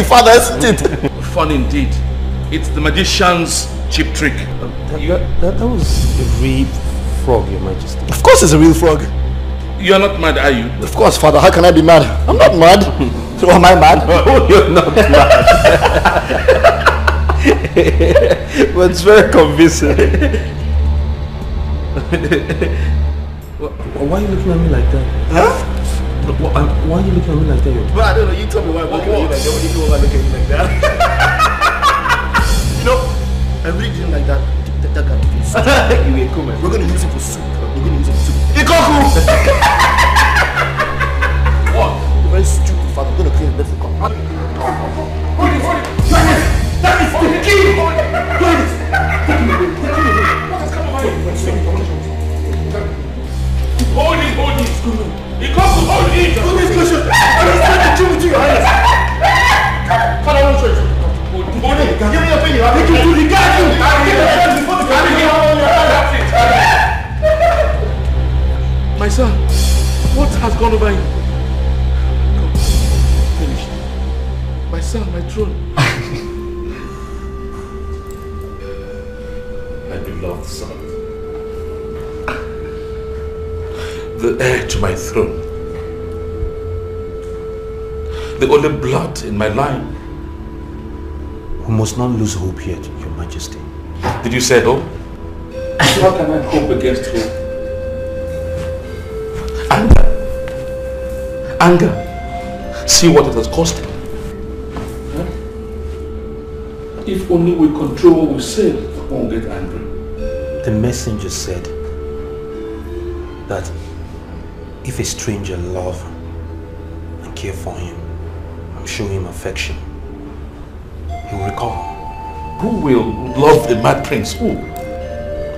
you, Father, isn't it? Fun indeed. It's the magician's cheap trick. That was a real frog, Your Majesty. Of course it's a real frog. You are not mad, are you? Of course, Father. How can I be mad? I'm not mad. So am I mad? Oh, you're not mad. But it's very convincing. Why are you looking at me like that? Huh? Why are you looking at me like that? Well, I don't know. You tell me why I'm looking at you like that. What do you know why I'm looking at you like that? You know, I really didn't like that guy. You ain't cool, man. We're going to use it for soup. We're going to use it for soup. Ikoku! What? You're very stupid, Father. I'm going to clean the mess. Hold it. That is the key! Hold it! Hold it! Ikoku, hold it! Do this question! I'm just trying to chew with you, Highness! Father, don't show it. Hold it! Give me your opinion. I'll make you do the guy. I'll give you a chance before the family. My son, what has gone over you? Come, finished. My son, my throne. My beloved son. The heir to my throne. The only blood in my line. We must not lose hope yet, Your Majesty. Did you say hope? How can I hope against hope? Anger. See what it has cost him. Huh? If only we control what we say, we won't get angry. The messenger said that if a stranger love and care for him and show him affection, he will recover. Who will love the mad prince? Who?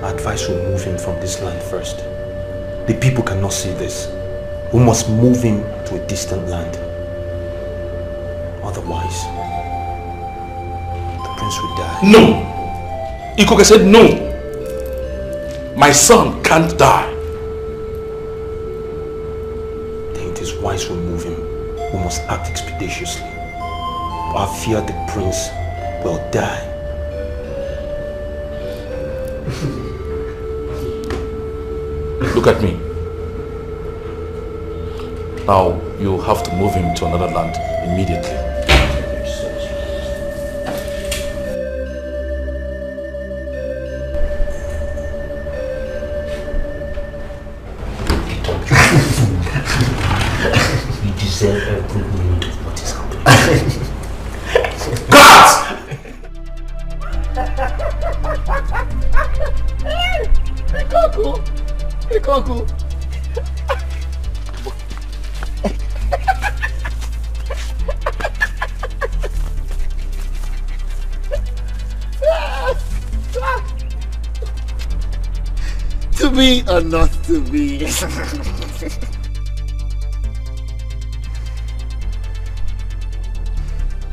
I advise we move him from this land first. The people cannot see this. We must move him to a distant land. Otherwise, the prince will die. No! Ikoku said no. My son can't die. Then it is wise we move him. We must act expeditiously. I fear the prince will die. Look at me. Now you have to move him to another land immediately. You deserve every minute of what is happening. Cut! Ikoku! To be or not to be?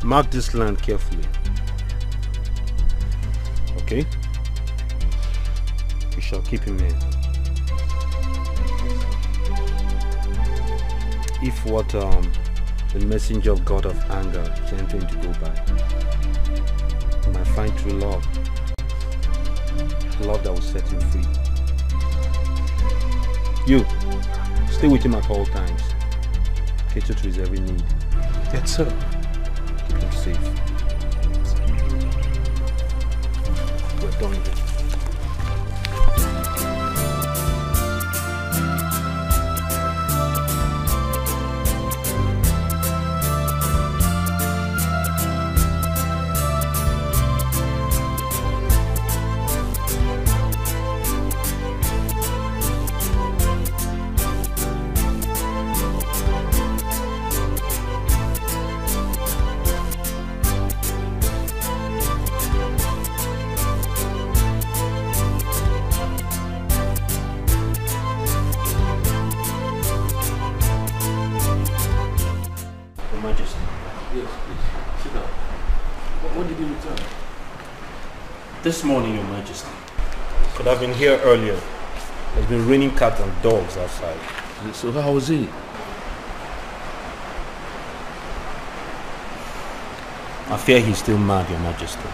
Mark this land carefully. Okay? We shall keep him here. If what the messenger of God of anger sent him to go by, he might find true love. Love that will set him free. You, stay with him at all times. Cater to his every need. Yes, sir. Keep him safe. We're done here. This morning, Your Majesty. Could have been here earlier. There's been raining cats and dogs outside. So how was he? I fear he's still mad, Your Majesty.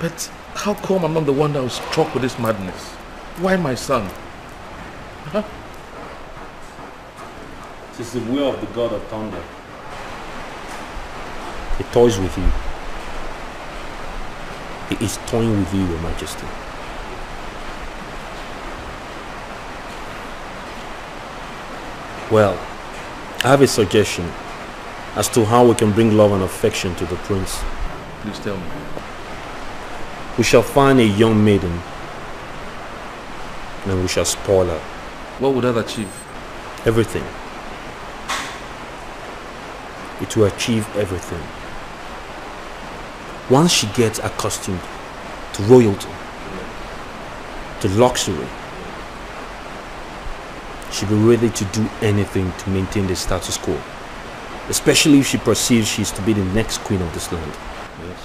But how come I'm not the one that was struck with this madness? Why my son? Huh? It is the will of the God of thunder. He toys with you. He is toying with you, Your Majesty. Well, I have a suggestion as to how we can bring love and affection to the prince. Please tell me. We shall find a young maiden and we shall spoil her. What would that achieve? Everything. It will achieve everything. Once she gets accustomed to royalty, to luxury, she'll be ready to do anything to maintain the status quo. Especially if she perceives she's to be the next queen of this land. Yes.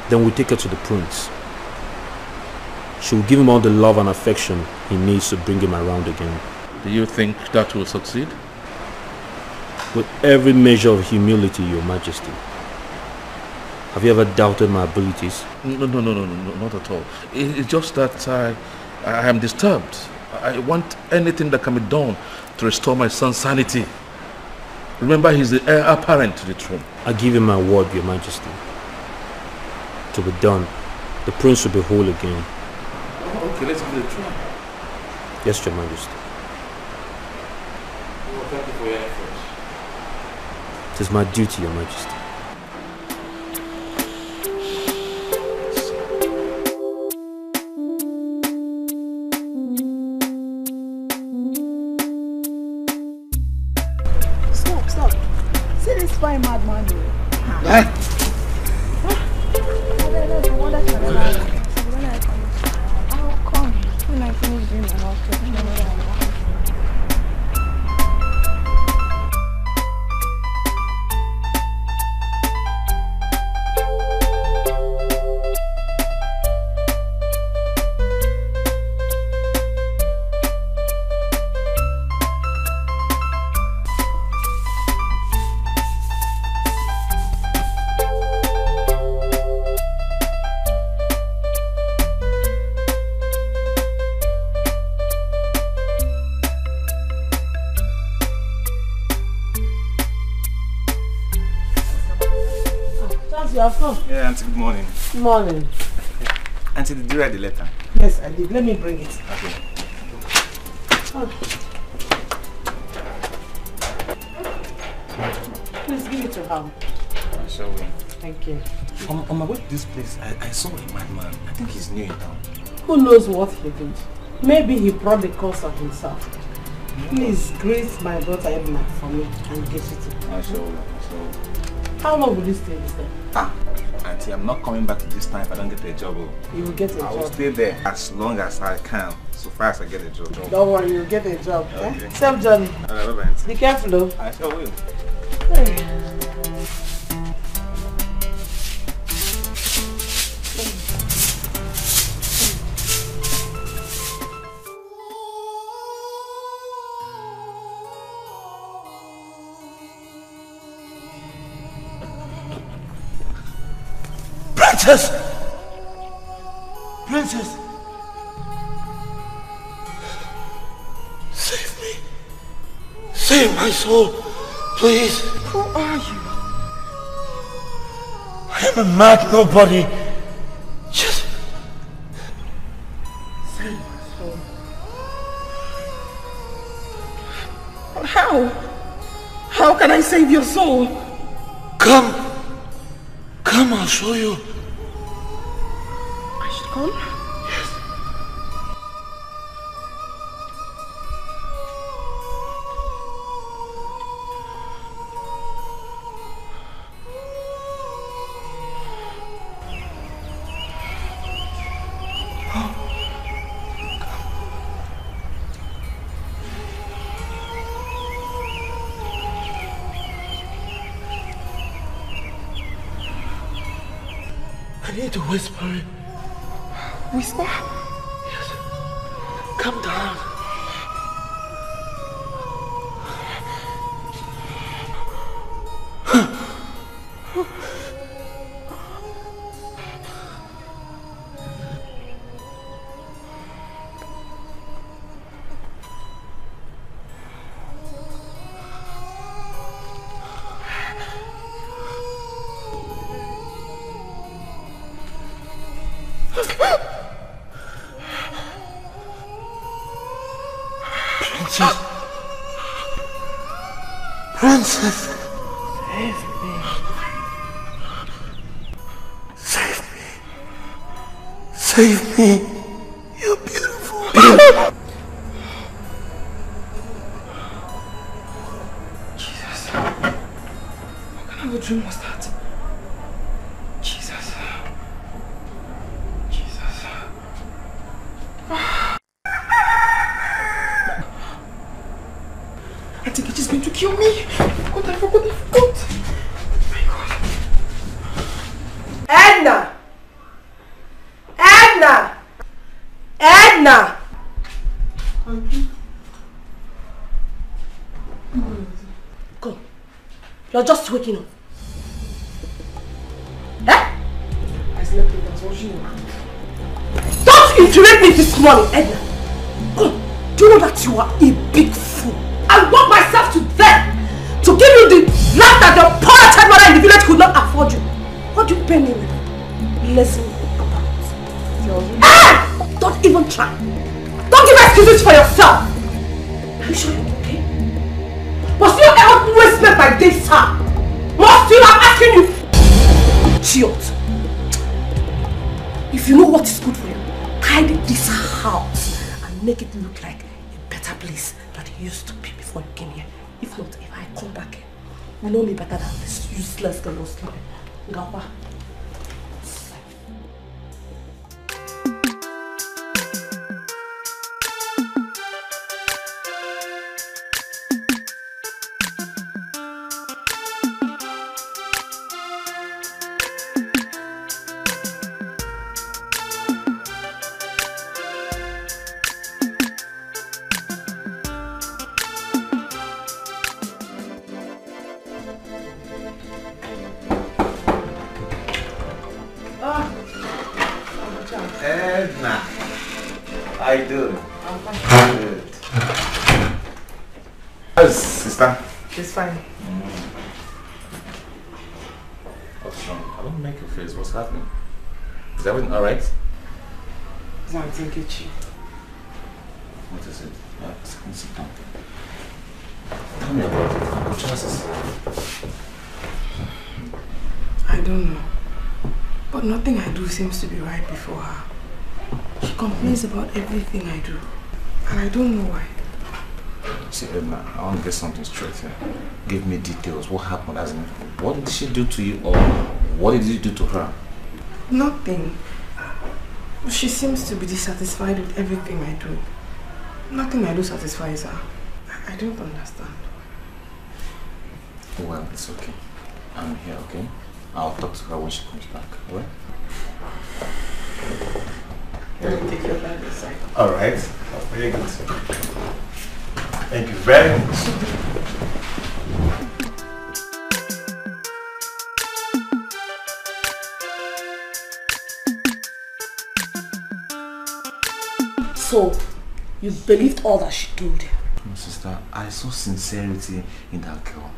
Then we take her to the prince. She will give him all the love and affection he needs to bring him around again. Do you think that will succeed? With every measure of humility, Your Majesty. Have you ever doubted my abilities? No, not at all. It's just that I am disturbed. I want anything that can be done to restore my son's sanity. Remember, he's the heir apparent to the throne. I give him my word, Your Majesty. To be done, the prince will be whole again. Oh, okay, let's give it a try. Yes, Your Majesty. Well, thank you for your efforts. It is my duty, Your Majesty. Stop. See this fine madman. How come? When I finish doing my house, Yeah, Auntie, good morning. Good morning. Auntie, did you write the letter? Yes, I did. Let me bring it. Okay. Oh. Please give it to her. I sure will. Thank you. On my way to this place, I saw a madman. I think he's new in town. Who knows what he did? Maybe he brought the curse on himself. Please greet my daughter Edna for me and get it. I sure will. How long will you stay there? Auntie, I'm not coming back to this time if I don't get a job. You will get a job. I will stay there as long as I can, so far as I get a job. Don't worry, you'll get a job. Okay. Safe journey. Bye-bye, Auntie. Be careful though. I sure will. Hey. Princess! Save me. Save my soul, please. Who are you? I am a mad nobody. Just save my soul. How? How can I save your soul? Come, I'll show you. I should come? Yes. I need to whisper it. Whisper? Yes. Come down. Princess. Save me. You're beautiful. Jesus. What kind of a dream was that? Jesus. Jesus. I think it is going to kill me. I forgot. My God. Edna! Edna! Go. You're just waking up. Eh? I slept with that. What do you want? Don't interrupt me this morning, Edna. Go. Do you know that you are a big fool? I worked myself to death to give you the life that your poor child mother in the village could not afford you. What do you pay me with? Listen about it. Hey! Don't even try. Don't give excuses for yourself. Are you sure you're okay? Was your health wasted by this time? Must you have asking you? Idiot. If you know what is good for you, tidy this house and make it look like a better place than it used to be before you came here. If not, if I come back here, you know me better than this useless girl who's sleeping. Gapa. Edna, how you doing? I'm fine. Good. How's sister? She's fine. What's wrong? I don't make a face. What's happening? Is everything alright? It's not Nkechi. What is it? Sit down. Tell me about it. What chances? I don't know. But nothing I do seems to be right before her. She complains about everything I do. And I don't know why. See, Edna, I want to get something straight here. Give me details. What happened? As in, what did she do to you, or what did you do to her? Nothing. She seems to be dissatisfied with everything I do. Nothing I do satisfies her. I don't understand. Well, it's okay. I'm here, okay? I'll talk to her when she comes back, alright? Let me take your bag aside. Alright. Very good. Thank you very much. So, you believed all that she told you? No, sister, I saw sincerity in that girl.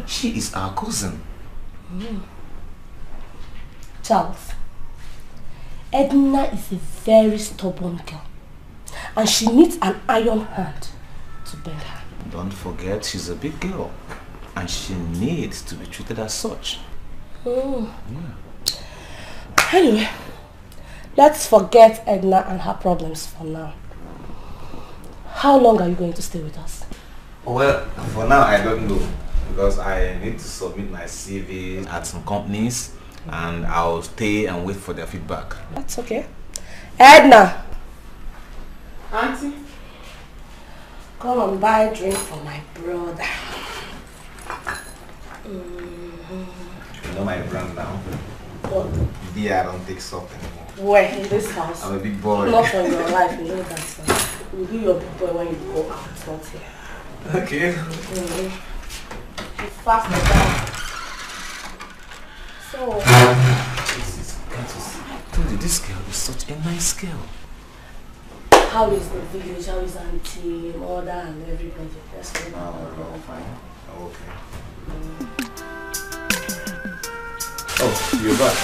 She is our cousin. Charles, Edna is a very stubborn girl. And she needs an iron hand to bend her. Don't forget, she's a big girl. And she needs to be treated as such. Yeah. Anyway, let's forget Edna and her problems for now. How long are you going to stay with us? Well, for now I don't know, because I need to submit my CV at some companies and I'll stay and wait for their feedback. That's okay. Edna! Auntie? Come and buy a drink for my brother. You know my brand now? What? Yeah, I don't take soft anymore. Where? In this house? I'm a big boy. Not for your life, you know that. You'll be your big boy when you go out, not here. Okay. She's fast like that. So... I told you, this girl is such a nice girl. How is the village? How is auntie, mother and everybody? That's what Oh, fine. Oh, okay. Oh, you're back.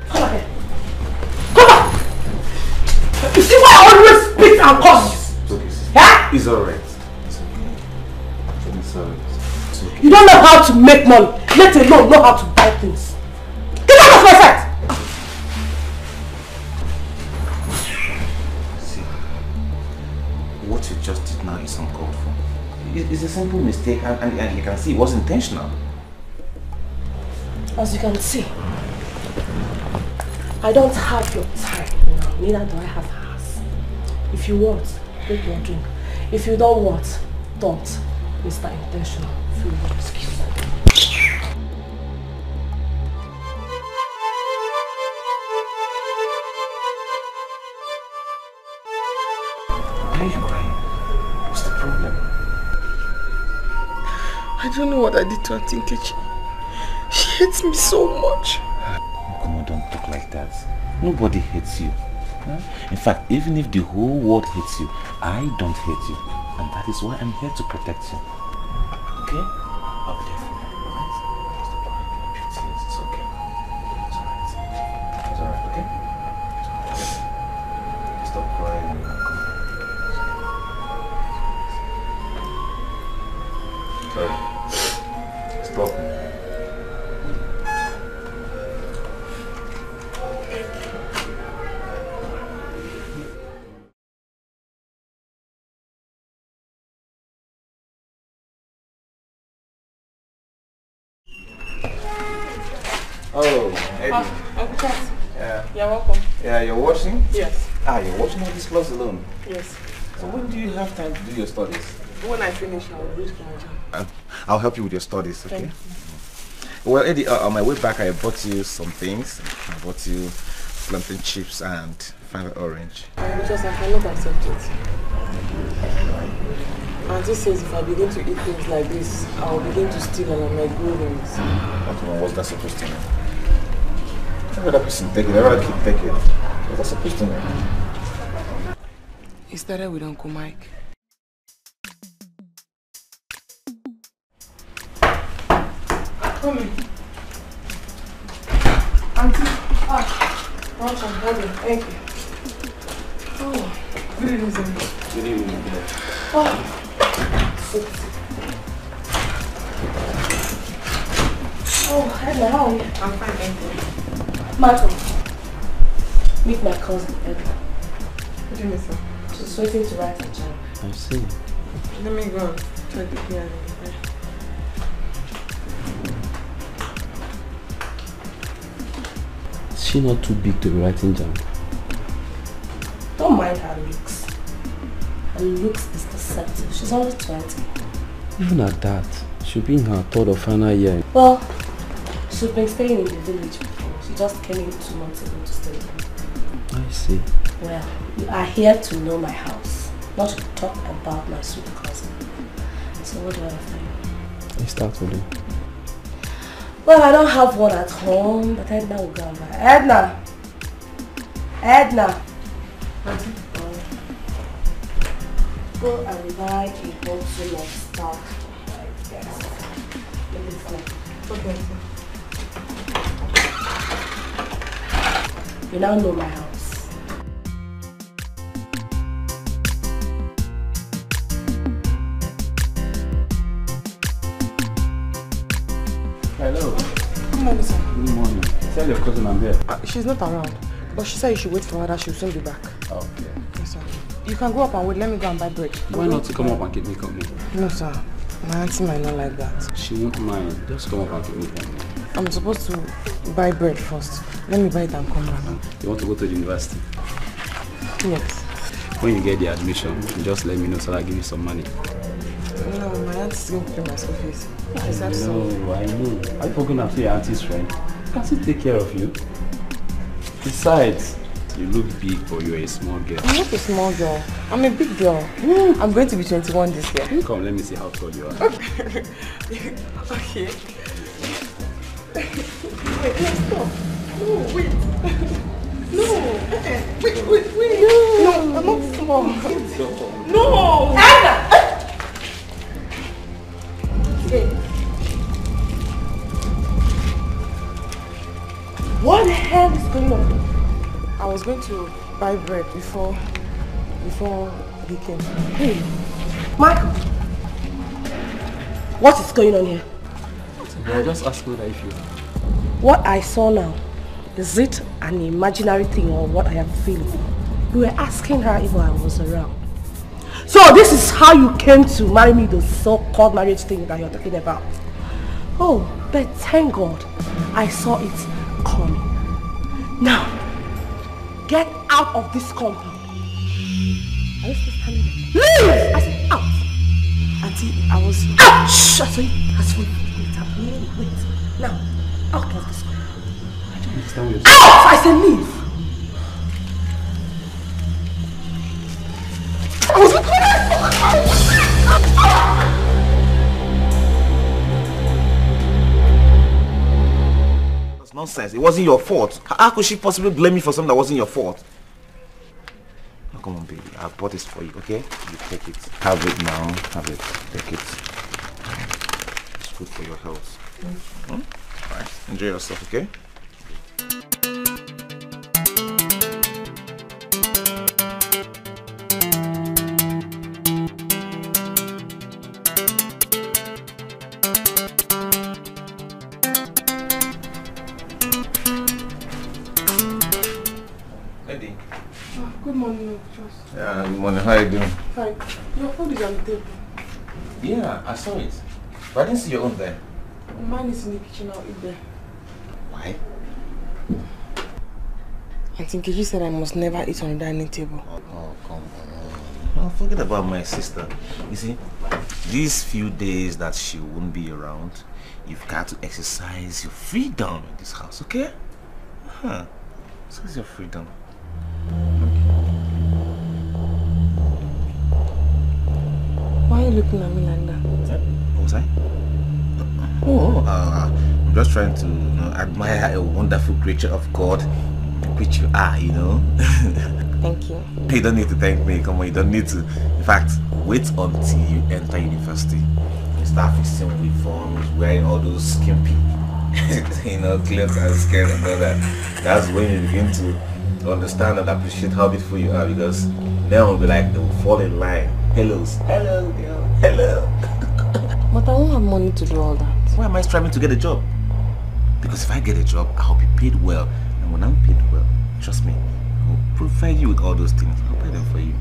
Come here. Come on! You see why I always speak and curse? It's okay, sis. Yeah? It's alright. It's okay. Sorry. It's okay. You don't know how to make money, let alone know how to buy things. Get out of my sight! See, what you just did now is uncalled for. It's a simple mistake, and you can see it was intentional. As you can see, I don't have your time now, neither do I have hers. If you want, take your drink. If you don't want, don't. Mr. Intentional. Feel no excuse. Why are you crying? What's the problem? I don't know what I did to Auntie Nkechi. She hates me so much. Come on, don't talk like that. Nobody hates you. Huh? In fact, even if the whole world hates you, I don't hate you. And that is why I'm here to protect you. Okay? I'll be there for you, alright? Stop crying. Wipe your tears. It's okay. It's alright. It's alright, okay? It's alright. Stop crying. Come on. Sorry. Stop. Oh, Eddie. Uncle Yeah. you're welcome. Yeah, you're watching? Yes. Ah, you're watching all these clothes alone. Yes. So when do you have time to do your studies? When I finish, I'll reach my job. I'll help you with your studies, okay? Thank Well, Eddie, on my way back, I bought you some things. I bought you plantain chips and fine orange. Because I cannot accept it. Auntie says if I begin to eat things like this, I'll begin to steal and I might grow wings. What's that supposed to mean? Every other person take it, every kid take it. What's that supposed to mean? He started with Uncle Mike. Come in. Auntie. Welcome, hold thank you. Oh, good evening, sir. Good evening. Oh, Edna, how are you? I'm fine, thank you. Martin, meet my cousin, Edna. What do you mean, sir? She's waiting to write a job. I see. Let me go and check the piano. Is she not too big to be writing jam? Don't mind her looks. Her looks is deceptive. She's only 20. Even at that, she'll be in her third or final year. Well, she's been staying in the village before. She just came in 2 months ago to stay with me. I see. Well, you are here to know my house, not to talk about my sweet cousin. So what do I have for you? I start with you. Well, I don't have one at home, but Edna will go and buy. Edna! Edna! Go and buy a bottle of stout for my guest. Maybe it's like, Okay, sir. you now know my house. Hello. Good morning, sir. Good morning. Tell your cousin I'm here. She's not around, but she said you should wait for her, that she'll soon be back. Okay. Yes, sir. You can go up and wait. Let me go and buy bread. Why not to come up and keep me company? No, sir. My auntie might not like that. She won't mind. Just come up and keep me company. I'm supposed to buy bread first. Let me buy it and come back. You want to go to the university? Yes. When you get the admission, just let me know so I'll give you some money. No, my auntie's going to pay my school fees. She said so. No, I know. Are you going to your auntie's friend? Can she take care of you? Besides, you look big, but you're a small girl. I'm not a small girl. I'm a big girl. I'm going to be 21 this year. Come, let me see how tall you are. Okay. Wait, no, stop. No, wait. No. Wait. No, I'm not small. No. Edna! Hey. What the hell is going on? I was going to buy bread before he came. Hey, Michael. What is going on here? I just asked Loda if you... What I saw now, is it an imaginary thing or what I am feeling? You were asking her if I was around. So this is how you came to marry me, the so-called marriage thing that you're talking about. Oh, but thank God I saw it coming. Now, get out of this compound. Are you still standing there? Leave! I said out. Auntie, I was... Out! Shh! I saw you. I saw you. Wait. Now, out of this compound. I don't understand what you're saying. Out! I said leave. I was... That's nonsense. It wasn't your fault. How could she possibly blame me for something that wasn't your fault? Oh, come on, baby. I bought this for you, okay? You take it. Have it now. Have it. Take it. It's good for your health. Alright. Enjoy yourself, okay? Good morning, Yeah, good morning. How are you doing? Fine. Your food is on the table. Yeah, I saw it. But I didn't see your own there. Mine is in the kitchen. I'll eat there. Why? I think you said I must never eat on the dining table. Oh, come on. Oh, forget about my sister. You see, these few days that she won't be around, you've got to exercise your freedom in this house, okay? Huh. So is your freedom. Why are you looking at me like that? What was I? I'm just trying to admire a wonderful creature of God, which you are, Thank you. You don't need to thank me, come on, you don't need to. In fact, wait until you enter university. You start fixing uniforms, wearing all those skimpy, clothes and skirt and all that. That's when you begin to understand and appreciate how beautiful you are, because then will be like, they will fall in line. Hello, girl. Hello. But I won't have money to do all that. Why am I striving to get a job? Because if I get a job, I'll be paid well. And when I'm paid well, trust me, I'll provide you with all those things. I'll pay them for you.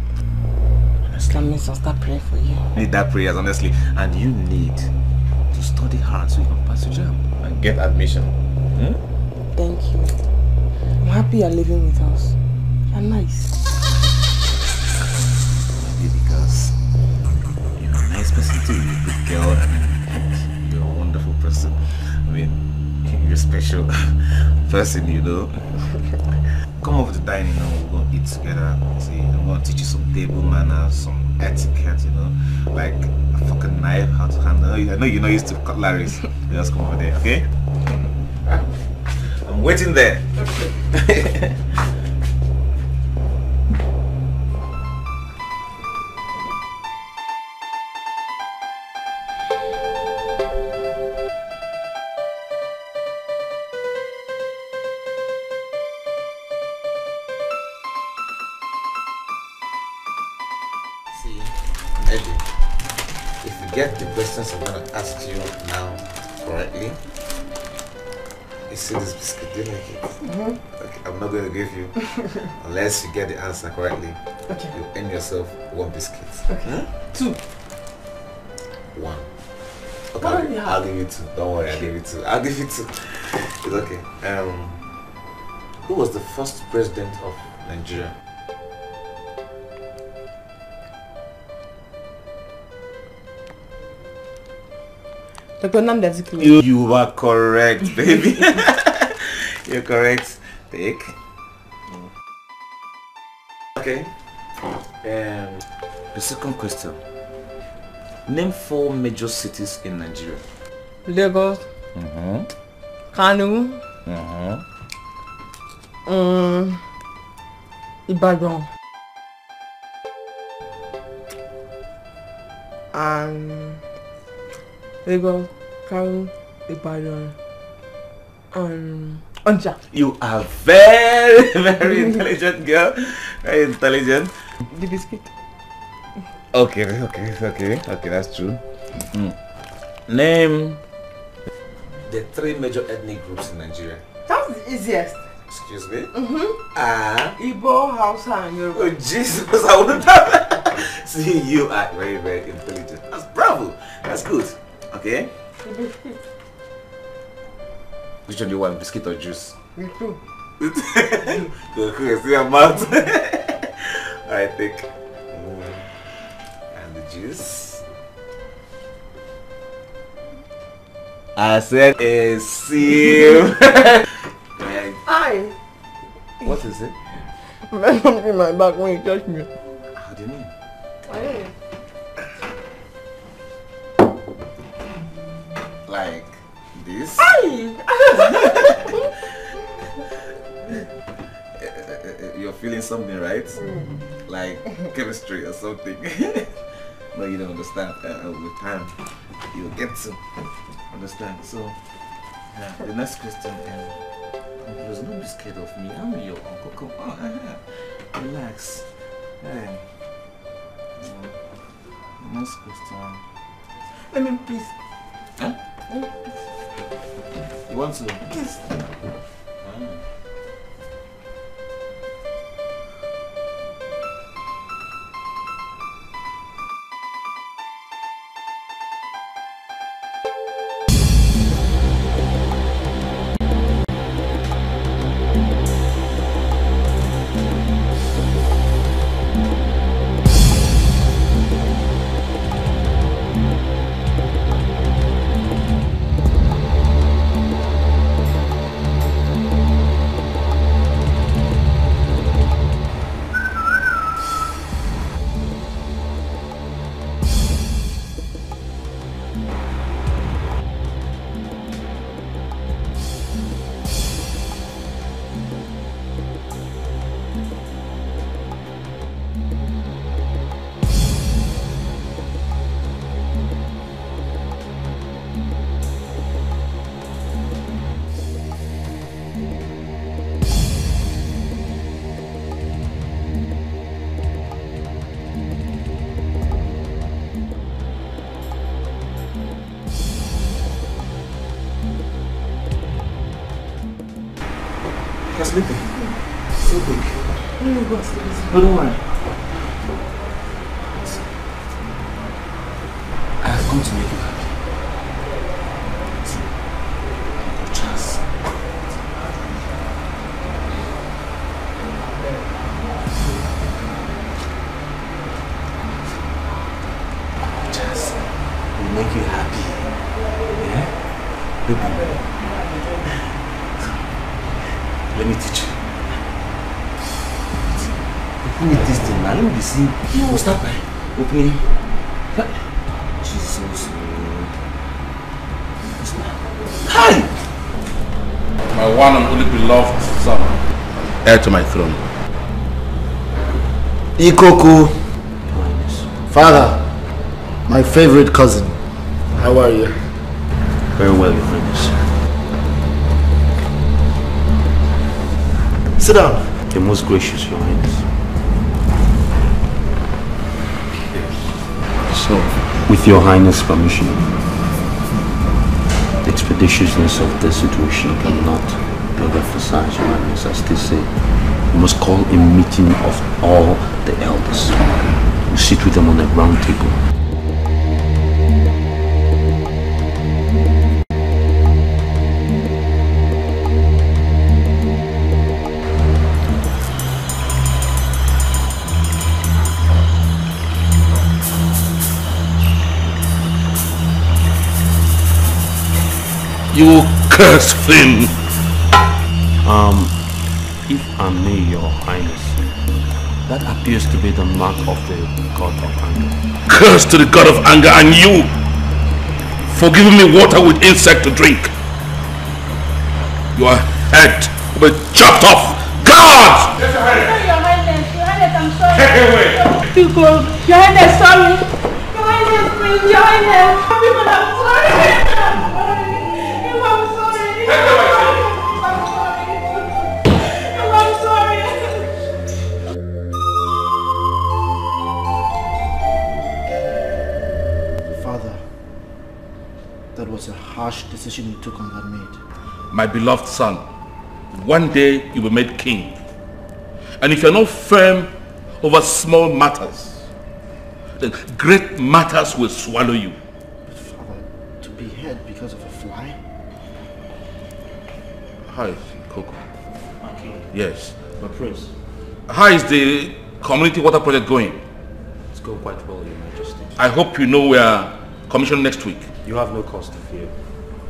That means I'll start praying for you. You need that prayers, honestly. And you need to study hard so you can pass your exam and get admission. Thank you. I'm happy you're living with us. You're nice. Because you're a nice person too. You're a good girl and you're a wonderful person. I mean, you're a special person, Come over to dining now, we're going to eat together. See, I'm going to teach you some table manners, some etiquette, like a fucking knife, how to handle. I know you're not used to cutleries. Just come over there, okay? I'm waiting there. Okay. Get the questions I'm going to ask you now correctly. You see this biscuit, do you like it? Okay, I'm not going to give you unless you get the answer correctly. Okay. You earn yourself 1 biscuit. Okay. 2. 1. Okay, I'll give you 2. Don't worry, I'll give you 2. I'll give you 2. It's okay. Who was the first president of Nigeria? You are correct, baby. You're correct. Take. Okay. The second question. Name 4 major cities in Nigeria. Lagos. Kano. Ibadan. Lagos, Kano, Ibadan, Onitsha. You are very, very intelligent girl. Very intelligent. The biscuit. Okay, that's true. Name the 3 major ethnic groups in Nigeria. That's the easiest. Excuse me? Igbo, Hausa, and Yoruba. Oh Jesus, I wouldn't have. See, you are very, very intelligent. That's bravo. That's good. Okay? Which one do you want, biscuit or juice? Me too. Okay, see your mouth. I think. And the juice. I said a sim. Aye. What is it? There's something in my back when you touch me. How do you mean? Aye. Like this? Aye. You're feeling something, right? Like chemistry or something. No, you don't understand. With time, you'll get to understand. So, the next question is, please don't be scared of me. I'm your uncle. Come on, relax. Hey. The next question. Let me please. Huh? You want to? Kiss. You're sleeping. So quick. No, don't worry. I have come to make you happy. Uncle Charles. Uncle Charles will make you happy. Yeah? Baby. Let me teach you. Open this thing now. Let me see. We'll start by opening. Jesus. Hi! My one and only beloved son, heir to my throne. Ikoku, father, my favorite cousin. How are you? Very well, Your Highness. Sit down. The most gracious, Your Highness. So, with Your Highness' permission, the expeditiousness of the situation cannot be overemphasized, Your Highness. As they say, we must call a meeting of all the elders. We sit with them on a round table. You cursed thing! If I may, Your Highness, that appears to be the mark of the god of anger. Curse to the god of anger and you for giving me water with insect to drink. Your head will be chopped off. God! Your Highness, I'm sorry. Take it away. Your Highness, sorry. Your Highness, please, Your Highness. People, I'm sorry. I'm sorry. I'm sorry. Father, That was a harsh decision you took on that maid. My beloved son, one day you will be made king. And if you're not firm over small matters, then great matters will swallow you. But Father, to be behead because of a fly? Hi, Coco. Okay. Yes. But Prince. How is the community water project going? It's going quite well, Your Majesty. I hope you know we are commissioned next week. You have no cause to fear.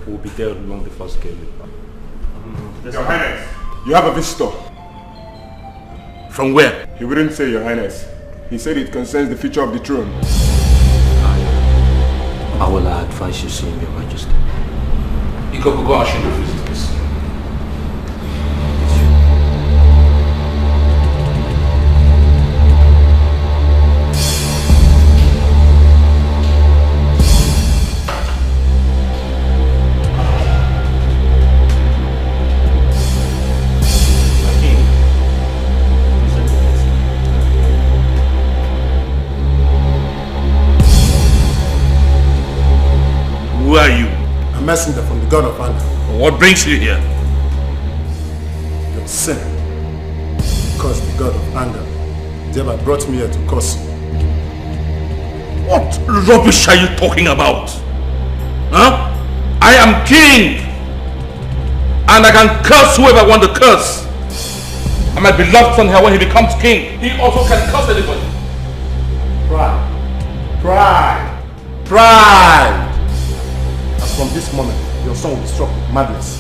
We'll be there long before schedule. Your Highness, you have a visitor. From where? He wouldn't say, Your Highness. He said it concerns the future of the throne. I will advise you see him, Your Majesty. Ikoko, go and show the visitors. Who are you? A messenger from the God of Anger. What brings you here? Your sin caused the God of Anger. Thereby brought me here to curse you. What rubbish are you talking about? Huh? I am king! And I can curse whoever I want to curse. And my beloved son here, when he becomes king, he also can curse anybody. Pride. Pride. Pride. As from this moment, your son will be struck with madness.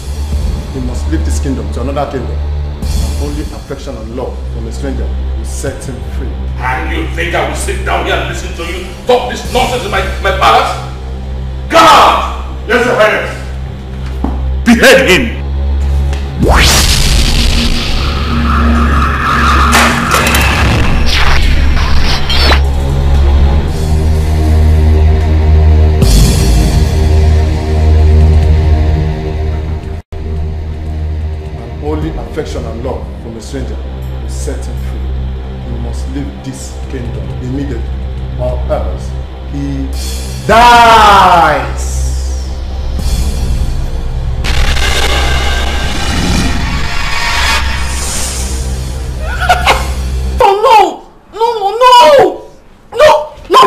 He must leave this kingdom to another kingdom. And only affection and love from a stranger will set him free. And you think I will sit down here and listen to you talk this nonsense in my palace? God! Yes, Your Highness. Behead him! Only affection and love from a stranger will set him free. He must leave this kingdom immediately, or else he dies. Oh no! No! No! No! No!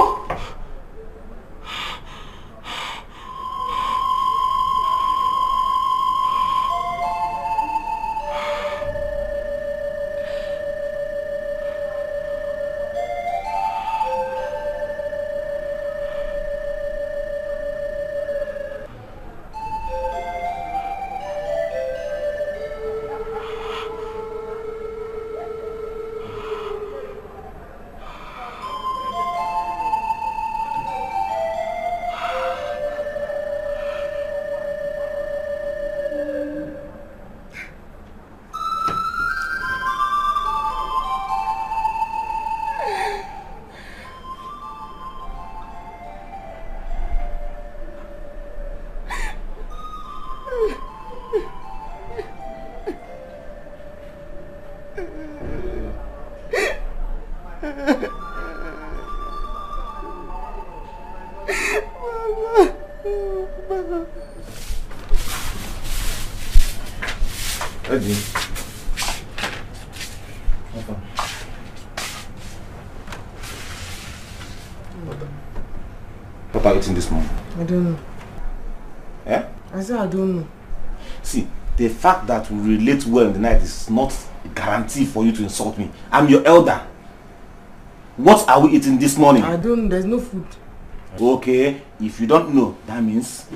Eddie. What are you eating this morning? I don't know. Eh? I said I don't know. See, the fact that we relate well in the night is not a guarantee for you to insult me. I'm your elder. What are we eating this morning? I don't know. There's no food. Okay, if you don't know, that means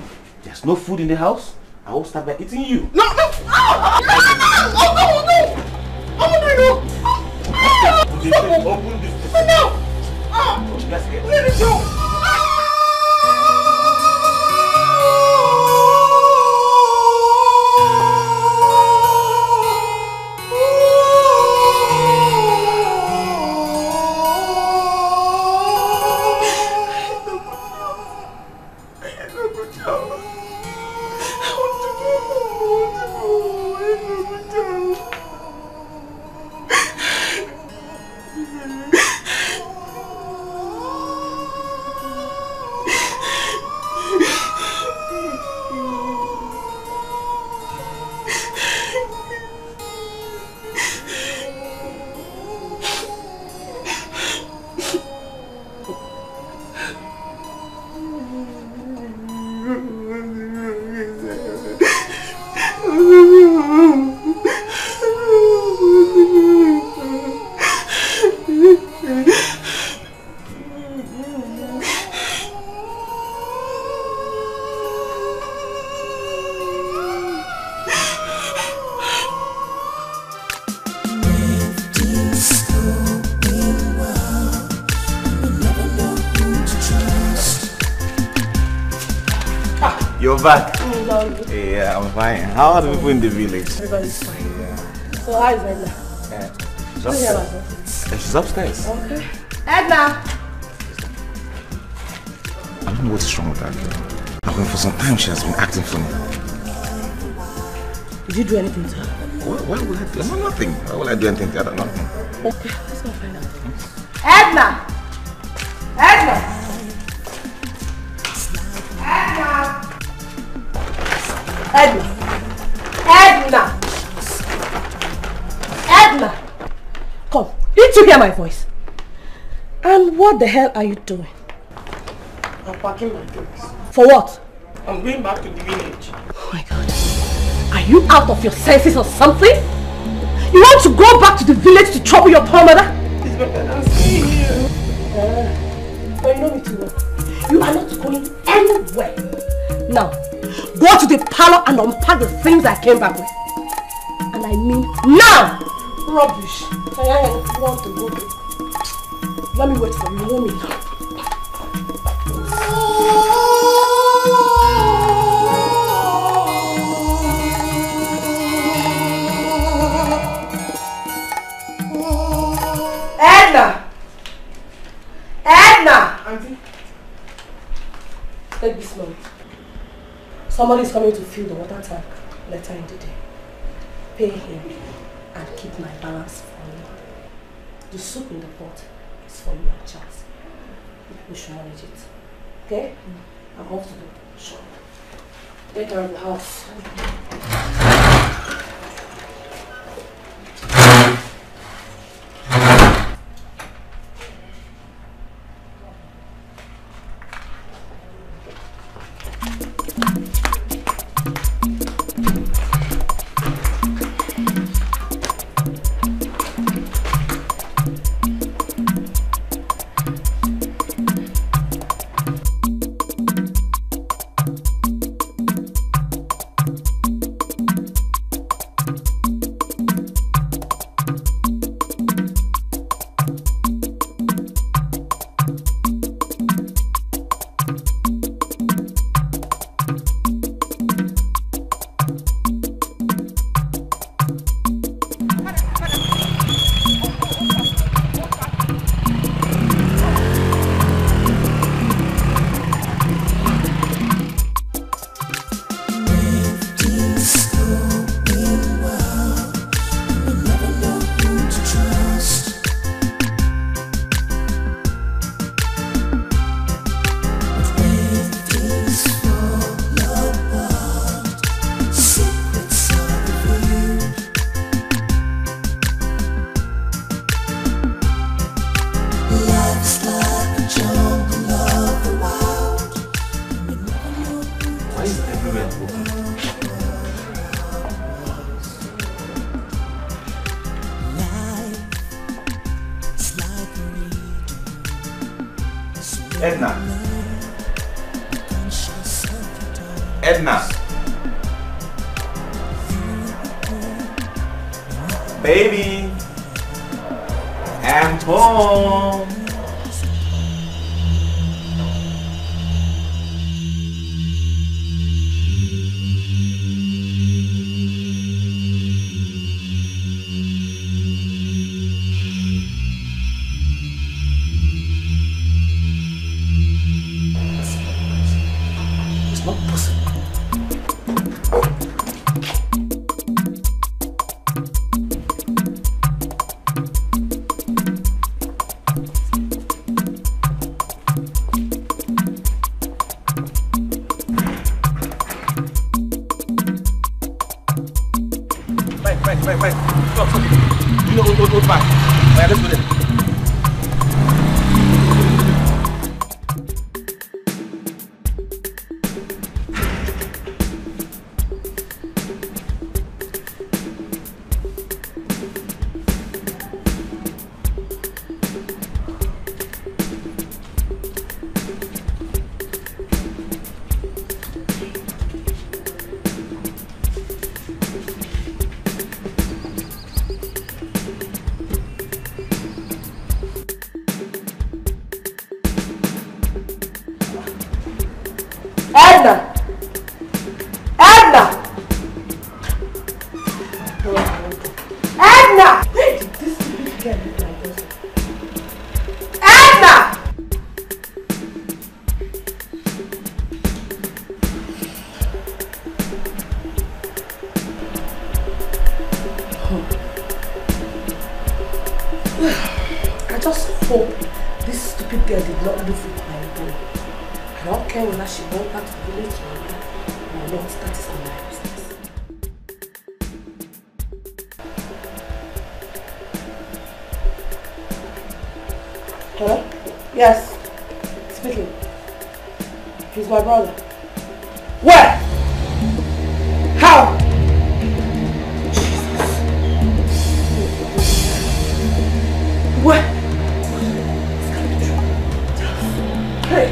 there's no food in the house. I will start by eating you. No! No! Oh, no! No! No! Oh, no! No! Open this. No! Let's get Let it go! You're back. No. Yeah, I'm fine. How are the people in the village? Everybody's fine. So how is Edna? She's upstairs. Okay. Edna! I don't know what's wrong with that girl. I mean, for some time she has been acting funny. Did you do anything to her? Why would I do? No, nothing. Why would I do anything to her? Nothing. Okay, let's go find out. Edna! Edna! Edna! Edna! Edna! Come, did you hear my voice? And what the hell are you doing? I'm packing my things. For what? I'm going back to the village. Oh my God. Are you out of your senses or something? You want to go back to the village to trouble your poor mother? It's better than staying here. But you know me too well. You are not going anywhere. Now, go to the parlor and unpack the things I came back with. And I mean now! Rubbish. I want to go there. Let me wait for you. You know me now. Edna! Edna! Auntie? Take this money. Somebody is coming to fill the water tank later in the day. Pay him and keep my balance for me. The soup in the pot is for you and Charles. We should manage it. Okay? I'm off to the shop. Take care of the house. Edna. Edna. Baby. I'm home. hope this stupid girl did not live with my boy. I don't care whether she went back to the village or not. That is not my business. Hello? Yes. Speaking. He's my brother. Where? How? Jesus. Where? Hey.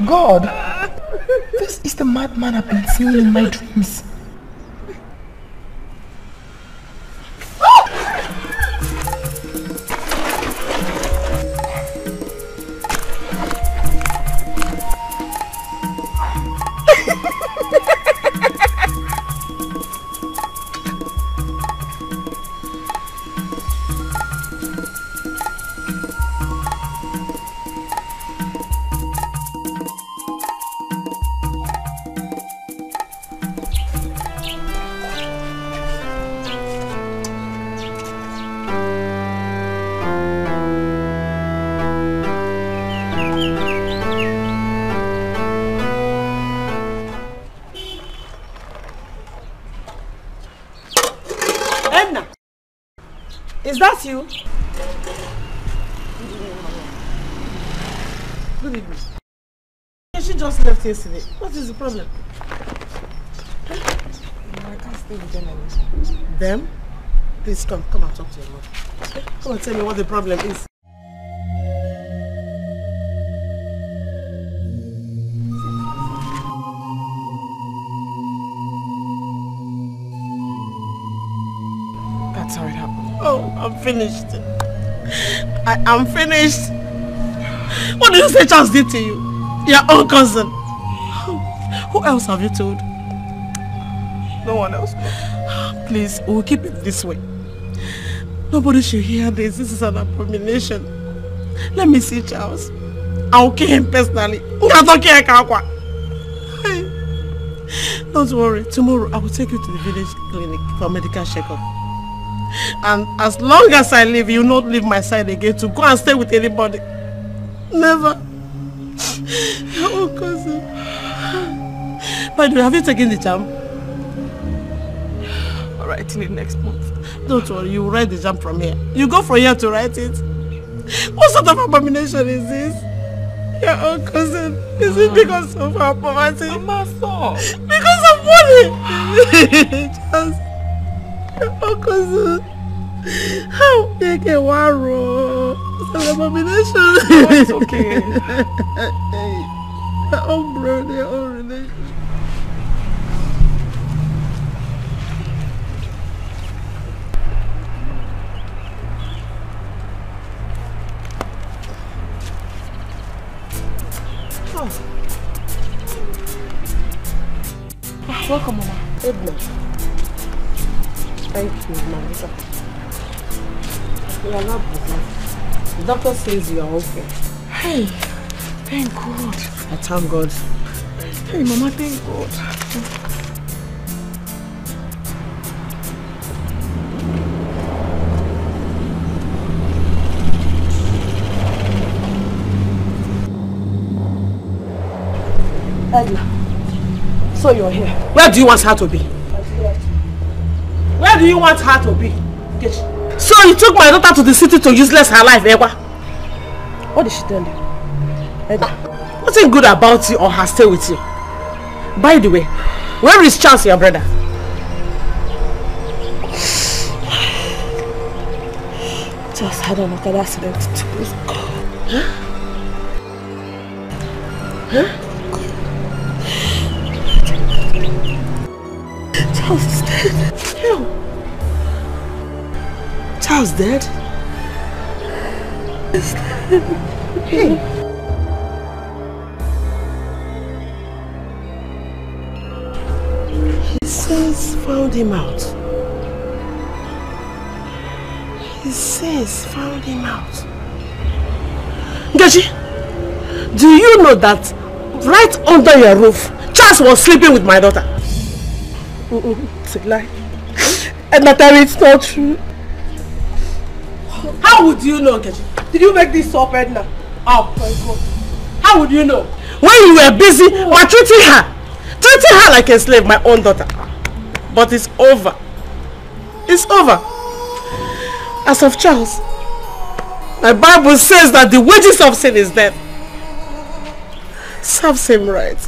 God, this is the madman I've been seeing in my dreams. Is that you? Good evening. She just left yesterday. What is the problem? I can't stay with them anymore. Them? Please come and talk to your mother. Come and tell me what the problem is. That's how it happened. Oh, I'm finished. I am finished. What did you say Charles did to you? Your own cousin. Who else have you told? No one else. Please, we'll keep it this way. Nobody should hear this. This is an abomination. Let me see Charles. I'll kill him personally. Don't worry. Tomorrow I will take you to the village clinic for a medical checkup. And as long as I live, you will not leave my side again to go and stay with anybody. Never. Oh, cousin. By the way, have you taken the jam? I'll write it next month. Don't worry, you will write the jam from here. You go from here to write it. What sort of abomination is this? Your own cousin. Is it because of our poverty? Because of money. Just your own cousin. How big a warrow? It's an abomination. Oh, it's okay. Your own brother, your own relation. Welcome, Mama. Edna. Thank you, Marisa. You are not busy. The doctor says you are okay. Hey, thank God. I thank God. Hey, Mama, thank God. Edna, so you're here. Where do you want her to be? Where do you want her to be? So you took my daughter to the city to useless her life, Ewa? What did she tell you? Edna. Nothing good about you or her stay with you. By the way, where is Charles, your brother? Charles had an accident too. Huh? Charles is dead. Hell. Charles dead? He's dead. Hey. He says found him out. He says found him out. Nkechi, do you know that right under your roof, Charles was sleeping with my daughter? It's a lie. And Natalie, it's not true. How would you know, Nkechi? Did you make this up, Edna? Oh my God. How would you know? When you were busy maltreating her. Treating her like a slave, my own daughter. But it's over. It's over. As of Charles, my Bible says that the wages of sin is death. Serves him right.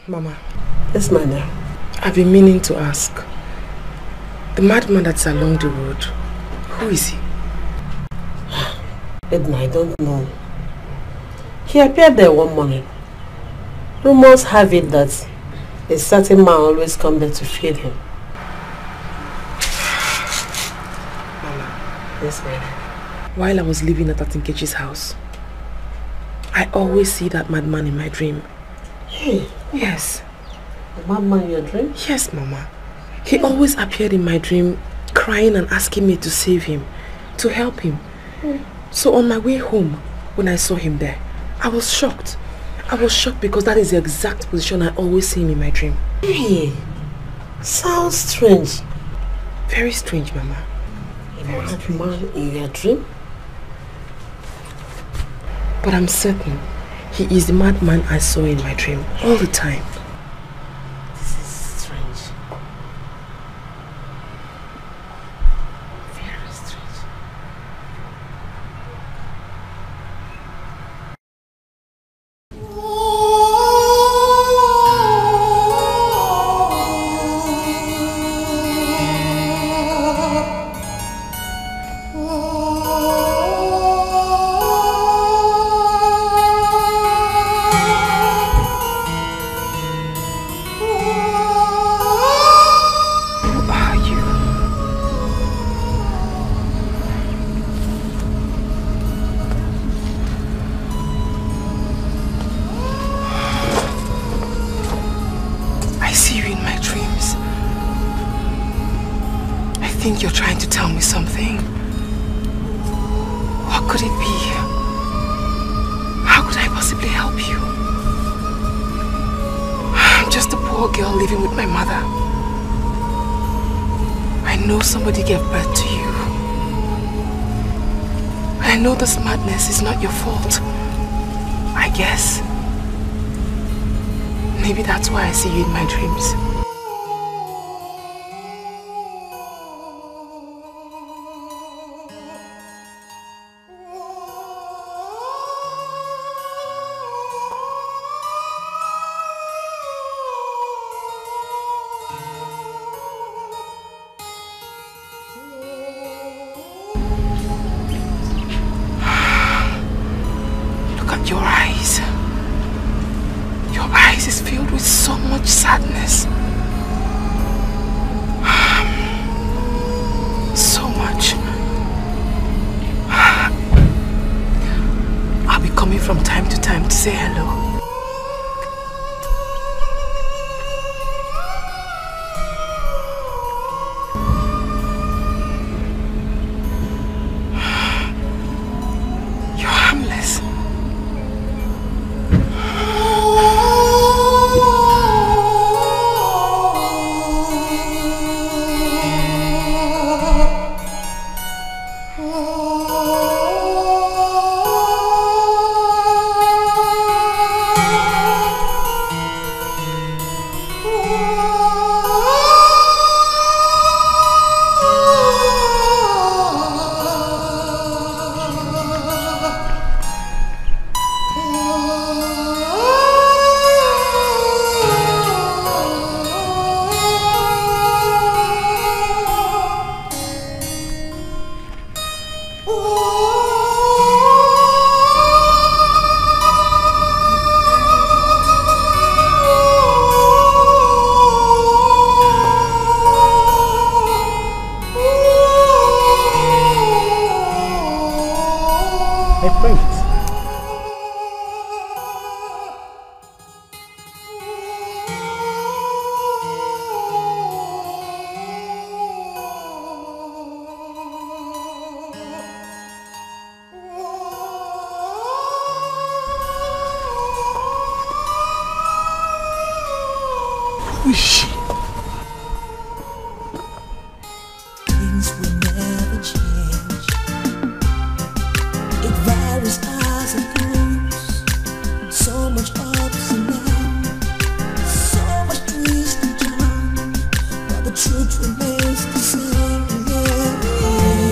Mama. Yes, my dear. I've been meaning to ask. The madman that's along the road, who is he? Edna, I don't know. He appeared there one morning. Rumors have it that a certain man always comes there to feed him. Mama. Yes, my dear. While I was living at Nkechi's house, I always see that madman in my dream. Hey. Yes. The madman in your dream? Yes, Mama. He always appeared in my dream, crying and asking me to save him, to help him. So on my way home, when I saw him there, I was shocked. I was shocked because that is the exact position I always see him in my dream. Hey, sounds strange. Very strange, Mama. A madman in your dream? But I'm certain he is the madman I saw in my dream all the time. This is strange. Very strange. I see you in my dreams. I think you're trying to tell me something. What could it be? How could I possibly help you? I'm just a poor girl living with my mother. I know somebody gave birth to you. I know this madness is not your fault. I guess. Maybe that's why I see you in my dreams. Look at your eyes. Your eyes is filled with so much sadness. So much. I'll be coming from time to time to say hello. You're harmless. Who is she? Things will never change. It varies as it goes. So much ups and downs, so much twist and turn, but the truth remains the same.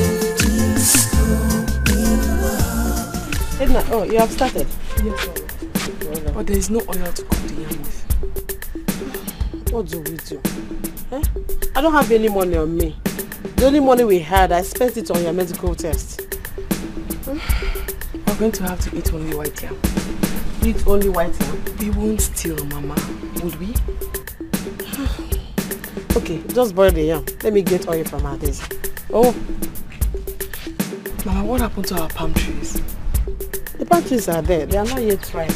Everything's going well. Edna, oh, you have started? Yes, but there is no oil to cook the yam with. What do we do? Eh? I don't have any money on me. The only money we had, I spent it on your medical test. We're going to have to eat only white yam. Eat only white yam? We won't steal, Mama. Would we? Okay, just boil the yam. Let me get oil from her days. Oh. Mama, what happened to our palm trees? The palm trees are there. They are not yet ripe.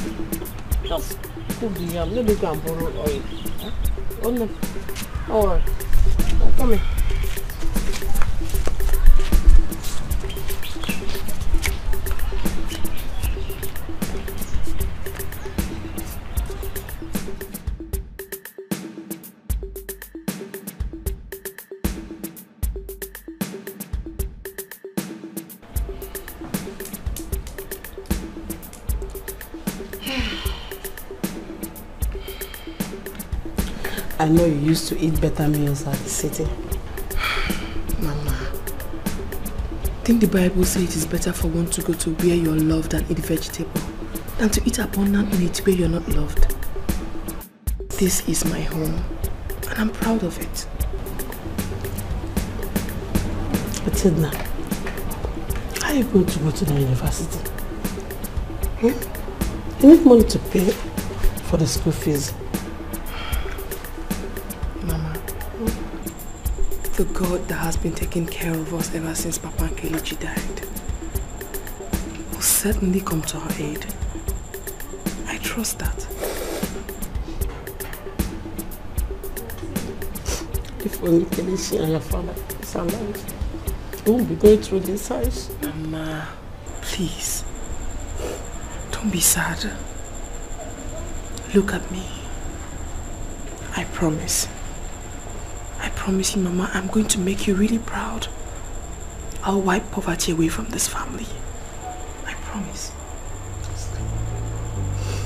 Just cook the yam. Let me go and borrow oil. Huh? Oh no. Don't worry. Come here. I know you used to eat better meals at the city. Mama, I think the Bible says it is better for one to go to where you're loved and eat vegetable than to eat abundant meat where you're not loved. This is my home and I'm proud of it. But Edna, how are you going to go to the university? You need money to pay for the school fees. The God that has been taking care of us ever since Papa and Kelechi died will certainly come to our aid. I trust that. If only Kelechi and your father is alive, you won't be going through this house. Mama, please. Don't be sad. Look at me. I promise. I promise you, Mama, I'm going to make you really proud. I'll wipe poverty away from this family. I promise.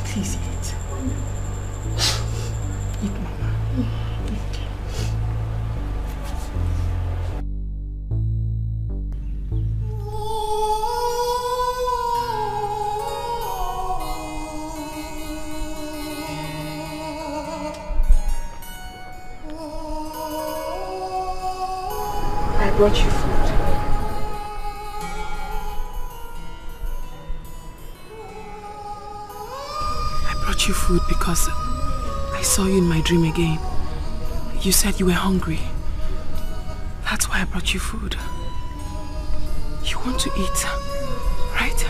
Please eat. Eat, Mama. I brought you food. I brought you food because I saw you in my dream again. You said you were hungry. That's why I brought you food. You want to eat, right?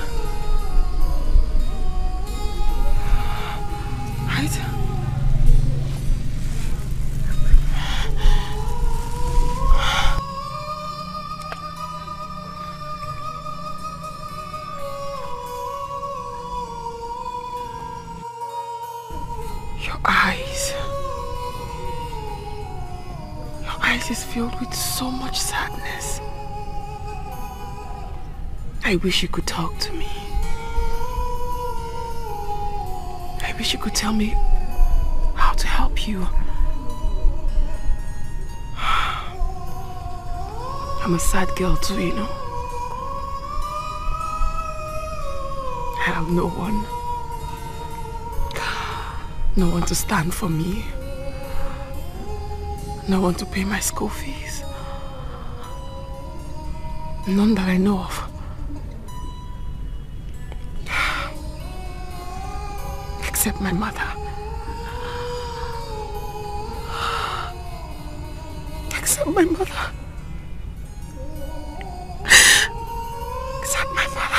Right? Is filled with so much sadness. I wish you could talk to me. I wish you could tell me how to help you. I'm a sad girl too, you know. I have no one. No one to stand for me. No one to pay my school fees. None that I know of. Except my mother. Except my mother. Except my mother.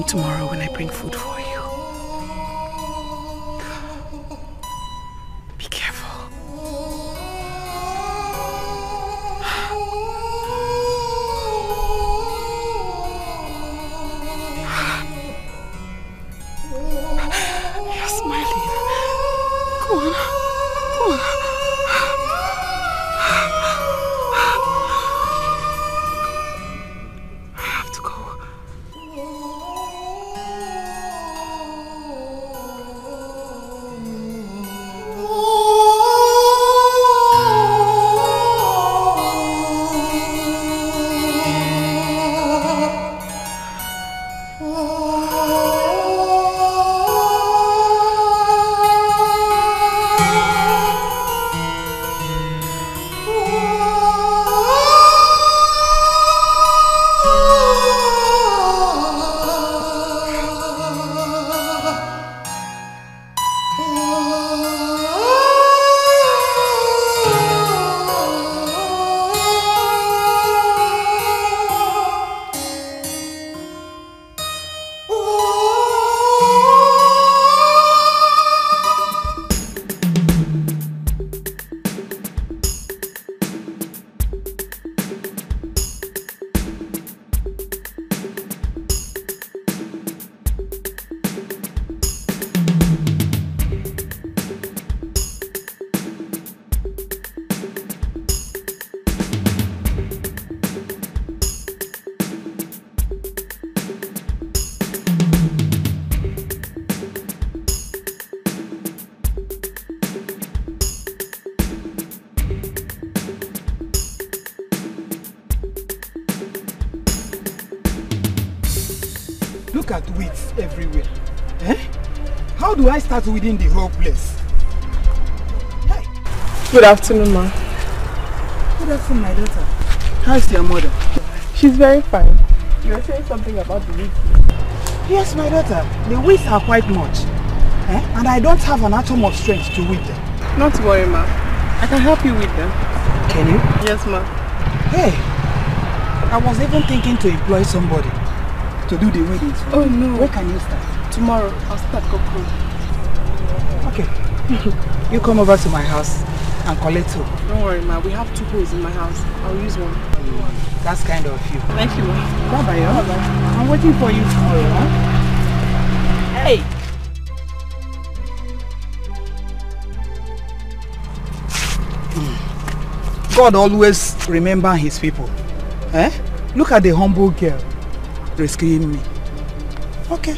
Tomorrow when I bring food for you. Be careful. You're smiling. Go on. Go on. I have to go. Look at weeds everywhere. Eh? How do I start weeding the whole place? Hey. Good afternoon, ma. Good afternoon, my daughter. How's your mother? She's very fine. You were saying something about the weeds. Yes, my daughter. The weeds are quite much. Eh? And I don't have an atom of strength to weed them. Not to worry, ma. I can help you with them. Can you? Yes, ma. Hey, I was even thinking to employ somebody to do the weeding. Oh no. Where can you start? Tomorrow. I'll start cocoa. Okay. You come over to my house and collect hope. Don't worry, ma. We have 2 holes in my house. I'll use one. That's kind of you. Thank you, ma. Bye-bye. Bye-bye. I'm waiting for you tomorrow, huh? Hey! God always remember his people. Eh? Look at the humble girl rescuing me. Okay.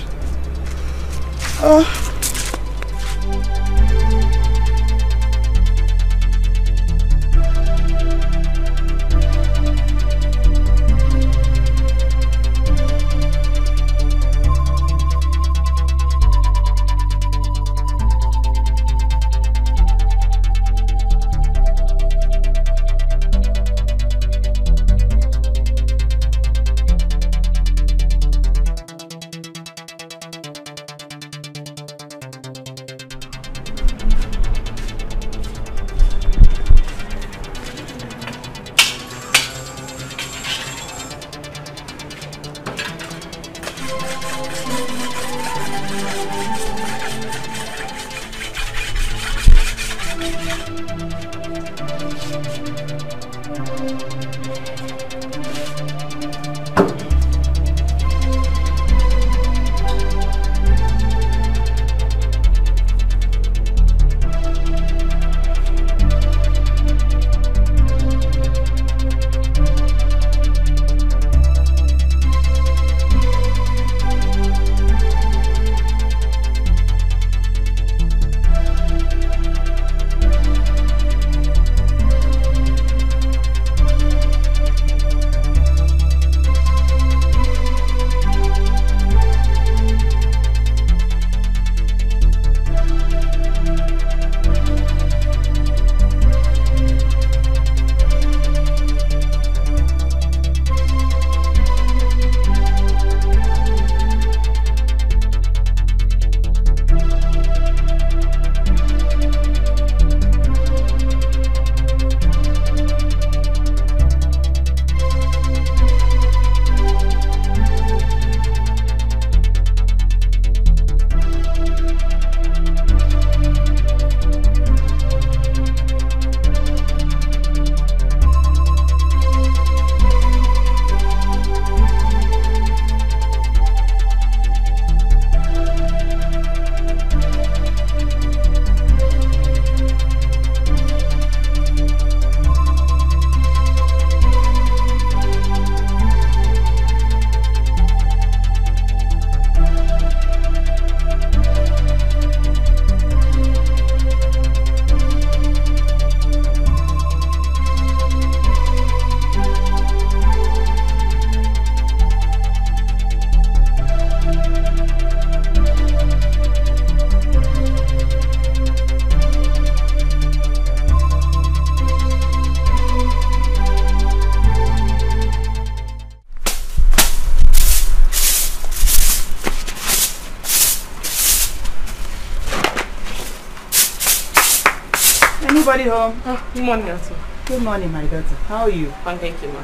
Anybody home? Oh, good morning, Auntie. Good morning, my daughter. How are you? Fine, thank you, ma.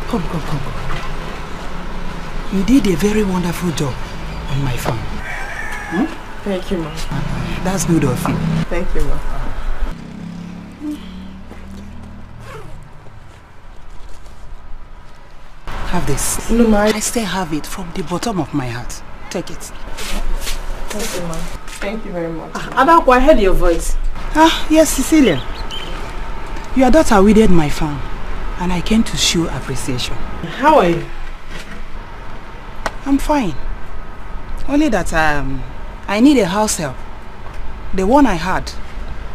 Come. You did a very wonderful job on my farm. Thank you, ma. That's good of you. Thank you, ma. Have this. No, ma. I still have it from the bottom of my heart. Take it. Thank you, ma. Thank you very much. Adako, I heard your voice. Yes, Cecilia. Your daughter weeded my farm, and I came to show appreciation. How are you? I'm fine. Only that I need a house help. The one I had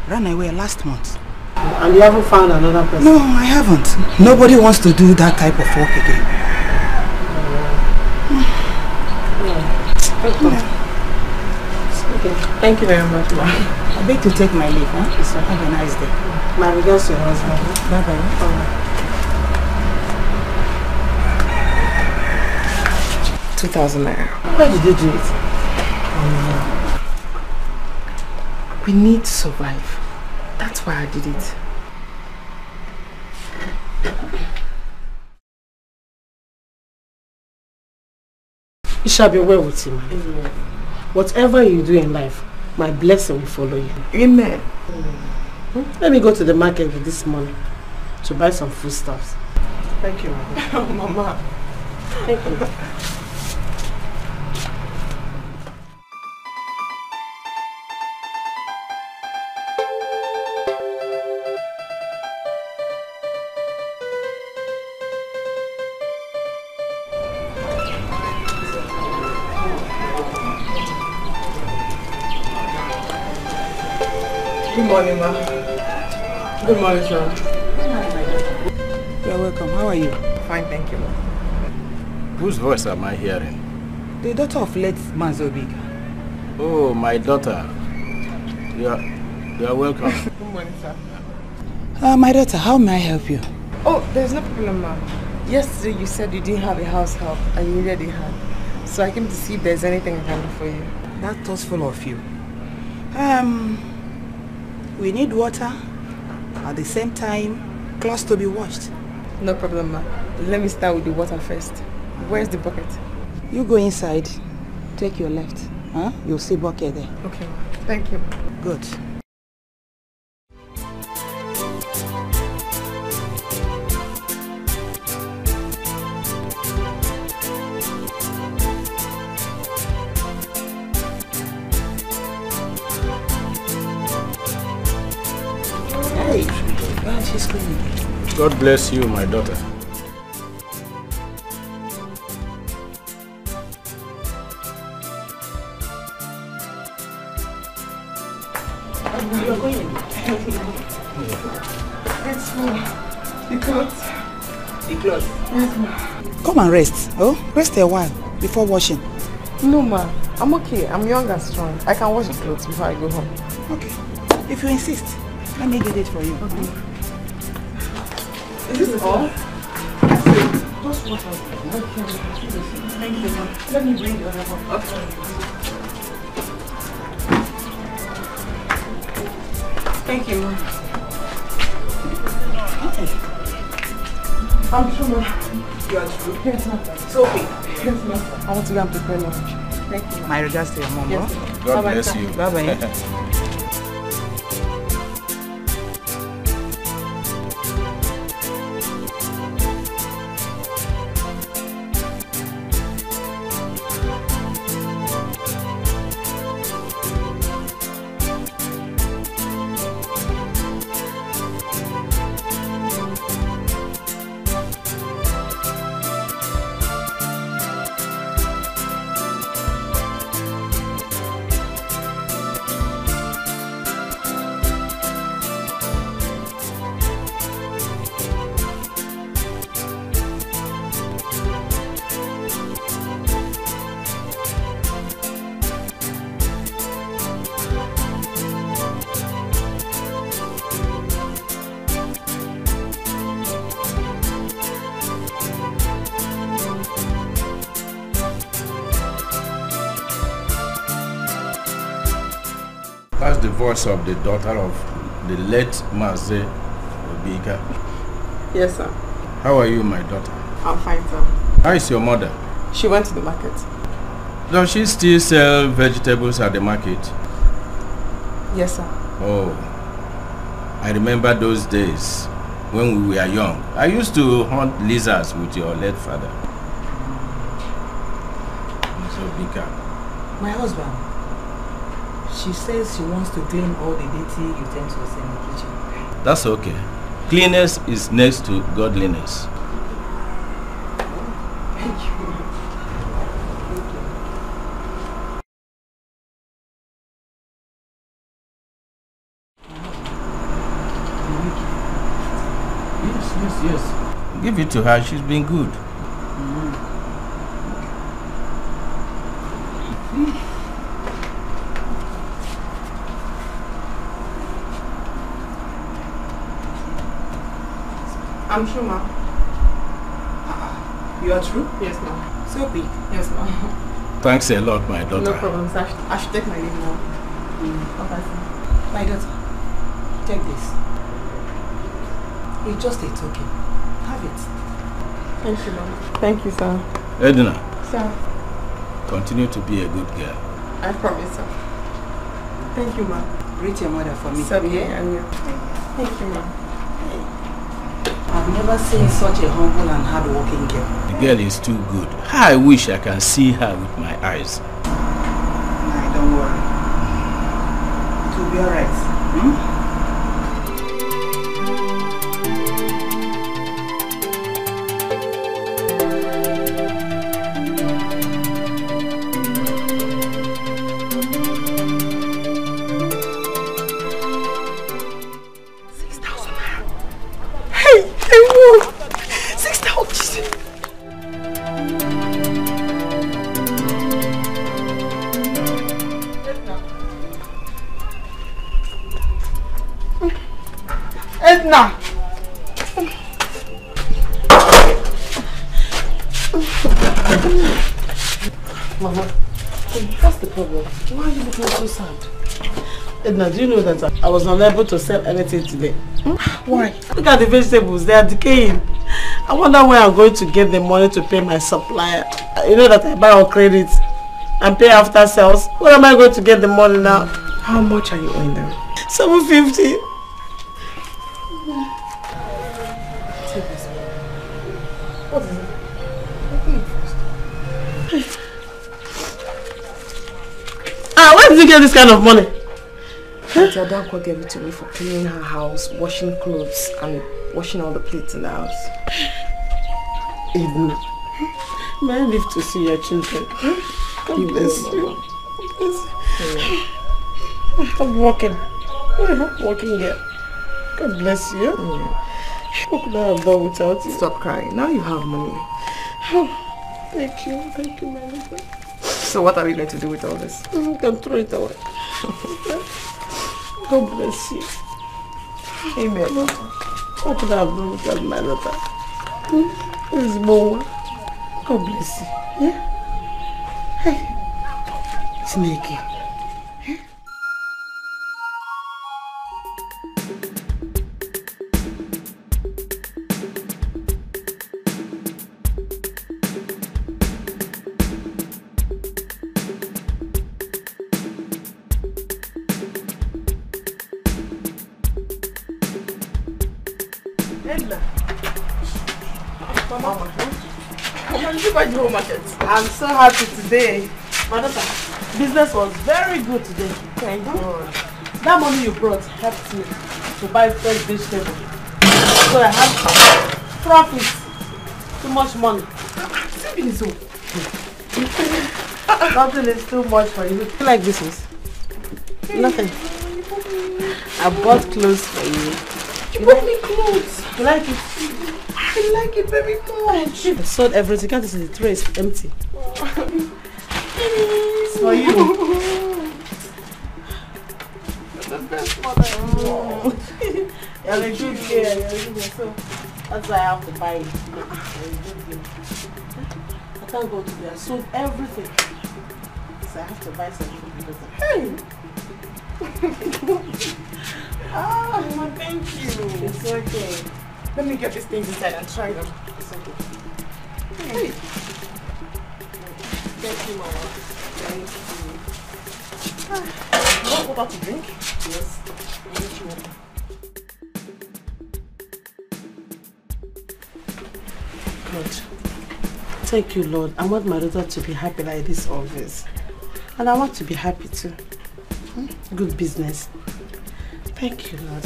ran away last month. And you haven't found another person? No, I haven't. Nobody wants to do that type of work again. Okay. Thank you very much, Ma. I beg to take my leave, huh? So have a nice day. My regards to your husband. Bye-bye. 2,000 naira. Why did you do it? We need to survive. That's why I did it. It shall be well with you, man. Amen. Whatever you do in life, my blessing will follow you. Amen. Let me go to the market with this money to buy some foodstuffs. Thank you, Mama. Mama. Thank you. Good morning, Ma. Good morning, sir. You're welcome. How are you? Fine, thank you, Ma. Whose voice am I hearing? The daughter of late Manzobika. Oh, my daughter. You are welcome. Good morning, sir. My daughter, how may I help you? Oh, there's no problem, Ma. Yesterday you said you didn't have a house help and you needed a hand. So I came to see if there's anything I can do for you. That's thoughtful of you. We need water. At the same time, clothes to be washed. No problem, Ma. Let me start with the water first. Where's the bucket? You go inside. Take your left. Huh? You'll see bucket there. Okay, Ma. Thank you. Good. Hey, well, she's cleaning. God bless you, my daughter. You're going. Let's go. The clothes. The clothes. Yes, Ma. Come and rest. Oh, rest a while before washing. No, Ma. I'm okay. I'm young and strong. I can wash the clothes before I go home. Okay. If you insist, let me get it for you. Okay. Is this all? That's it. Just wash out. Okay. Thank you, Ma. Let me bring the other one. Okay. Thank you, Ma. I'm sure, Ma. You are true. Yes, Ma. Sophie. Yes, Ma. I want to go and prepare lunch. Thank you, Ma. My regards to your mom. Yes. God bless you. Bye-bye. That's the voice of the daughter of the late Maze Obika. Yes, sir. How are you, my daughter? I'm fine, sir. How is your mother? She went to the market. Does she still sell vegetables at the market? Yes, sir. Oh, I remember those days when we were young. I used to hunt lizards with your late father. Mr. Obika. My husband. She says she wants to clean all the dirty utensils in the kitchen. That's okay. Cleanliness is next to godliness. Thank you. Yes. Give it to her. She's been good. I'm true, ma'am. You are true? Yes, ma'am. So quick. Yes, ma'am. Thanks a lot, my daughter. No problem, sir. I should take my leave now. Okay, sir. My daughter, take this. It's just a token. Have it. Thank you, ma'am. Thank you, sir. Edna, Sir, continue to be a good girl. I promise, sir. Thank you, ma'am. Greet your mother for me. Sir, yeah, and you. Thank you, ma'am. I've never seen such a humble and hard-working girl. The girl is too good. I wish I can see her with my eyes. Nah, don't worry. It will be alright. Edna! Mama, what's the problem? Why are you looking so sad? Edna, do you know that I was unable to sell anything today? Why? Look at the vegetables, they are decaying. I wonder where I'm going to get the money to pay my supplier. You know that I buy on credit and pay after sales. Where am I going to get the money now? How much are you owing them? 750. What is it? Where did you get this kind of money? Auntie Adanko gave it to me for cleaning her house, washing clothes, and washing all the plates in the house. Edna, may I live to see your children? God bless you. I'm walking. I'm walking here. God bless you. What could I have done without you? Stop crying. Now you have money. Thank you. Thank you, my husband. So what are we going to do with all this? You can throw it away. God bless you. Amen. What could I have done without my daughter? This is Mowa. God bless you. Yeah? Hey. Snakey. I'm so happy today. My daughter, business was very good today. Thank God. That money you brought helped me to buy fresh vegetables. So I have profit. Too much money. Nothing is too much for you. You like this one? Nothing. I bought clothes for you. You bought me clothes. You like it? I like it very much. I sold everything. Can't you see the tray is empty? It's for you. You're the best mother ever. You're a good girl. So that's why I have to buy it. I can't go to there. I sold everything. So I have to buy something because Mama, thank you. It's okay. Let me get these things inside and try them. It's okay. Hey. Thank you, Mama. Thank you. You want water to drink? Yes. I need you water. God. Thank you, Lord. I want my daughter to be happy like this always. And I want to be happy too. Good business. Thank you, Lord.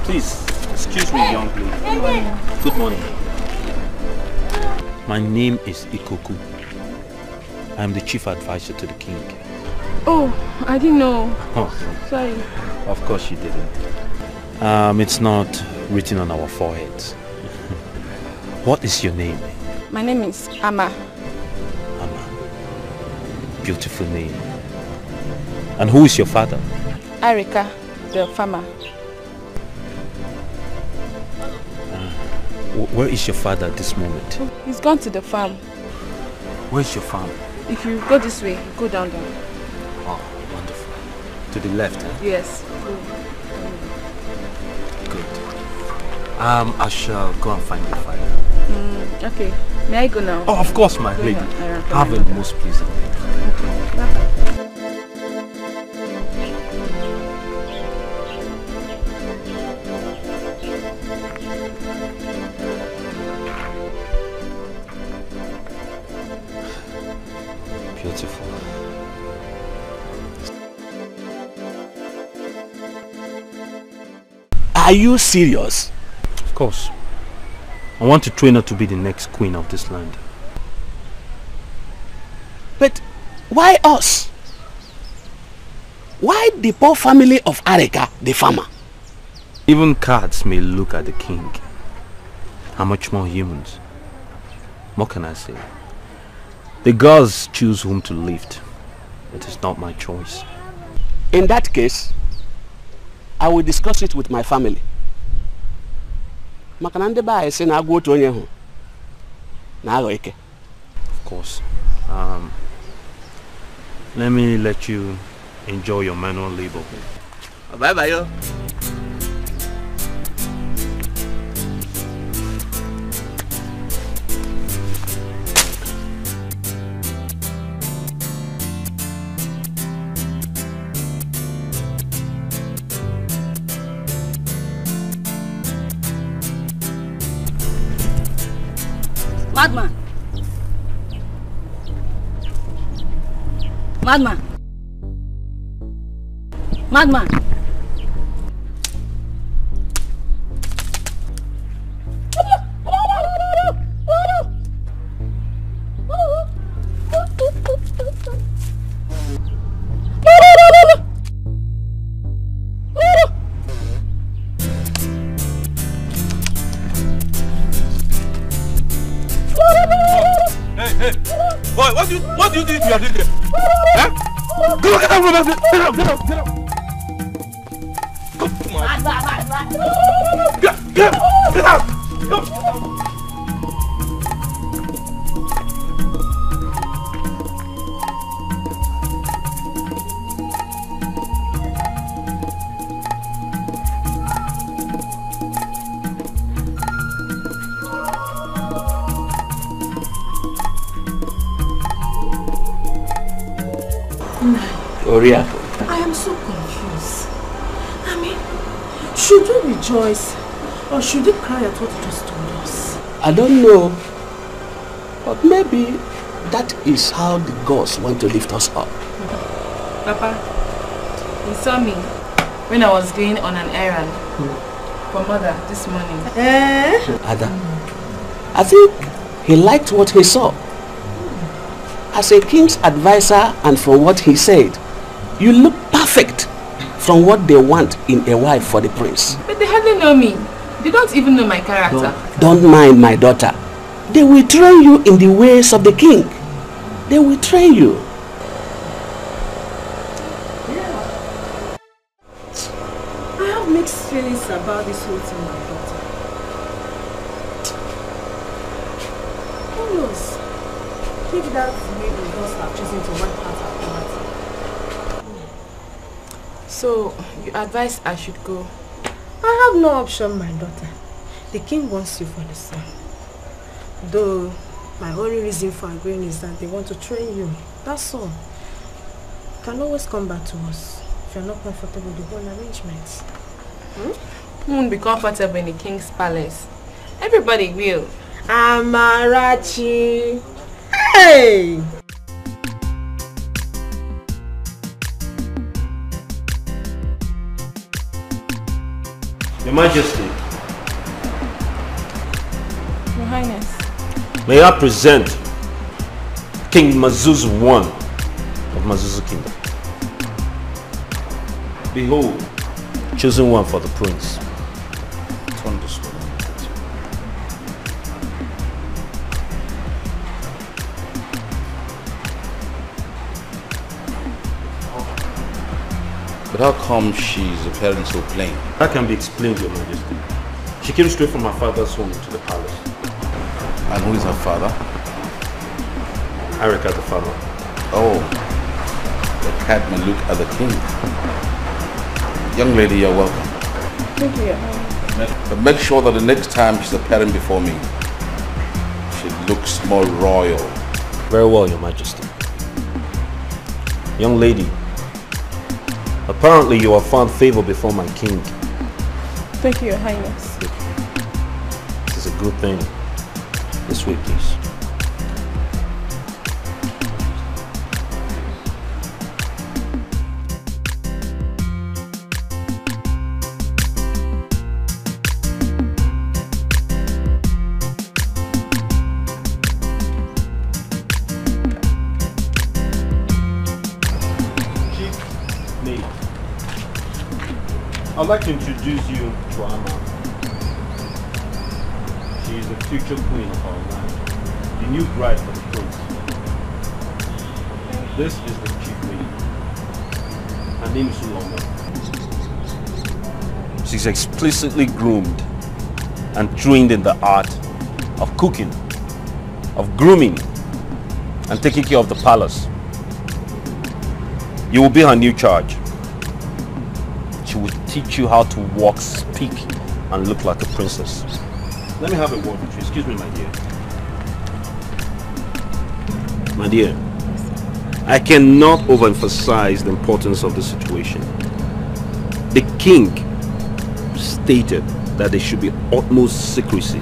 Please, excuse me, young lady. Good morning. My name is Ikoku. I am the chief advisor to the king. Oh, I didn't know. Oh, Sorry. of course you didn't. It's not written on our foreheads. What is your name? My name is Ama. Beautiful name. And who is your father? Arika, the farmer. Where is your father at this moment? He's gone to the farm. Where's your farm? If you go this way, go down there. Oh, wonderful. To the left, eh? Yes. Good. I shall go and find your father. Okay. May I go now? Oh, of course, my lady. Have a most pleasant day. Okay. Bye-bye. Beautiful. Are you serious? Of course. I want to train her to be the next queen of this land. But why us? Why the poor family of Arika, the farmer? Even cats may look at the king. How much more humans? What can I say? The gods choose whom to lift. It is not my choice. In that case, I will discuss it with my family. Of course. Let me let you enjoy your manual labor. Bye-bye, yo. Madman! Madman! Madman! What do you think you are doing there? Huh? Get out, get out, get out, get out. Come on. Get out. Oriako. I am so confused. I mean, should we rejoice or should we cry at what you just told us? I don't know, but maybe that is how the gods want to lift us up. Papa, he saw me when I was going on an errand for mother this morning. Ada, I think he liked what he saw. As a king's advisor and from what he said, you look perfect from what they want in a wife for the prince. But they hardly know me. They don't even know my character. Don't mind my daughter. They will train you in the ways of the king. They will train you. I have mixed feelings about this whole thing, my daughter. Who knows? If that's the way the gods have chosen to wipe out our poverty. So, you advise I should go? I have no option, my daughter. The king wants you for the son. Though, my only reason for agreeing is that they want to train you. That's all. You can always come back to us if you're not comfortable with the whole arrangements. Who won't be comfortable in the king's palace? Everybody will. Amarachi! Hey! Your Majesty. Your Highness. May I present King Mazuzu I of Mazuzu Kingdom. Behold, chosen one for the prince. It's understood. But how come she's appearing so plain? That can be explained, Your Majesty. She came straight from her father's home to the palace. And who is her father? Arika the farmer. Oh, the cat may look at the king. Young lady, you're welcome. Thank you, Your Highness. But make sure that the next time she's appearing before me, she looks more royal. Very well, Your Majesty. Young lady, apparently you have found favor before my king. Thank you, Your Highness. This is a good thing. This way, please. I'd like to introduce you to Amma. She is the future queen of our land, the new bride for the prince. This is the chief lady. Her name is Suloma. She's explicitly groomed and trained in the art of cooking, of grooming, and taking care of the palace. You will be her new charge. She will teach you how to walk, speak, and look like a princess. Let me have a word with you. Excuse me, my dear. My dear, I cannot overemphasize the importance of the situation. The king stated that there should be utmost secrecy.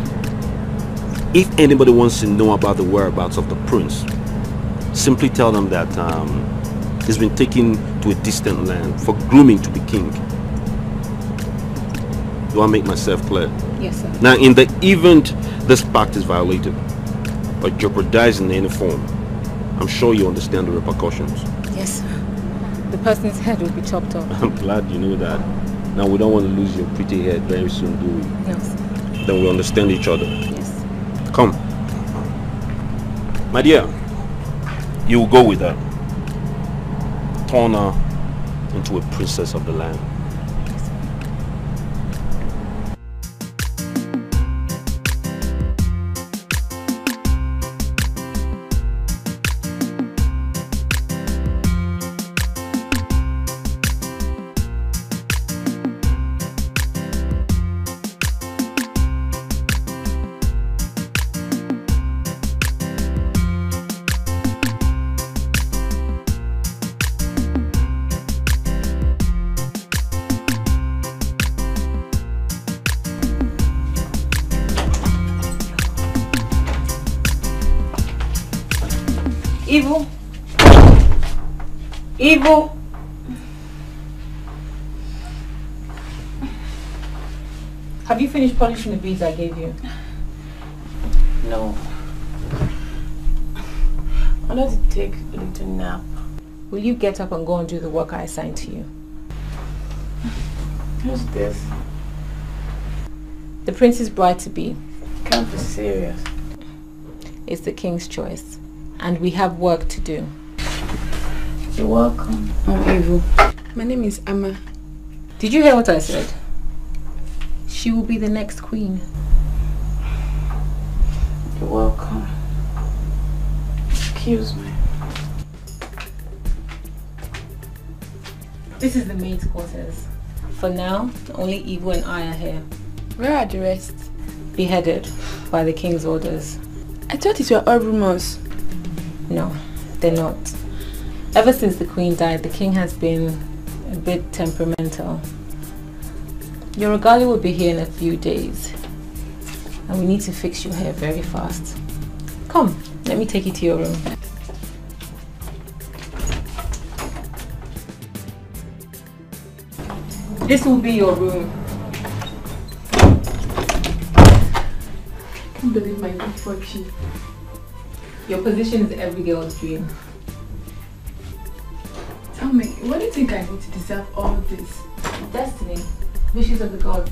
If anybody wants to know about the whereabouts of the prince, simply tell them that he's been taken to a distant land for grooming to be king. Do I make myself clear? Yes, sir. Now, in the event this pact is violated or jeopardized in any form, I'm sure you understand the repercussions. Yes, sir. The person's head will be chopped off. I'm glad you know that. Now, we don't want to lose your pretty head very soon, do we? No, sir. Then we understand each other. Yes. Come. My dear, you will go with her. Turn her into a princess of the land. Evil. Evil. Have you finished polishing the beads I gave you? No. I wanted to take a little nap. Will you get up and go and do the work I assigned to you? Who's this? The prince's bride-to-be. Can't be serious. It's the king's choice. And we have work to do. You're welcome. I'm Evil. My name is Amma. Did you hear what I said? She will be the next queen. You're welcome. Excuse me. This is the maid's quarters. For now, only Evil and I are here. Where are the rest? Beheaded by the king's orders. I thought it were all rumors. No, they're not. Ever since the queen died, the king has been a bit temperamental. Your regalia will be here in a few days. And we need to fix your hair very fast. Come, let me take you to your room. This will be your room. I can't believe my good fortune. Your position is every girl's dream. Tell me, what do you think I need to deserve all this? Destiny. Wishes of the gods.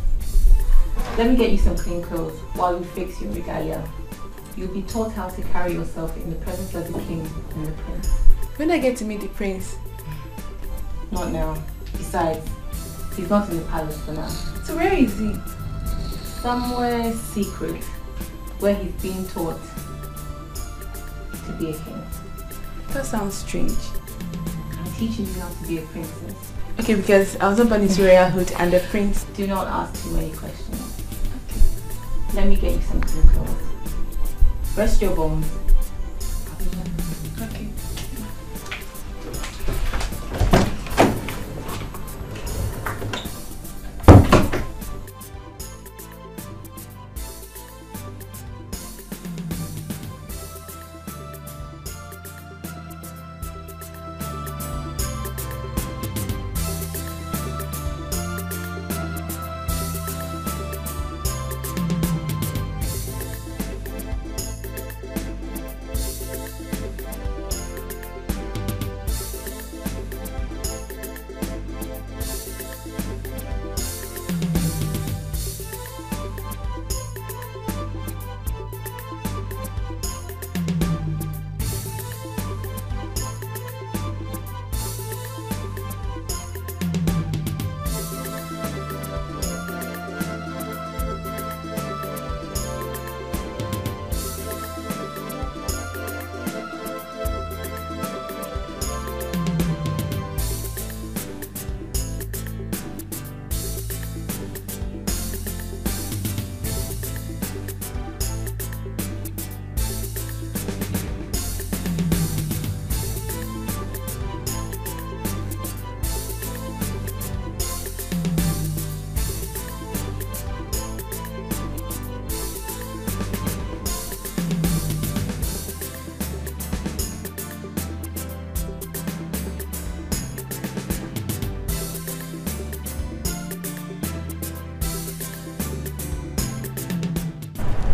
Let me get you some clean clothes while you fix your regalia. You'll be taught how to carry yourself in the presence of the king and the prince. When I get to meet the prince? Not now. Besides, he's not in the palace for now. So where is he? Somewhere secret, where he's being taught to be a king. That sounds strange. I'm teaching you how to be a princess. Okay, because I was not born into royalhood and the prince... Do not ask too many questions. Okay. Let me get you some clean clothes. Rest your bones. Okay.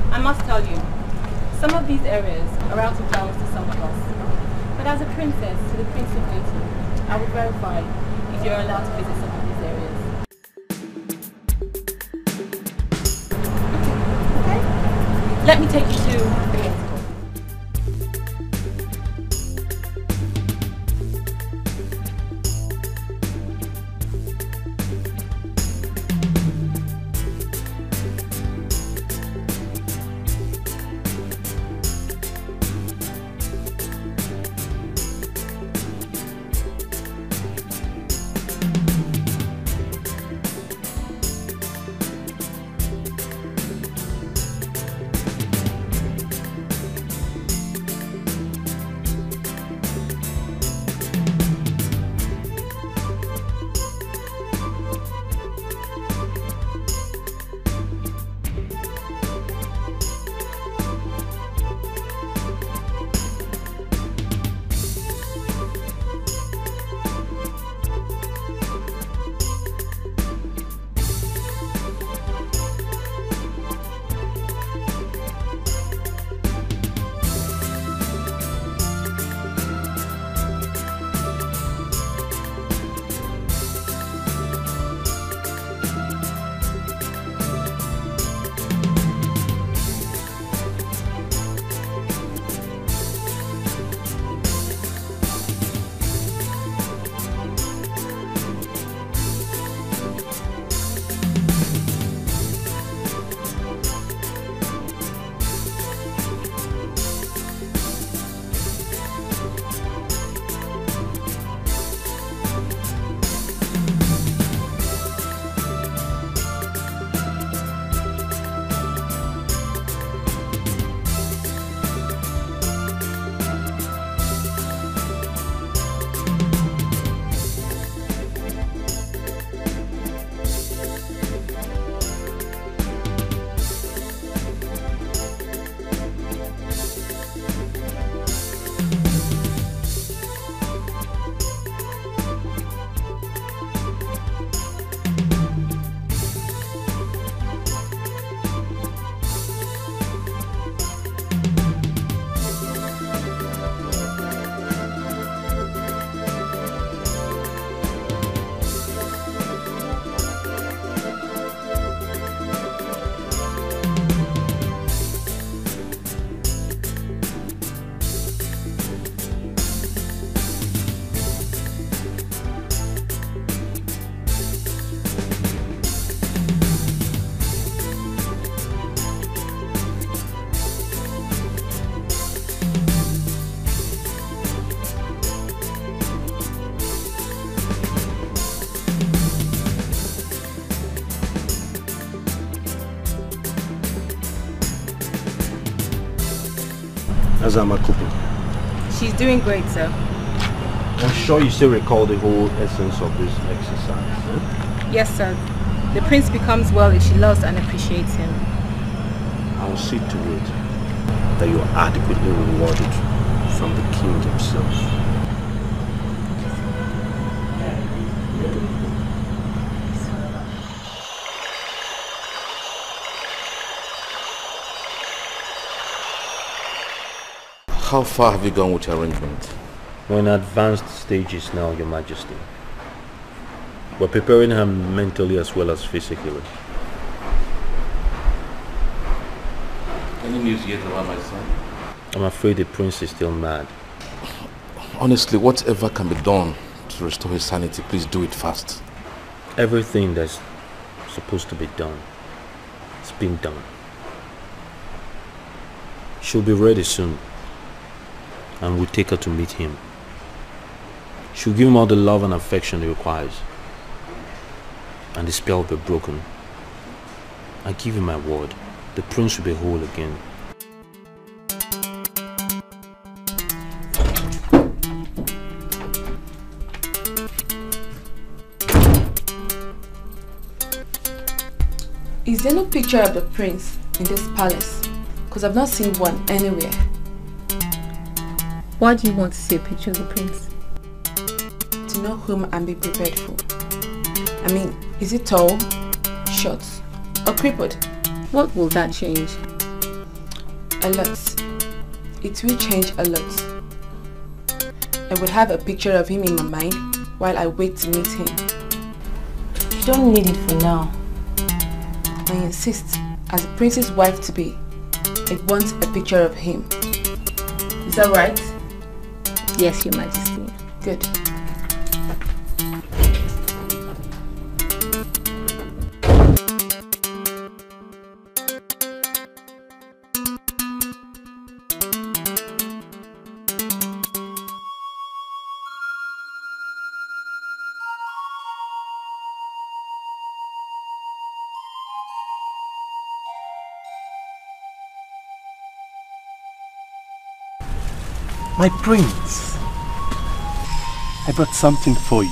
I must tell you, some of these areas are out of bounds to some of us. But as a princess to the Prince of Beauty, I will verify if you're allowed to visit some of these areas. Okay. Let me take you to the next one. Azama cooking? She's doing great, sir. I'm sure you still recall the whole essence of this exercise. Eh? Yes, sir. The prince becomes well if she loves and appreciates him. I will see to it that you are adequately rewarded from the king himself. How far have you gone with your arrangement? We're in advanced stages now, Your Majesty. We're preparing her mentally as well as physically. Any news yet about my son? I'm afraid the prince is still mad. Honestly, whatever can be done to restore his sanity, please do it fast. Everything that's supposed to be done is being done. She'll be ready soon, and we'll take her to meet him. She'll give him all the love and affection he requires, and the spell will be broken. I give you my word, the prince will be whole again. Is there no picture of the prince in this palace? Because I've not seen one anywhere. Why do you want to see a picture of the prince? To know whom I'm being prepared for. I mean, is it tall, short, or crippled? What will that change? A lot. It will change a lot. I will have a picture of him in my mind while I wait to meet him. You don't need it for now. I insist, as a prince's wife to be, I want a picture of him. Is that right? Yes, Your Majesty. Good. My prince, I brought something for you.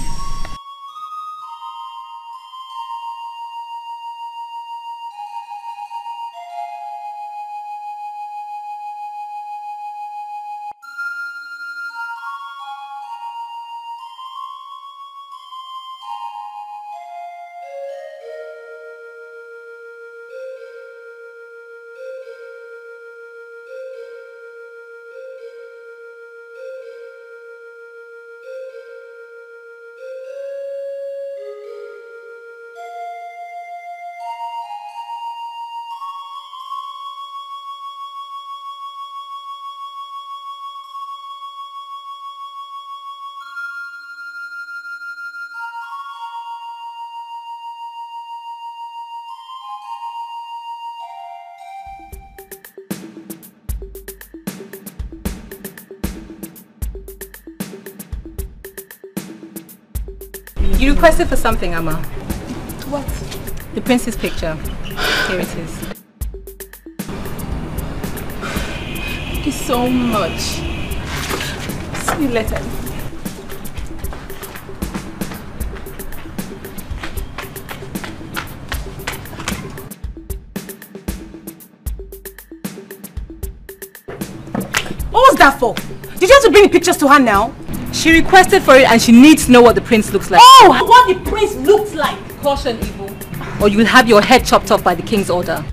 You requested for something, Amma. What? The prince's picture. Here it is. Thank you so much. See you later. What was that for? Did you have to bring the pictures to her now? She requested for it and she needs to know what the prince looks like. Oh! What the prince looks like! Caution, Evil, or you will have your head chopped off by the king's order.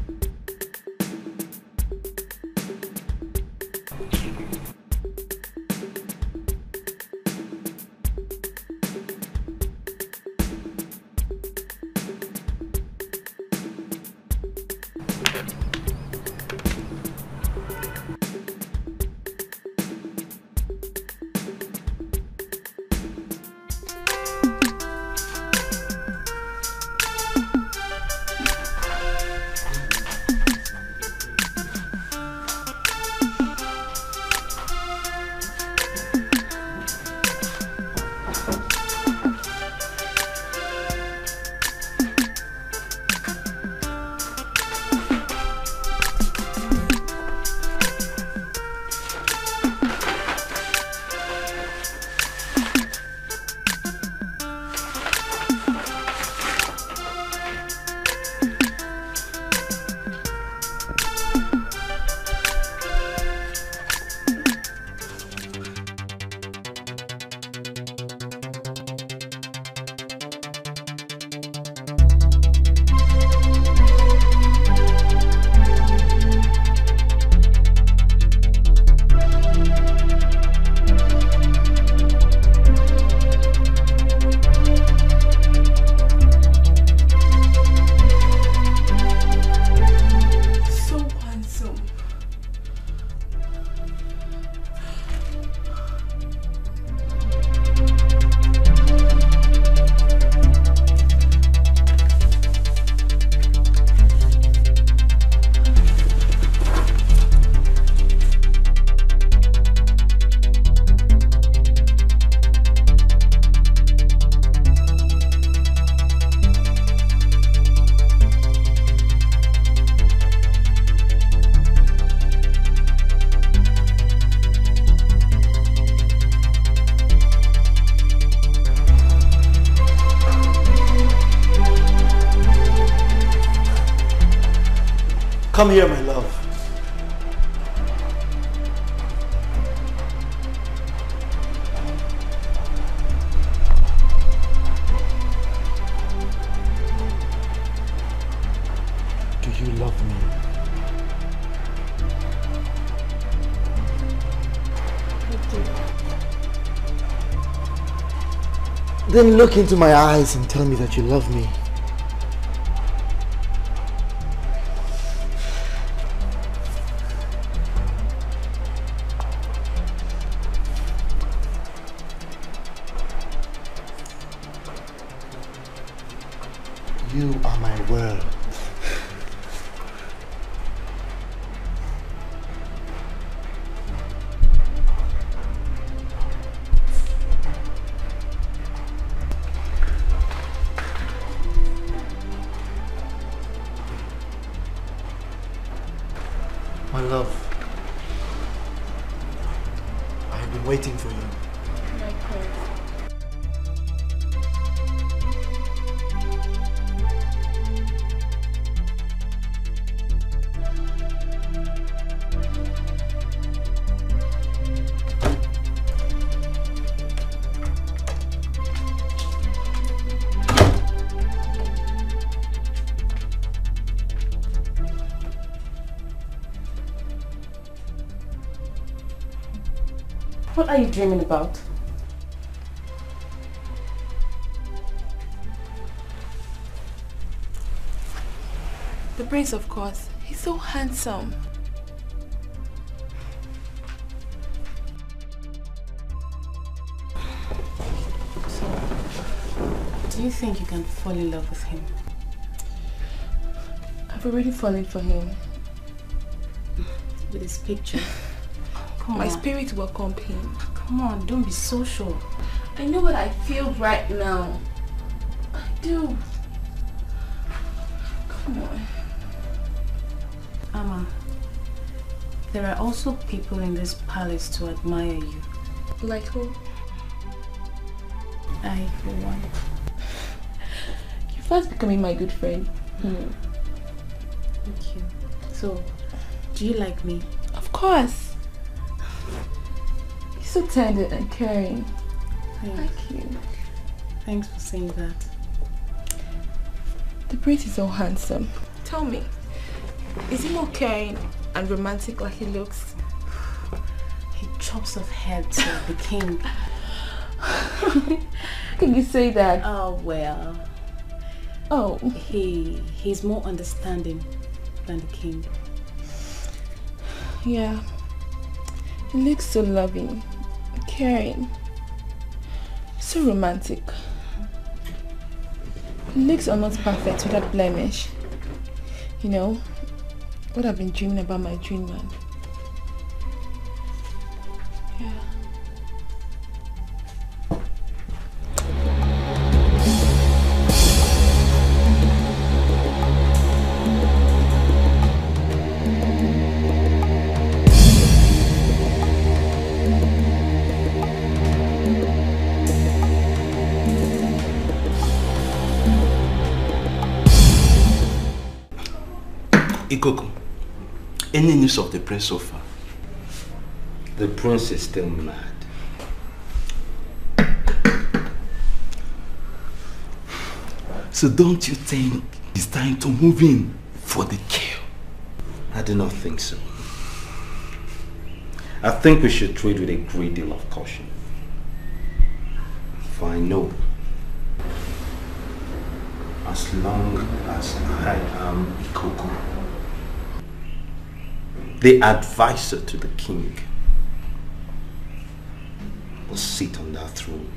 Come here, my love. Do you love me? Then look into my eyes and tell me that you love me. You are my world. My love, I have been waiting for you. What are you dreaming about? The prince, of course. He's so handsome. So, do you think you can fall in love with him? I've already fallen for him. With his picture? Come My on. spirit welcomed him. Come on, don't be so sure. I know what I feel right now. I do. Come on. Ama, there are also people in this palace to admire you. Like who? I, for one. You're fast becoming my good friend. Thank you. So, do you like me? Of course. You're so tender and caring. Thank you. Thanks for saying that. The prince is so handsome. Tell me, is he more caring and romantic like he looks? He chops off heads like the king. Can you say that? Oh, well. Oh. He's more understanding than the king. Yeah. He looks so loving, caring, so romantic. His legs are not perfect without blemish. You know, what I've been dreaming about my dream man. Yeah. Ikoko, any news of the prince so far? The prince is still mad. So don't you think it's time to move in for the kill? I do not think so. I think we should treat with a great deal of caution. For I know, as long as I am Ikoko, the advisor to the king, will sit on that throne.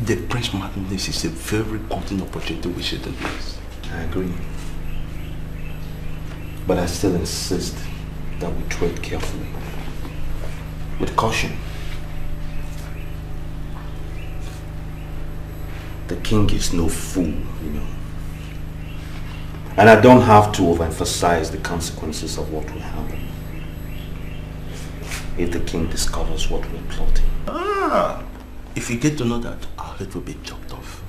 The Prince Madness is a very golden opportunity we shouldn't miss. I agree. But I still insist that we tread carefully, with caution. The king is no fool, you know. And I don't have to overemphasize the consequences of what will happen if the king discovers what we're plotting. If you get to know that, our head will be chopped off.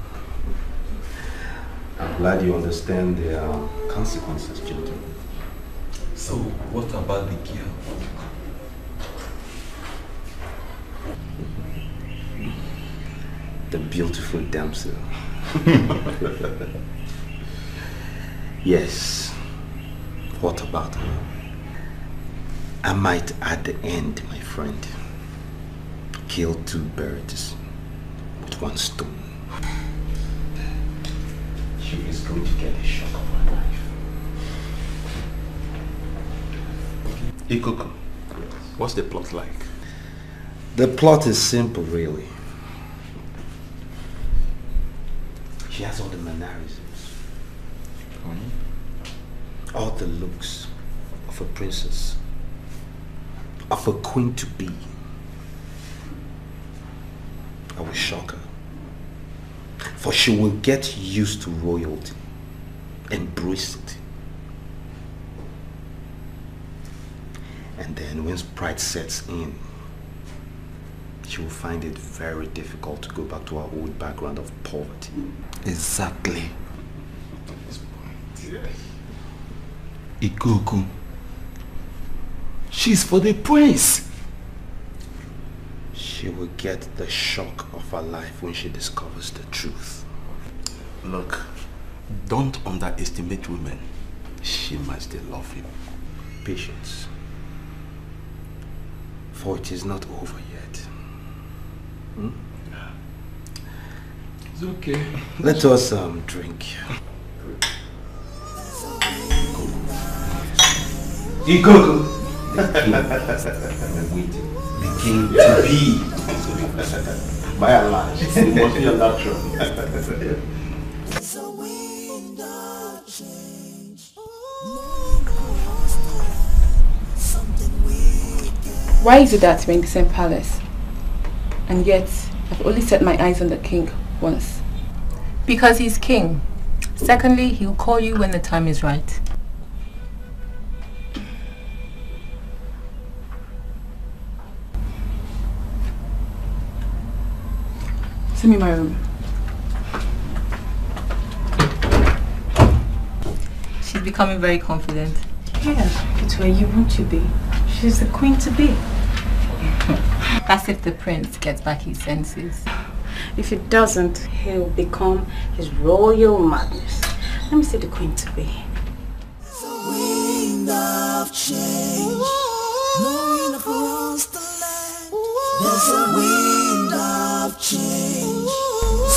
I'm glad you understand the consequences, gentlemen. So, what about the girl? The beautiful damsel. Yes. What about her? I might at the end, my friend, kill 2 birds with 1 stone. She is going to get a shock of her life. Ikuku, what's the plot like? The plot is simple, really. She has all the mannerisms, all the looks of a princess, of a queen to be. I will shock her, for she will get used to royalty, embrace it. And then when pride sets in, she will find it very difficult to go back to her old background of poverty. Exactly. Ikuku. She's for the prince. She will get the shock of her life when she discovers the truth. Look, don't underestimate women. She might still love him. Patience. For it is not over yet. Hmm? It's okay. Let us drink. Ikuku. The king to be. By Allah. It must be a natural. Why is it that we're in the same palace? And yet, I've only set my eyes on the king once. Because he's king. Secondly, he'll call you when the time is right. Send me my room. She's becoming very confident. Yeah, it's where you want to be. She's the queen to be. That's if the prince gets back his senses. If he doesn't, he'll become his royal madness. Let me see the queen to be. Wind of change, blowing across the land. There's a wind of change,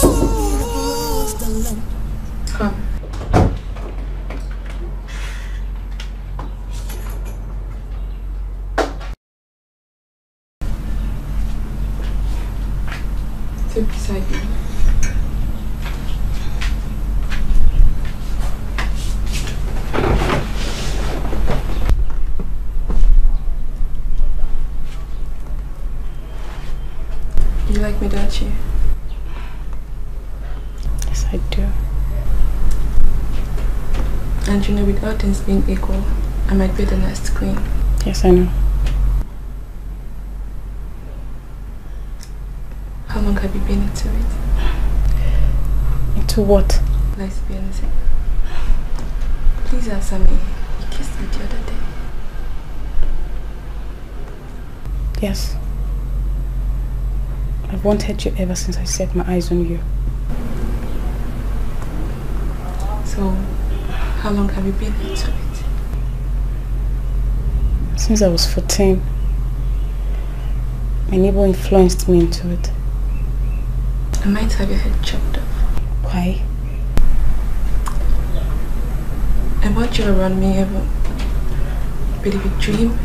sweeping across the land. Come. Sit beside me. You like me, don't you? Yes, I do. And you know, with all things being equal, I might be the next queen. Yes, I know. How long have you been into it? Into what? Lesbianism. Please answer me. You kissed me the other day. Yes. I've wanted you ever since I set my eyes on you. So, how long have you been into it? Since I was 14. My neighbor influenced me into it. I might have your head chopped off. Why? I want you around me ever. But if you dream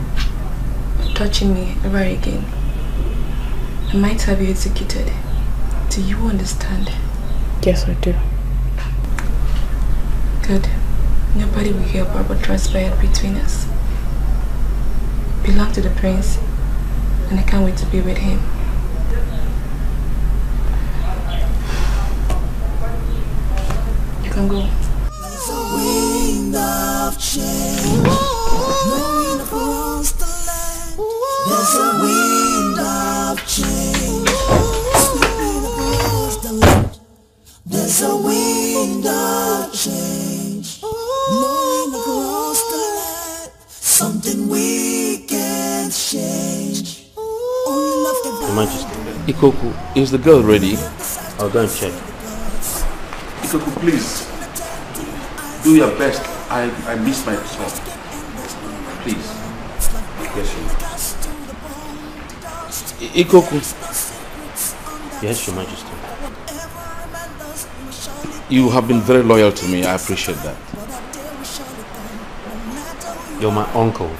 of touching me ever again, I might have you executed. Do you understand? Yes, I do. Good. Nobody will hear about what transpired between us. Belong to the prince, and I can't wait to be with him. You can go. There's a wind of change, blowing across the land. There's a wind of change, sweeping across the land. There's a wind of change, blowing across the land, Ikoku, is the girl ready? I'll go and check. Ikoku, please. Do your best. I miss my son. Please. Yes, Ikoku. Yes, Your Majesty. You have been very loyal to me. I appreciate that. You're my uncle,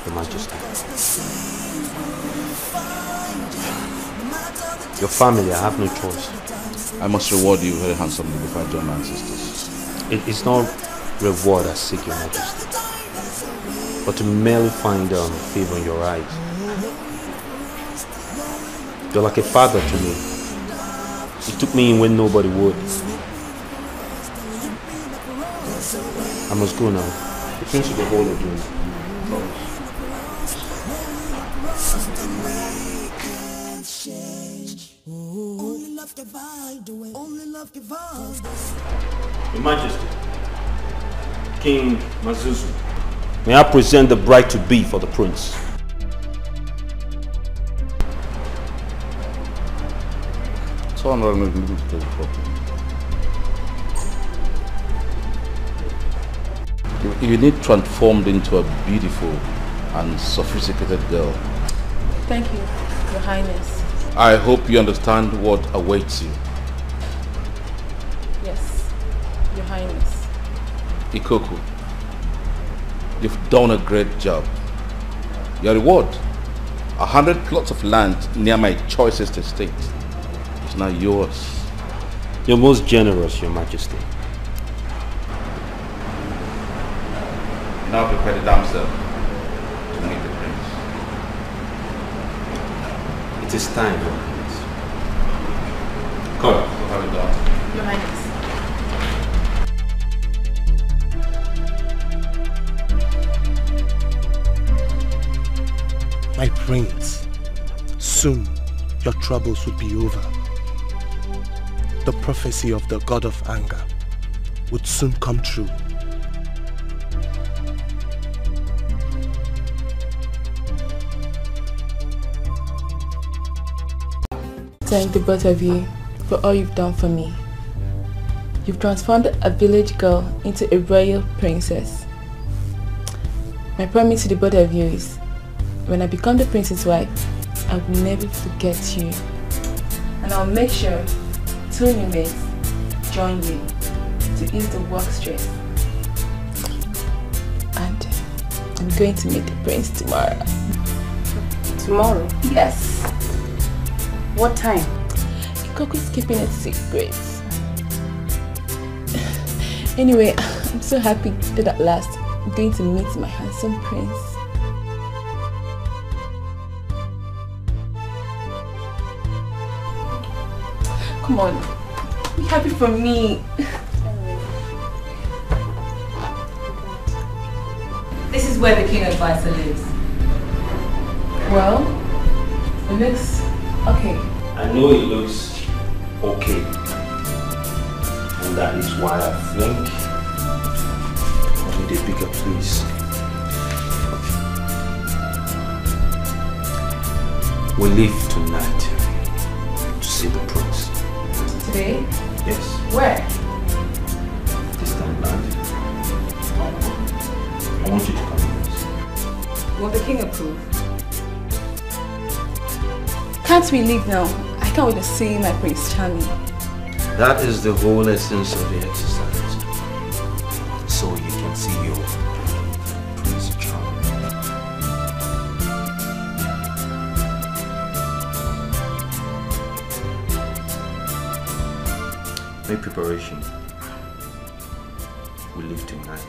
Your Majesty. Your family, I have no choice. I must reward you very handsomely before I join my ancestors. It is not reward I seek, Your Majesty, but to merely find favor in your eyes. You're like a father to me. You took me in when nobody would. I must go now. The prince will hold a dream. Your Majesty, King Mazuzu, may I present the bride-to-be for the prince? So I'm not going to take the problem. You need transformed into a beautiful and sophisticated girl. Thank you, Your Highness. I hope you understand what awaits you. Yes, Your Highness. Ikoku, you've done a great job. Your reward, 100 plots of land near my choicest estate, is now yours. You're most generous, Your Majesty. Now prepare the damsel to meet the prince. It is time, Your Highness. Come, we'll have it done. Your Highness. My prince, soon your troubles would be over. The prophecy of the god of anger would soon come true. Thank the both of you for all you've done for me. You've transformed a village girl into a royal princess. My promise to the both of you is, when I become the prince's wife, I will never forget you. And I'll make sure 2 new maids join you to ease the work stress. And I'm going to meet the prince tomorrow. Tomorrow? Yes. What time? Ikoku's keeping it secret. Anyway, I'm so happy that at last I'm going to meet my handsome prince. Come on, be happy for me. This is where the king advisor lives. Well, it looks okay. I know it looks okay. And that is why I think I need a bigger place. We leave tonight to see the prince. Today? Yes. Where? Distant land. I want you to come with us. Will the king approve? Can't we leave now? I can't wait to see my Prince Charming. That is the whole essence of the exercise. So you can see your Prince Charming. Make preparation. We leave tonight.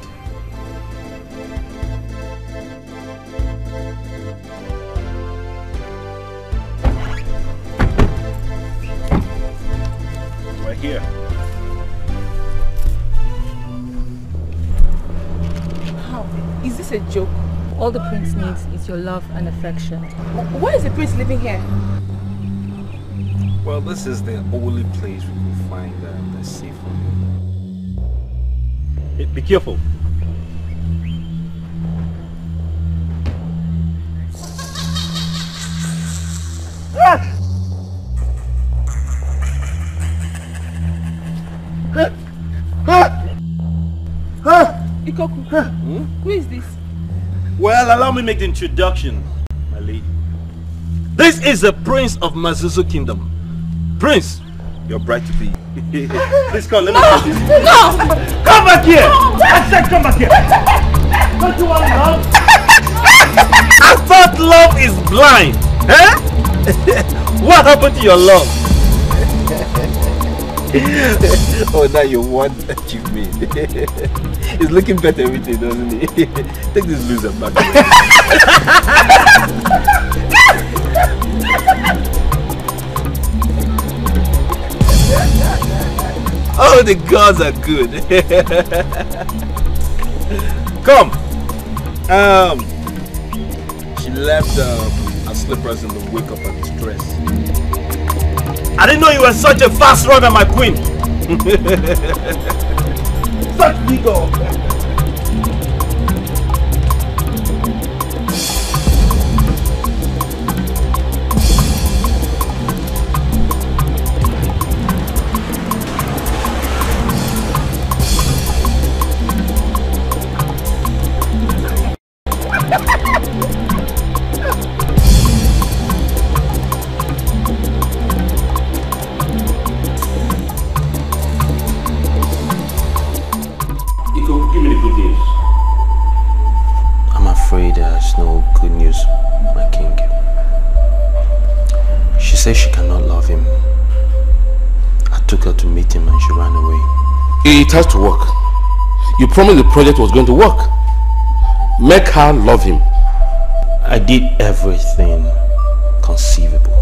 We're here. How? Is this a joke? All the prince needs is your love and affection. Why is the prince living here? Well, this is the only place we can find that's safe for you. Hey, be careful. Ikoku, who is this? Well, allow me make the introduction, my lady. This is the Prince of Mazuzu Kingdom. Prince, your bride to be. Please come, let me show you. No! Come back here! I said come back here! Don't you want love? I thought love is blind. Eh? What happened to your love? Oh, now you want achievement. He's looking better every day, doesn't he? Take this loser back. Oh, the gods are good. Come. She left her slippers in the wake of her distress. I didn't know you were such a fast runner, my queen. Such ego. Says she cannot love him. I took her to meet him and she ran away. It has to work. You promised the project was going to work. Make her love him. I did everything conceivable.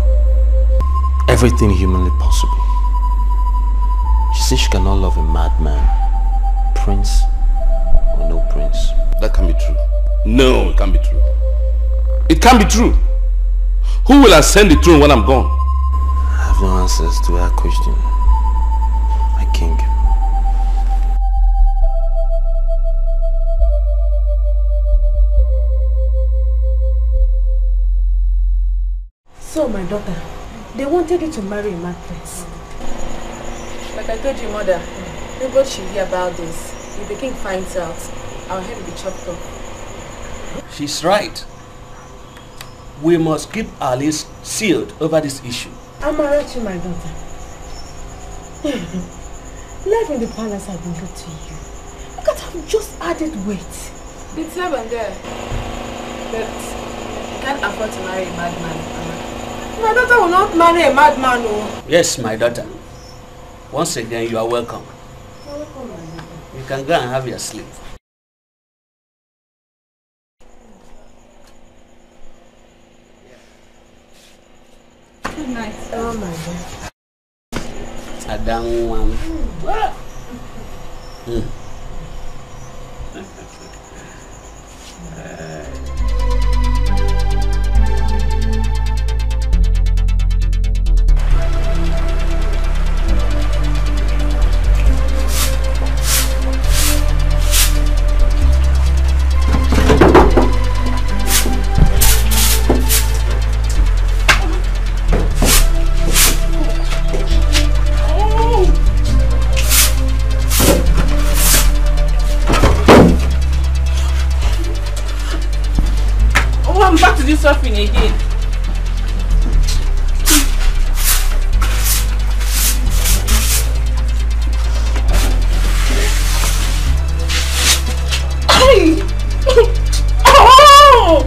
Everything humanly possible. She says she cannot love a madman. Prince or no prince. That can't be true. No, it can't be true. It can't be true. Who will ascend the throne when I'm gone? I have no answers to that question, my king. So, my daughter, they wanted you to marry a mad prince. Like I told you, mother, nobody should hear about this. If the king finds out, our head will be chopped off. She's right. We must keep our lips sealed over this issue. Amarachi, my daughter. Life in the palace has been good to you. Look at how you just added weight. It's heaven there. But you can't afford to marry a madman. My daughter will not marry a madman. Oh. Yes, my daughter. Once again, you are welcome. Welcome, my daughter. You can go and have your sleep. Good night. Oh my God. I don't want. Suffering again. Hey! Oh!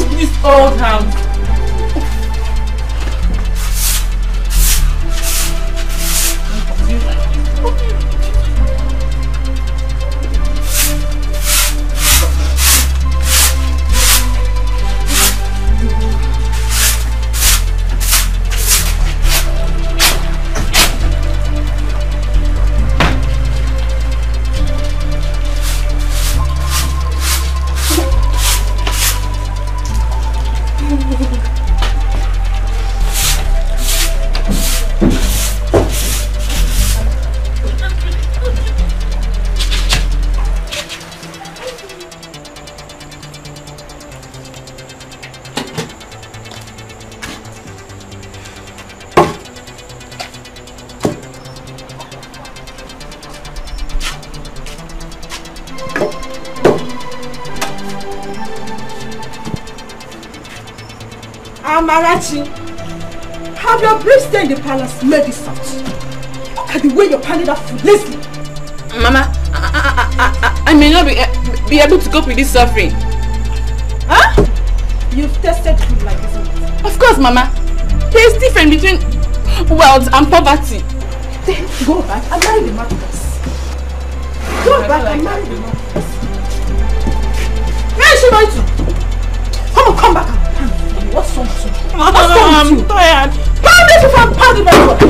This old house. Amarachi, have your breast in the palace made this out? Look at the way you're handling that food. Listen. Mama, I may not be able to cope with this suffering. Huh? You've tasted food like this. Of course, Mama. There is difference between wealth and poverty. Then go back and marry the Marcus. Go back and marry the Marcus. Where is she going to? Come back and pound. What's wrong with you? What's wrong with you? I'm tired. Pound it if I'm pounding everybody.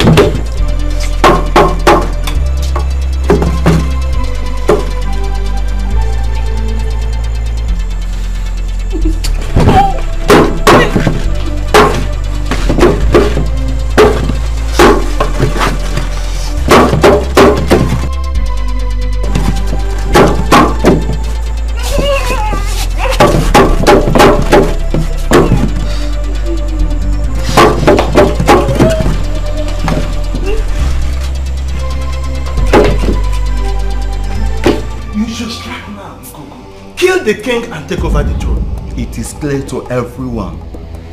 The king and take over the throne. It is clear to everyone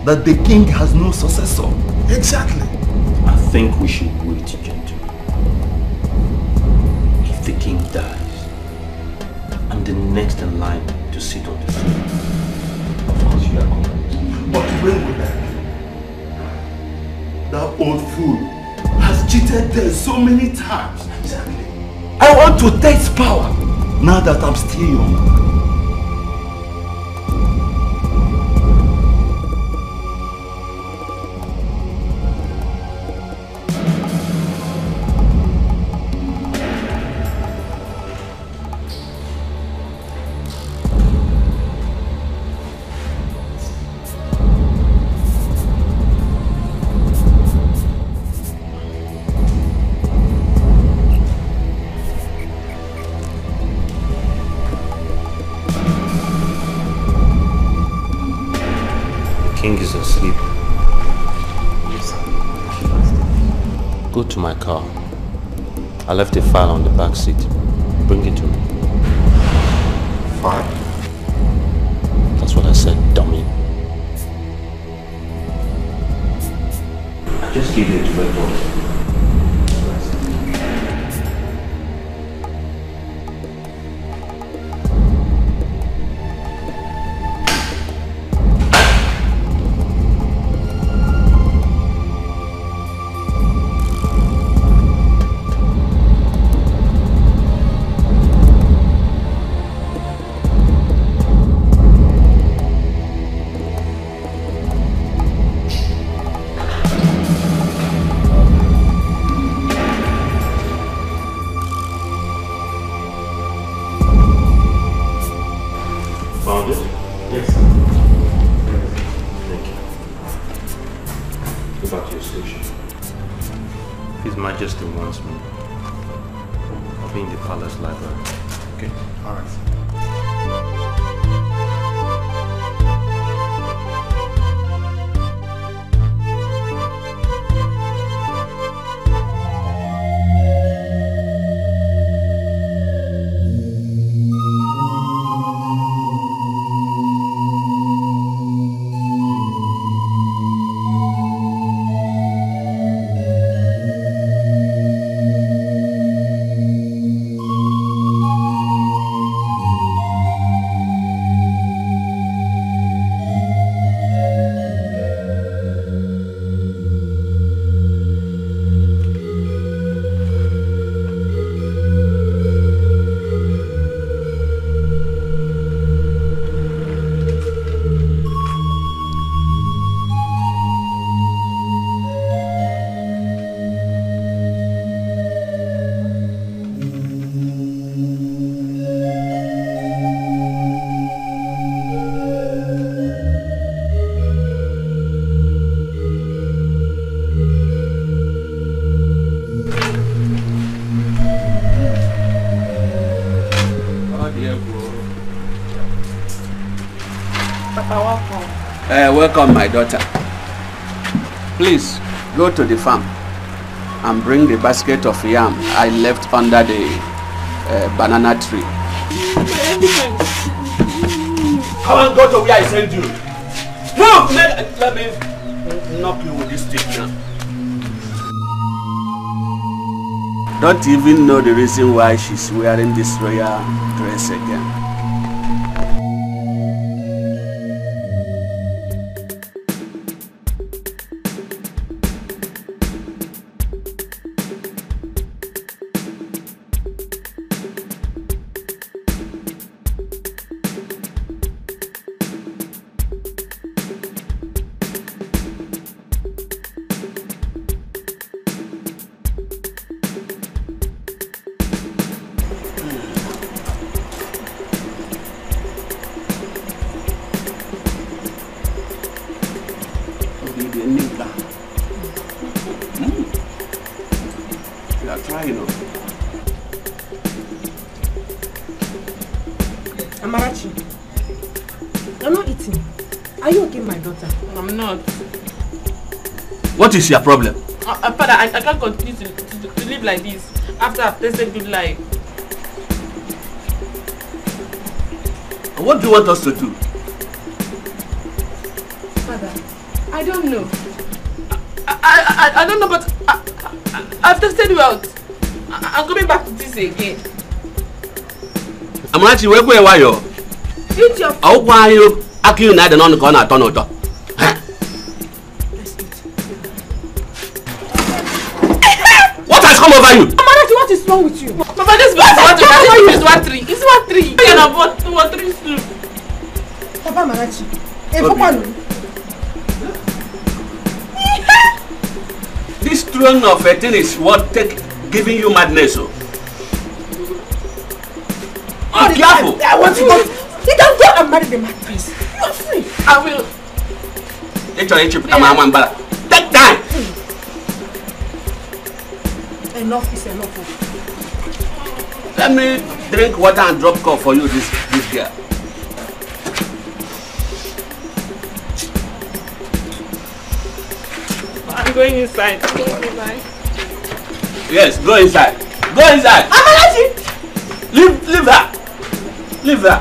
that the king has no successor. Exactly. I think we should wait, gentlemen. If the king dies, I'm the next in line to sit on the throne. Of course you are correct. But when will that be? That old fool has cheated there so many times. Exactly. I want to taste power now that I'm still young. Go to my car. I left a file on the back seat. Bring it to me. File? That's what I said, dummy. I just gave it to Red Boy. Welcome, my daughter. Please go to the farm and bring the basket of yam I left under the banana tree. Come on, go to where I sent you. Move! Let me don't even know the reason why she's wearing this royal dress again. Amarachi, you're not eating. Are you okay, my daughter? I'm not. What is your problem? Father, I can't continue to live like this after I've tasted good life. What do you want us to do? Father, I don't know. I don't know, but I've tasted well. I'm coming back to this again. Amarachi, where are you? Eat your food. Why are you acting like the corner turn out? What has come over you? Amarachi, what is wrong with you? Papa, this is 1-3. It's 1-3. You can afford 2-3 soup. Papa Amarachi. Papa, this throne of a thing is what giving you madness. Be careful. I want to go. You can go and marry the mad prince. You are free. I will. Take time. Enough is enough. Let me drink water and drop cup for you, this girl. I'm going inside. Bye. Yes, go inside. Go inside. Amarachi! Leave her. Leave her.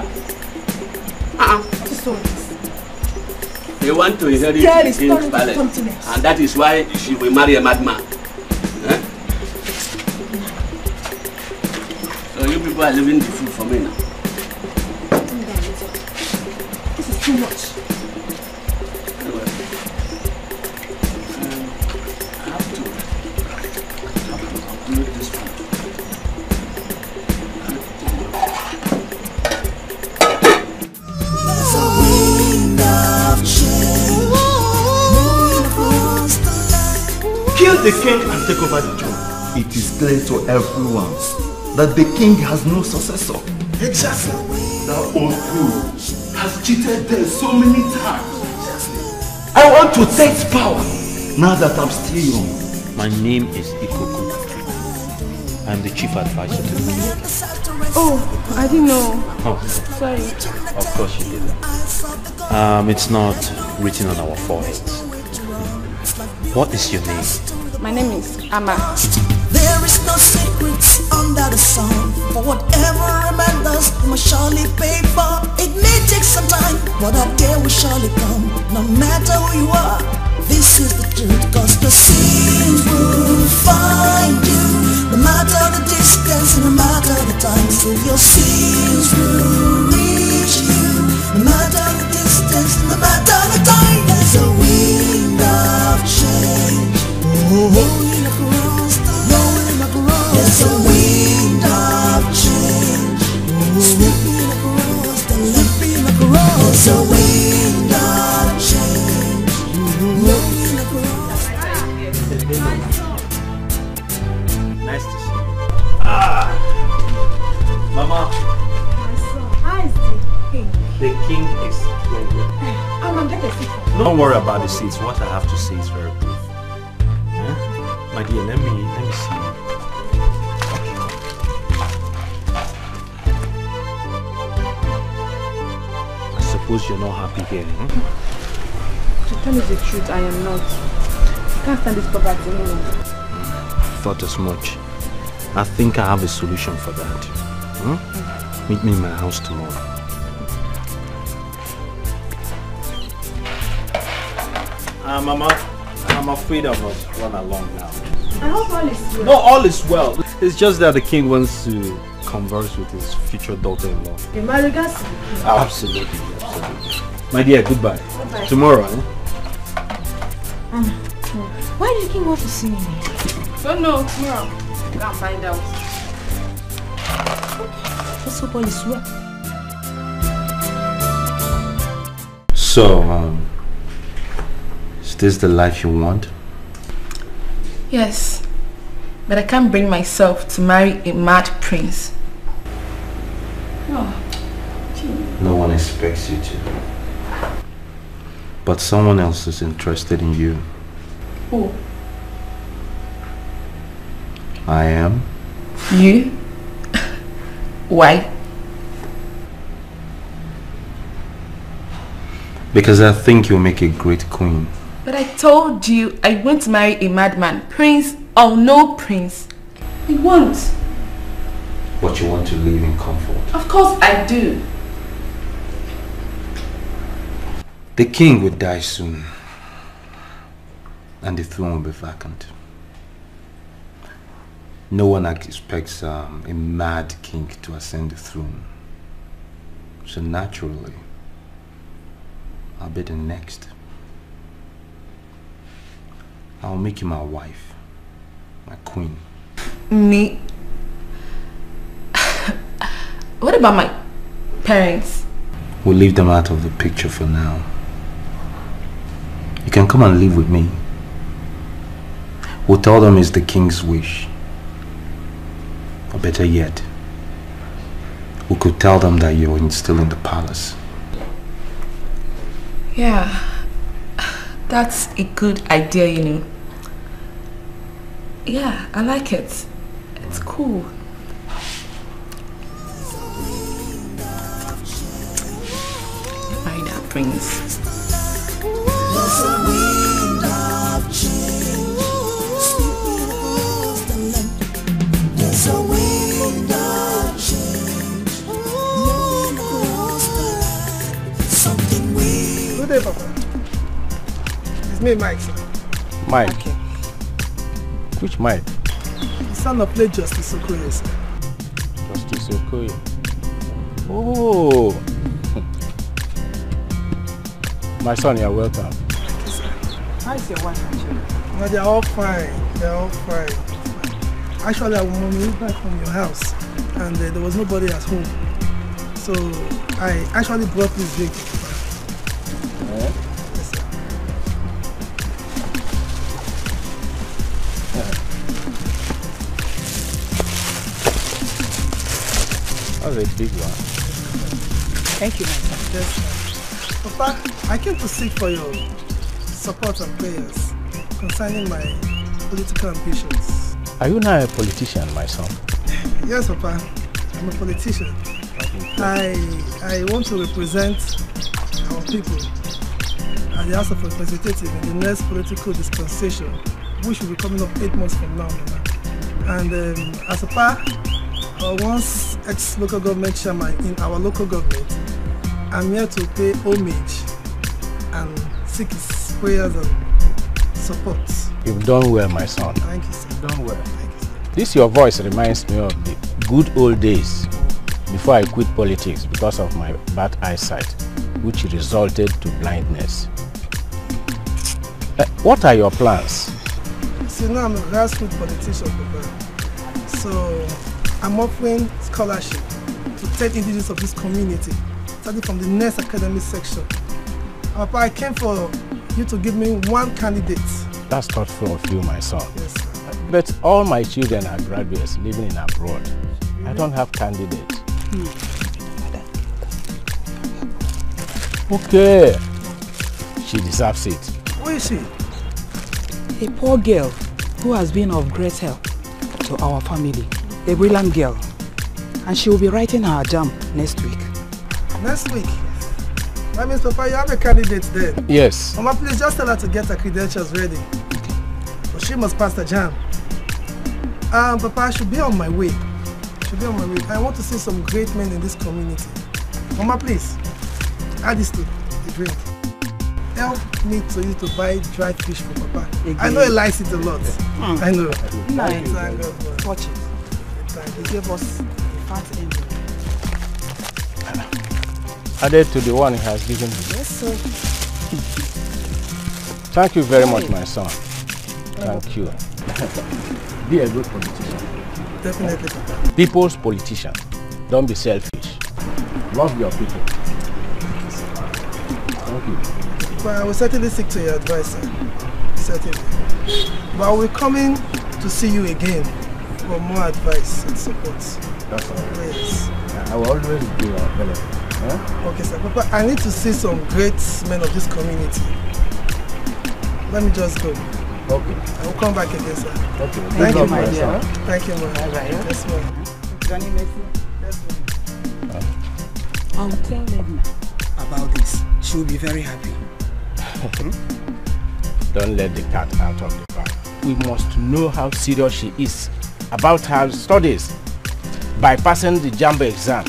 What is wrong with this? They want to inherit the king's palace. And that is why she will marry a madman. Eh? So you people are leaving the food for me now. This is too much. Kill the king and take over the throne. It is clear to everyone that the king has no successor. Exactly. That old fool has cheated them so many times. I want to take power now that I'm still young. My name is Ikoku. I'm the chief advisor to the king. Oh, I didn't know. Oh, sorry. Of course you didn't. It's not written on our foreheads. What is your name? My name is Ama. There is no secrets under the sun. For whatever a man does, he must surely pay for. It may take some time, but that day will surely come. No matter who you are, this is the truth. Cause the sins will find you. No matter the distance, no matter the time. So your sins will reach you. No matter the distance, no matter the time. There's a wind of change. Blowing across the land. There's a wind of change. Sweeping across the land. There's a wind of change. Blowing across the land. Nice to see you. Mama. How is the king? The king is very good. I'm getting a seat. Don't worry about the seats. What I have to say is very brief. My dear, let me see you. I suppose you're not happy here, To tell you the truth, I am not. I can't stand this poverty anymore. Thought as much. I think I have a solution for that. Meet me in my house tomorrow. Mama, I'm afraid I must run along now. I hope all is well. No, all is well. It's just that the king wants to converse with his future daughter-in-law. You marry Gassi? Absolutely, absolutely. My dear, goodbye. Goodbye. Tomorrow, eh? Why did the king want to see me? Don't know. Tomorrow. Go and find out. What's up, all this work? So, is this the life you want? Yes. But I can't bring myself to marry a mad prince. No one expects you to. But someone else is interested in you. Who? I am. You? Why? Because I think you'll make a great queen. But I told you I want to marry a madman. Prince or no prince. I won't. But you want to live in comfort. Of course I do. The king will die soon. And the throne will be vacant. No one expects a mad king to ascend the throne. So naturally, I'll be the next. I'll make you my wife, my queen. Me? What about my parents? We'll leave them out of the picture for now. You can come and live with me. We'll tell them it's the king's wish. Or better yet, we could tell them that you're still in the palace. Yeah, that's a good idea, you know. Yeah, I like it. It's cool. Marry that prince. There's a wind of change sweeping across the land. There's a wind of change blowing across the land. Something weird. Good day, Papa. It's me, Mike, sir. Mike? Which Mike? The son of late Justice Okoye, sir. Justice Okoye. Oh! My son, you're welcome. Thank you, sir. How is your wife and children? No, they're all fine. They're all fine. Actually, I moved back from your house and there was nobody at home. So I actually brought this drink. Yeah. Yes, sir. That's a big one. Thank you, my son. Yes, sir. Papa, I came to seek for your support and prayers concerning my political ambitions. Are you now a politician, my son? Yes, Papa. I'm a politician. I want to represent our people at the House of Representatives in the next political dispensation, which will be coming up 8 months from now. And as a part, once ex-local government chairman in our local government, I'm here to pay homage and seek his prayers and support. You've done well, my son. Thank you, sir. You've done well. Thank you, sir. This your voice reminds me of the good old days before I quit politics because of my bad eyesight, which resulted to blindness. What are your plans? See, now I'm a grassroots politician, Papa. So I'm offering scholarship to 10 individuals of this community, starting from the next academic section. Papa, I came for you to give me one candidate. That's thoughtful of you, my son. Yes, sir. But all my children are graduates living in abroad. I don't have candidates. Okay. She deserves it. Who is she? A poor girl who has been of great help to our family. A brilliant girl. And she will be writing her JAMB next week. Next week? That means, Papa, you have a candidate there. Yes. Mama, please just tell her to get her credentials ready. But she must pass the JAMB. Papa, I should be on my way. I want to see some great men in this community. Mama, please, add this to the drink. Help me to buy dried fish for Papa. I know he likes it a lot. I know. Nice. Watch it. time. He gave us a fat envelope. Added to the one he has given me. Yes, sir. Thank you very much, my son. Thank you. Be a good politician. Definitely. People's politician. Don't be selfish. Love your people. Thank you. But I will certainly stick to your advice, sir. Certainly. But I will come in to see you again for more advice and support. That's all. Yes. I will always be available. Huh? Okay, sir. Papa, I need to see some great men of this community. Let me just go. Okay. I will come back again, sir. Okay. Thank you, my dear. Thank you, ma'am. Bye-bye. Yes, ma'am. Johnny Messi. Yes, ma'am. I will tell Edna about this. She will be very happy. Don't let the cat out of the bag. We must know how serious she is about her studies by passing the JAMB exam.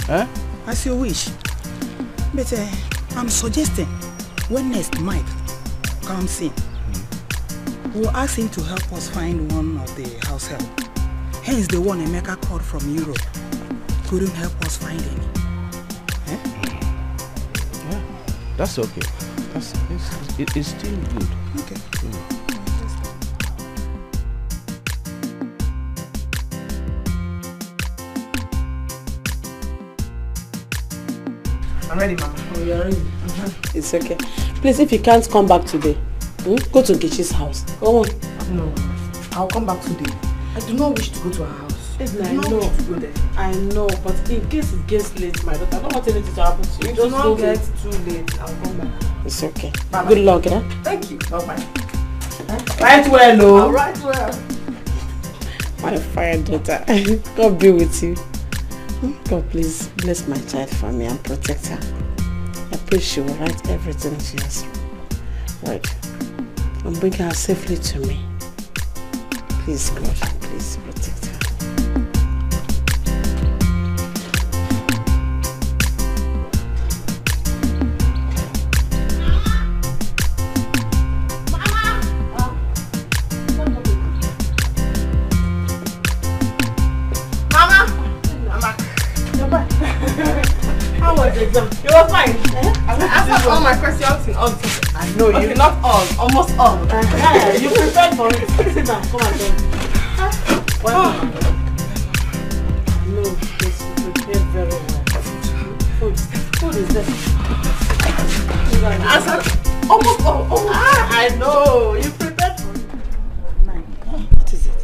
Huh? As you wish. But I'm suggesting when next Mike comes in, we'll ask him to help us find one of the house help. Hence the one Emeka called from Europe. Couldn't help us find any. Yeah, that's okay. It's still good. Okay. I'm ready, Mama. Oh, you're ready? It's okay. Please, if you can't come back today, go to Nkechi's house. Go on. No, I'll come back today. I do not wish to go to her house. I do not know. wish to go there. I know, but in case it gets late, my daughter, I don't want anything to happen to you. It will Just not go get to- too late. I'll come back. It's okay. Bye-bye. Good luck, eh? Thank you. Bye-bye. Right well, no? I'll right well. My fine daughter. God be with you. God, please bless my child for me and protect her. I pray she will write everything she has read and bring her safely to me. Please, God, please protect her. How was the exam? You were fine. I answered all my questions in all. I know you. Okay, not all, almost all. You prepared for it. Sit down, come and join me. Well, no, yes, you prepared very well. Food is this? Answered almost all. I know. You prepared for it. What is it?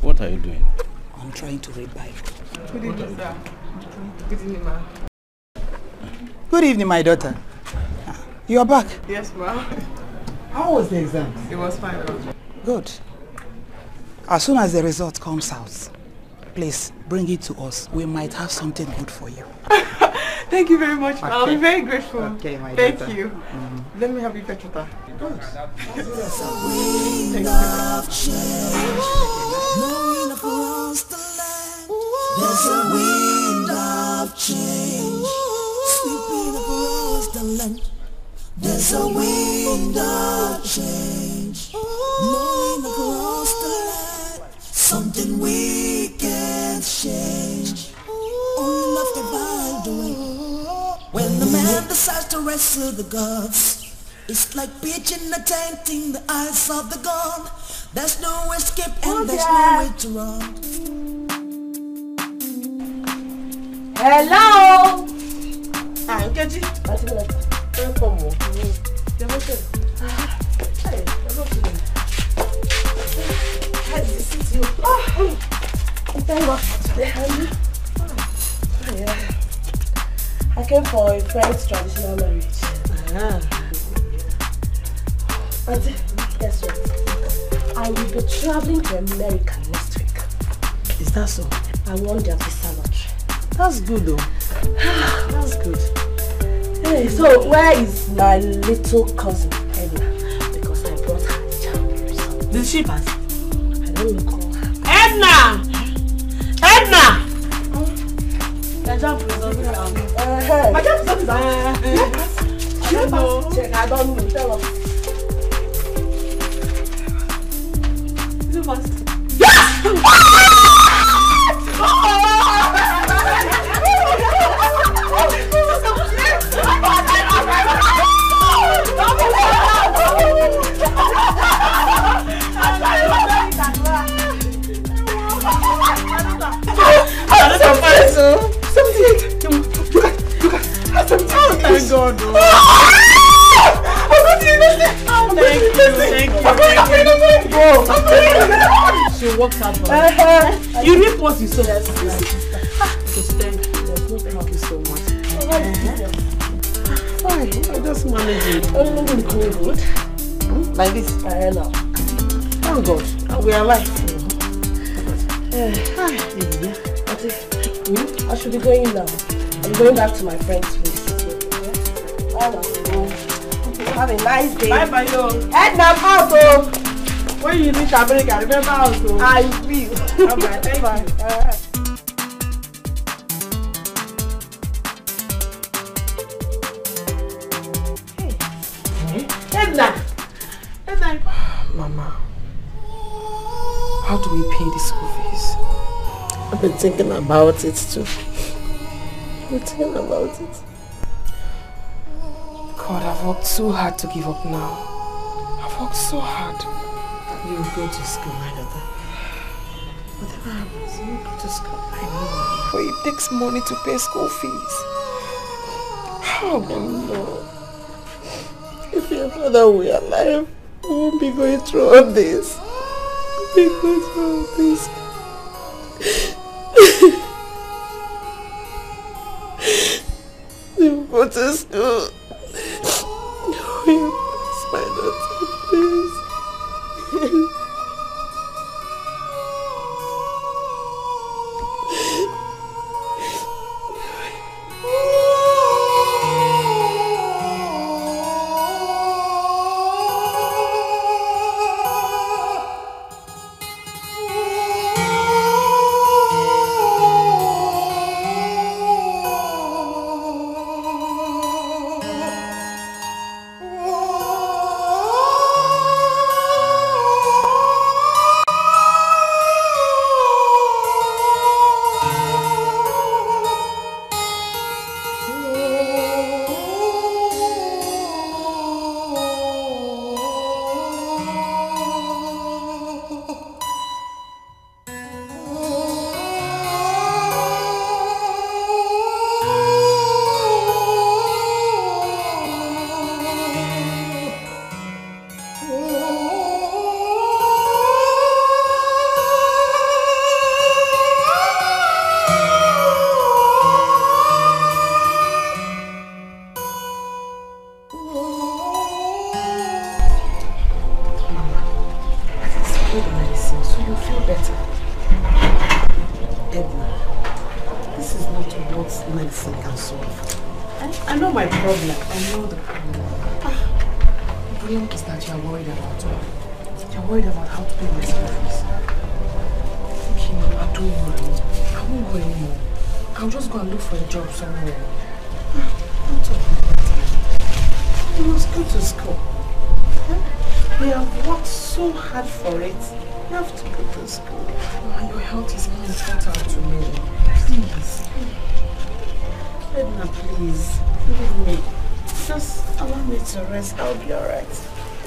What are you doing? I'm trying to read Bible. Good evening, sir. Good evening, ma'am. Good evening, my daughter. You are back. Yes, ma'am. How was the exam? It was fine, ma'am. Good. As soon as the result comes out, please bring it to us. We might have something good for you. Thank you very much, ma'am. I'll be Okay. very grateful. Okay, my Thank daughter. you. Let me help you fetch water. Wind of change, blowing across the land. There's a wind of change, sweeping across the land. There's a wind of change, blowing across the land. Something we can't change, only love can find a way. When the man decides to wrestle the gods, it's like pitching a tent in the eyes of the gun. There's no escape and there's no way to run. Hello! Ah, Nkechi. Welcome. Hey, hello to them. How did you sit you? Thank God for today, honey. Yeah. I came for a friend's traditional marriage. Auntie, guess what? I will be traveling to America next week. Is that so? I won their visa lottery. That's good though. That's good. Hey, so where is my little cousin, Edna? Because I brought her a child result. Did she pass? I don't know call her. Edna! Edna! My job result is out. My job result is out. I don't know. Check, I don't know. Tell us. Is it fast? Yes! God. She worked out. You reap what you sow. Thank you. Thank you so much. Fine, I just manage it. I'm good. Like this, I know. Thank God, we are alive. I should be going now. I'm going back to my friend's place. Have a nice day. Bye bye, yo. And I'm out, oh. When you reach America, remember out, oh. I will. Bye, thank you. Edna. Mama, how do we pay the school fees? I've been thinking about it too. God, I've worked so hard to give up now. I've worked so hard. You will go to school, my daughter. Whatever happens, you will go to school. I know. But it takes money to pay school fees. How do you know? If your father were alive, we won't be going through all this. You go to school. Please, my daughter, please.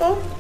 Oh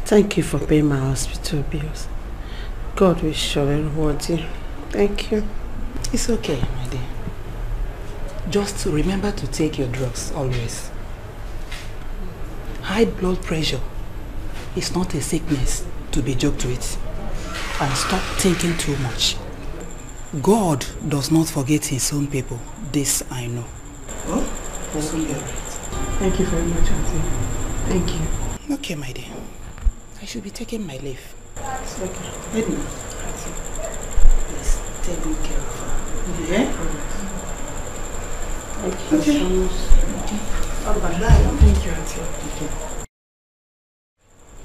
Thank you for paying my hospital bills. God will surely reward you. Thank you. It's okay, my dear. Just remember to take your drugs always. High blood pressure is not a sickness to be joked with. And stop thinking too much. God does not forget his own people. This I know. Oh? It's all right. Thank you very much, Auntie. Thank you. Okay, my dear. I should be taking my leave. It's okay. Edna. Please, take good care of her. Yeah? Thank you so much. Bye-bye. Thank you, Auntie. Okay.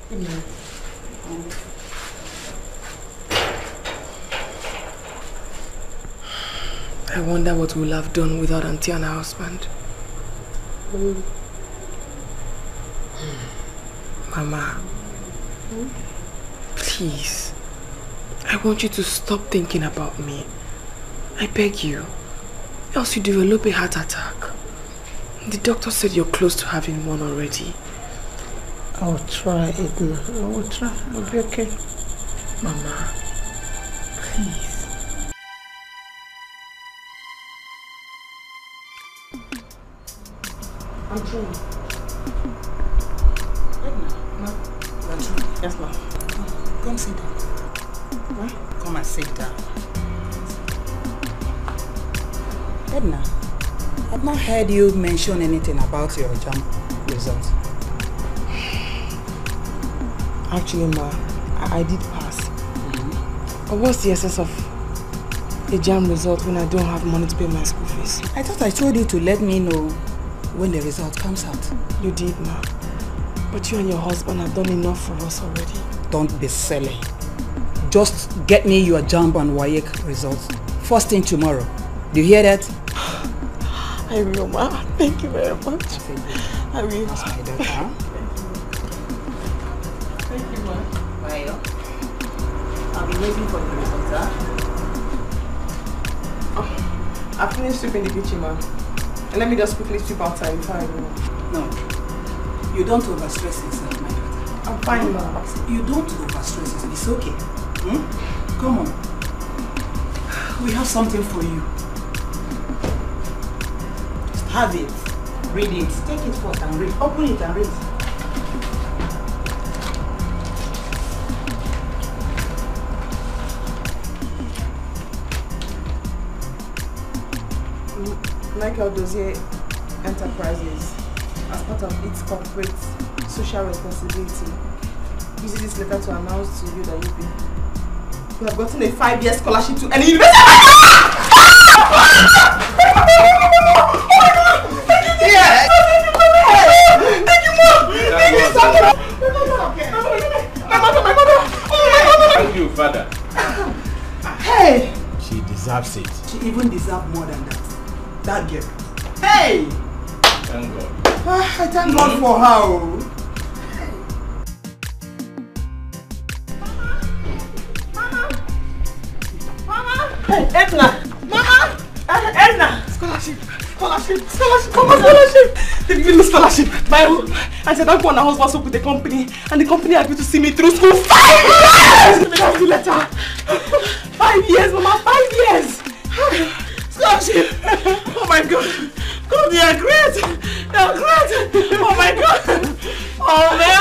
Good night. I wonder what we'll have done without Auntie and her husband. Mama, please, I want you to stop thinking about me. I beg you, else you develop a heart attack. The doctor said you're close to having one already. I will try, Edna. I will try. I'll be okay. Mama, please. I'm trying. Edna. Ma? Yes, ma'am. Come sit down. What? Come and sit down. Edna, I've not heard you mention anything about your JAMB result. Actually, ma, I did pass. But what's the essence of a JAMB result when I don't have money to pay my school fees? I thought I told you to let me know when the result comes out. You did, ma. But you and your husband have done enough for us already. Don't be silly. Just get me your JAMB and WAEC results first thing tomorrow. Do you hear that? I will, ma. Thank you very much. I will. That's my daughter. Thank you, ma. Well, I'll be waiting for the results, huh? Oh, I finished sweeping the kitchen, ma. And let me just quickly sweep outside before I go. No. You don't overstress yourself, my daughter. I'm fine, ma. You don't overstress yourself. It's okay. Come on. We have something for you. Just have it. Read it. Take it first and read. Open it and read. Michael Dozier Enterprises, as part of its corporate social responsibility, uses this letter to announce to you that you have gotten a 5-year scholarship to any university. Yeah. Thank you, Mom. Thank you, Father. Hey! She deserves it. She even deserves more than that. That girl. Hey! Thank God. I thank God for her. Hey, Edna! Mama! Edna! Scholarship! Scholarship! Scholarship! Come on, scholarship! They give me scholarship. I said I'm going to husband up with the company, and the company agreed to see me through school 5 years! That's the letter. 5 years, Mama, 5 years! Scholarship! Oh my God! God, they are great! They are great! Oh my God! Oh, my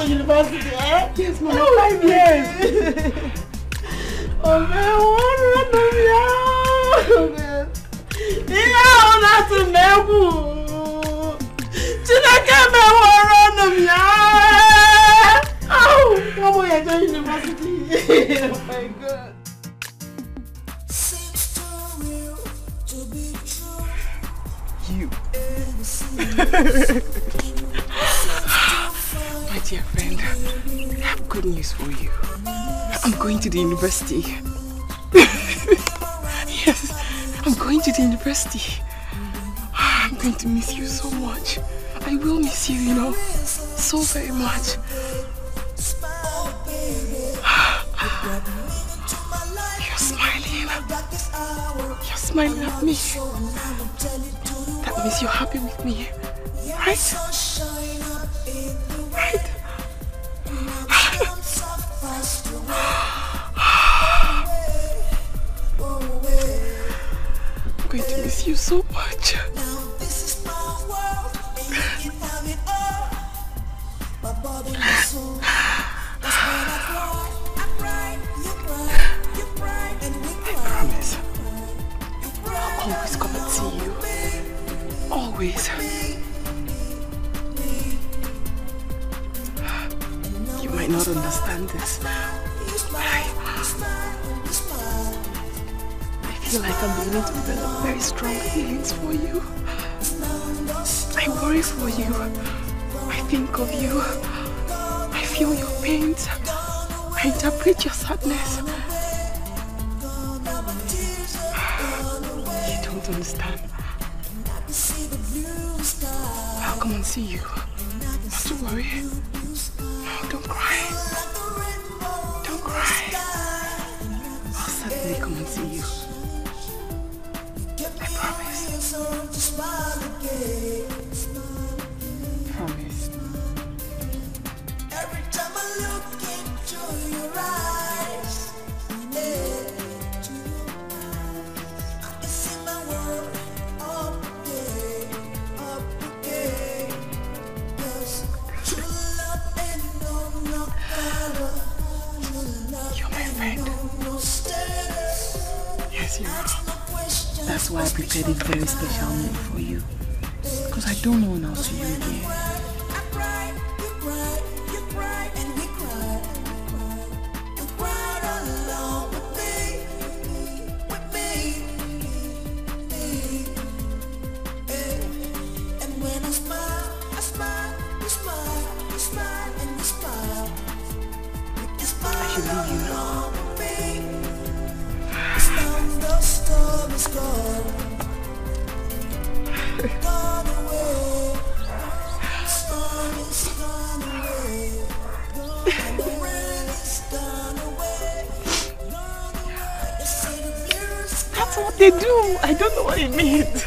university, eh? Yes, Mama, 5 years. Oh, man, university. Oh my God. You. My dear friend, I have good news for you. I'm going to the university. Yes, I'm going to the university. I'm going to miss you so much. I will miss you, you know, so very much. You're smiling. You're smiling at me. That means you're happy with me, right? Right? I'm going to miss you so much. I promise. I'll always come and see you. Always. You might not understand this, but I feel like I'm beginning to develop very strong feelings for you. I worry for you. I think of you. I feel your pains. I interpret your sadness. You don't understand. I'll come and see you. Not to worry. No, don't cry. Don't cry. I'll certainly come and see you. I promise. Promise. Every time I look into your eyes, I can see my world up again. Yes, true love ain't no color. You're my friend. Yes, you are. That's why I prepared a very special meal for you. Because I don't know one else to you again. I should leave you now. That's what they do. I don't know what it means.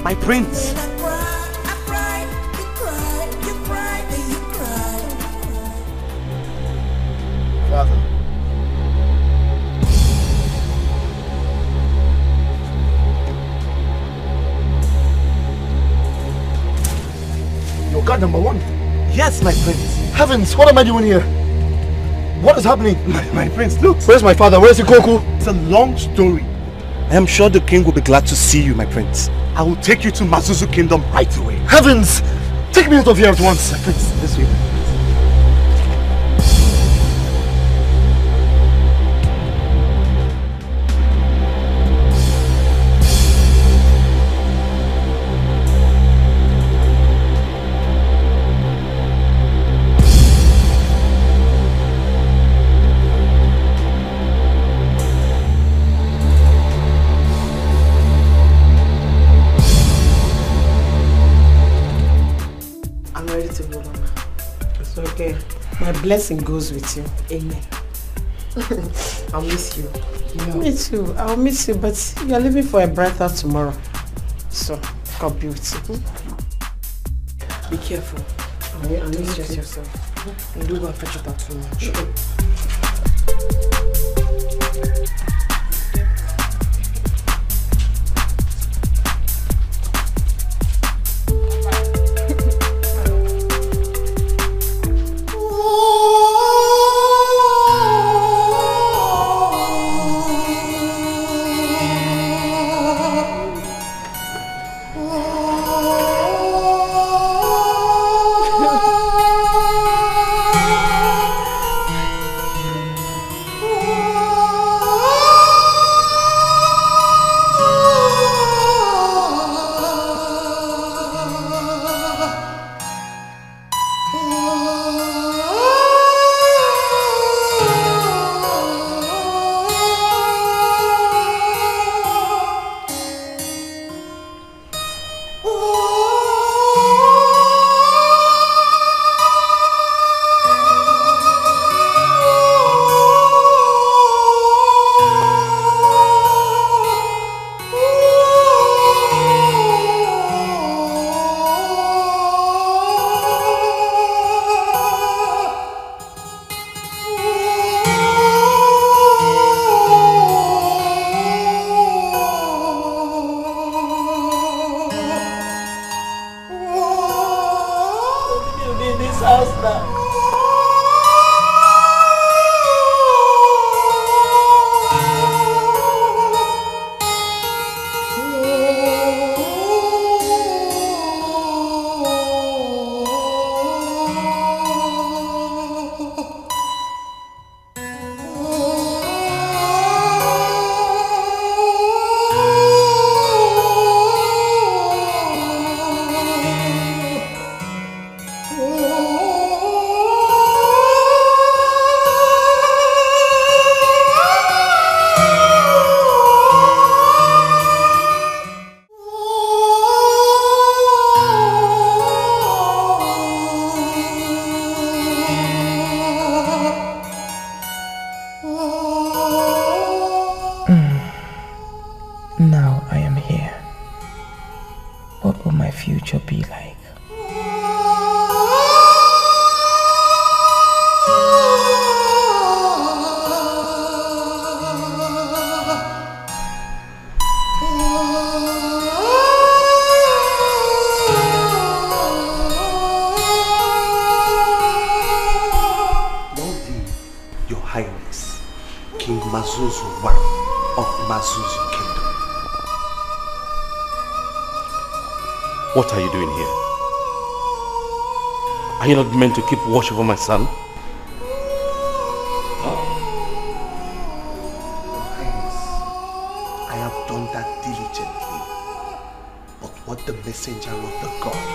My prince. Father. Your guard number one? Yes, my prince. Heavens, what am I doing here? What is happening? My prince, look. Where's my father? Where's Ikoku? It's a long story. I am sure the king will be glad to see you, my prince. I will take you to Mazuzu Kingdom right away. Heavens! Take me out of here at once. My prince, this way. My blessing goes with you. Amen. I'll miss you. Yeah. Me too. I'll miss you, but you're leaving for a brighter tomorrow. So, God be with you. Be careful. And don't stress yourself. And don't go and fetch it out too much. Now I am here. What will my future be like? Your Highness, King Mazuzu I of Mazuzu Kingdom. What are you doing here? Are you not meant to keep watch over my son? Your Highness, I have done that diligently. But what the messenger of the god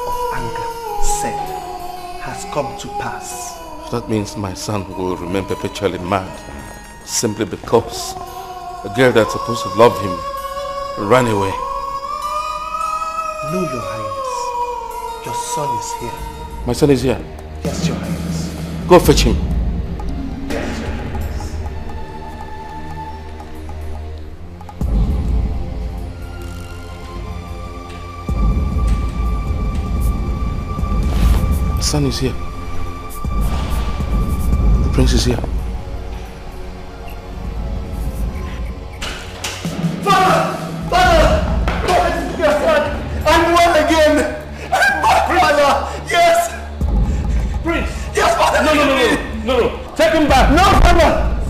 of anger said has come to pass. That means my son will remain perpetually mad simply because a girl that's supposed to love him ran away. No, Your Highness. Your son is here. My son is here? Yes, Your Highness. Go fetch him. Yes, Your Highness. The son is here. The prince is here.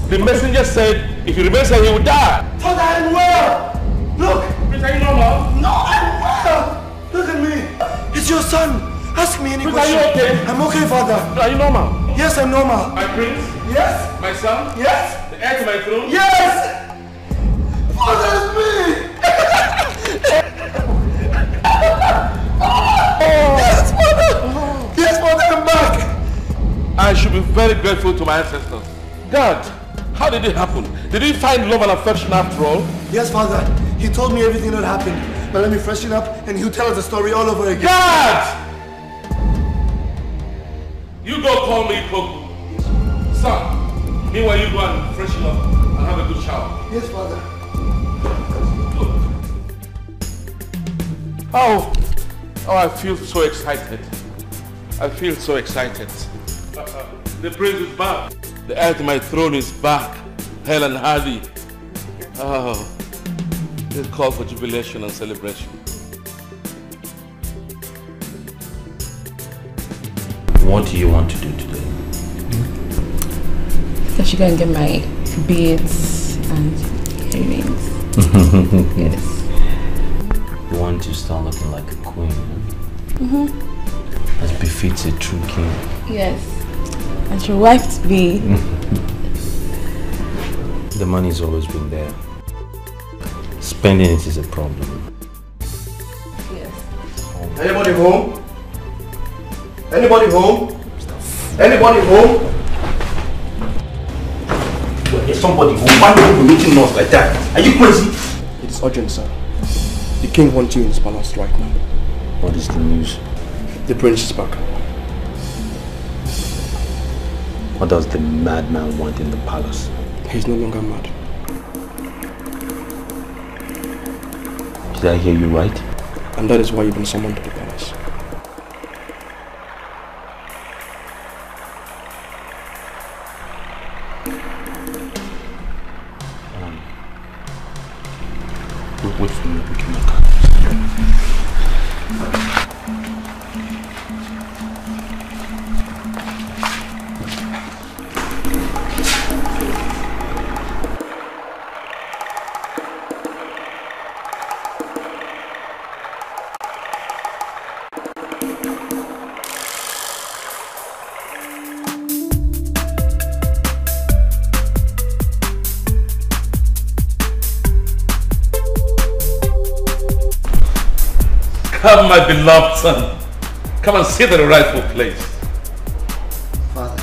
The messenger said if he remains here, he will die. Father, I'm well. Look. Prince, are you normal? No, I'm well. Look at me. It's your son. Ask me any Prince, question. are you okay? I'm okay, Father. Are you normal? Yes, I'm normal. My prince? Yes. My son? Yes. The heir to my throne? Yes. Father, it's me. Yes, Father. Yes, Father, I'm back. I should be very grateful to my ancestors. God, how did it happen? Did he find love and affection after all? Yes, Father. He told me everything that happened. But let me freshen up and he'll tell us the story all over again. God! You go call me Koku. Son, meanwhile you go and freshen up. have a good shower. Yes, Father. Oh, I feel so excited. I feel so excited. The prince is back. The heir to my throne is back. Helen Hardy. Oh, this call for jubilation and celebration. What do you want to do today? I should go and get my beads and earrings. Yes. You want to start looking like a queen, huh? As befits a true king. Yes. And your wife to be. The money's always been there. Spending it is a problem. Yes. Anybody home? Anybody home? Anybody home? There's somebody home. Why are you meeting us like that? Are you crazy? It is urgent, sir. The king wants you in his palace right now. What is the news? The prince is back. What does the madman want in the palace? He's no longer mad. Did I hear you right? And that is why you've been summoned to the palace. Wait for me. Come, my beloved son. Come and sit at the rightful place. Father.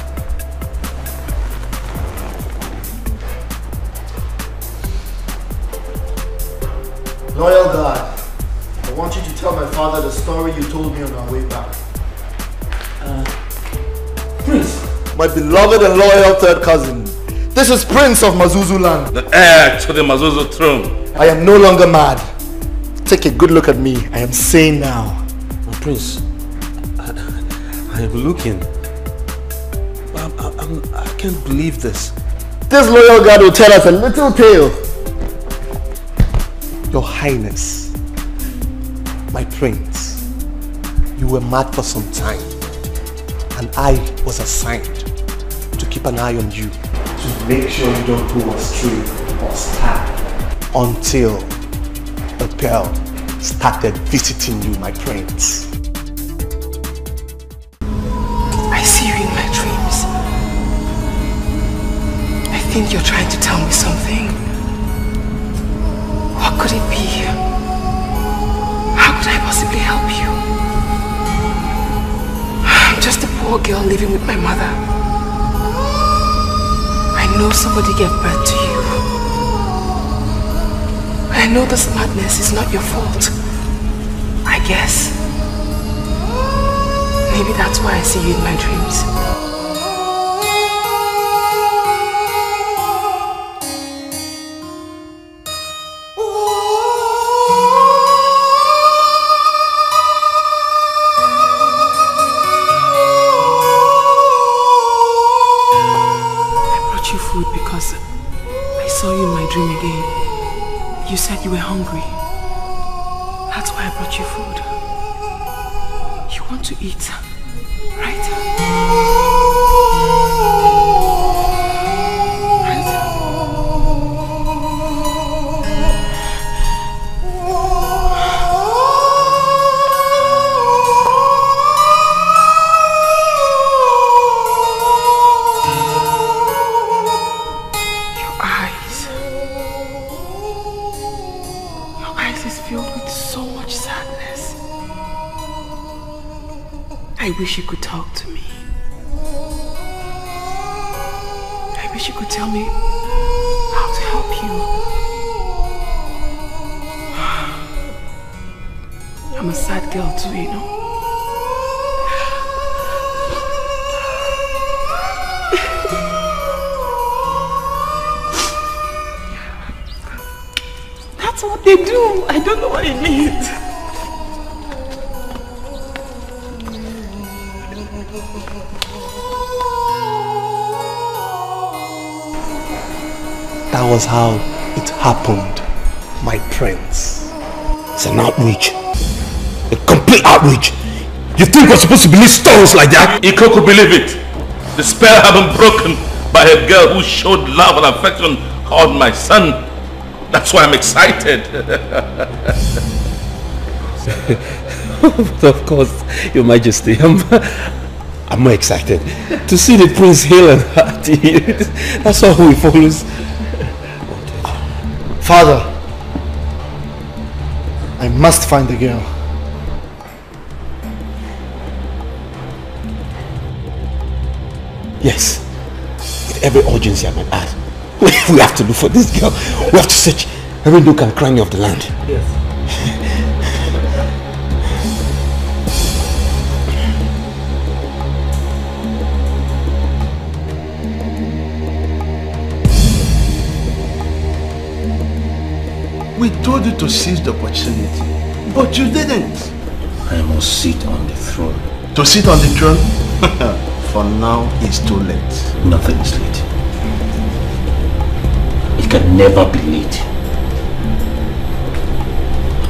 Loyal God, I want you to tell my father the story you told me on our way back. Prince, my beloved and loyal third cousin. This is Prince of Mazuzu land. The heir to the Mazuzu throne. I am no longer mad. Take a good look at me. I am sane now. Prince, I am looking. I can't believe this. This loyal God will tell us a little tale. Your Highness, my prince, you were mad for some time, and I was assigned to keep an eye on you, to make sure you don't go astray or starve until a girl started visiting you, my prince. I see you in my dreams. I think you're trying to tell me something. What could it be? How could I possibly help you? I'm just a poor girl living with my mother. I know somebody gave birth to you. I know this madness is not your fault. I guess. Maybe that's why I see you in my dreams. I brought you food because I saw you in my dream again. You said you were hungry. That's why I brought you food. You want to eat, right? I wish you could talk to me. I wish you could tell me how to help you. I'm a sad girl too, you know. They do. I don't know what it means. That was how it happened, my prince. It's an outrage. A complete outrage. You think we're supposed to believe stories like that? Iko could believe it. The spell had been broken by a girl who showed love and affection on my son. That's why I'm excited. But of course, Your Majesty, I'm more excited to see the prince hale and hearty. That's all we follows. Father, I must find the girl. Yes, with every urgency I might add. We have to look for this girl. We have to search every nook and cranny of the land. Yes. We told you to seize the opportunity, but you didn't. I must sit on the throne. To sit on the throne? For now, it's too late. Nothing is late. It can never be late.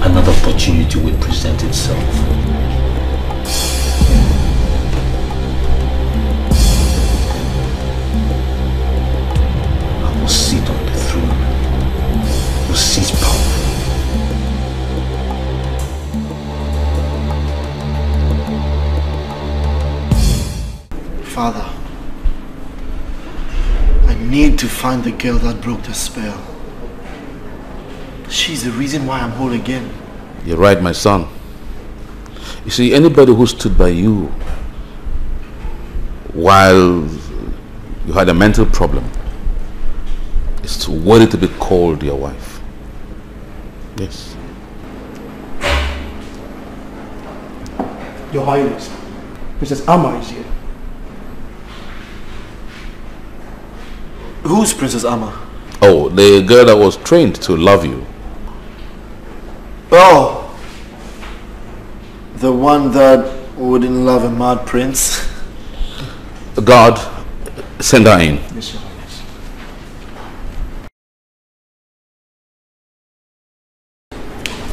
Another opportunity will present itself. I will sit on the throne. Will seize power. Father, I need to find the girl that broke the spell. She's the reason why I'm whole again. You're right, my son. You see, anybody who stood by you while you had a mental problem is worthy to be called your wife. Yes. Your Highness, Princess Amma is here. Who's Princess Amma? Oh, the girl that was trained to love you. Oh, the one that wouldn't love a mad prince? God, send her in. Yes, Your Highness.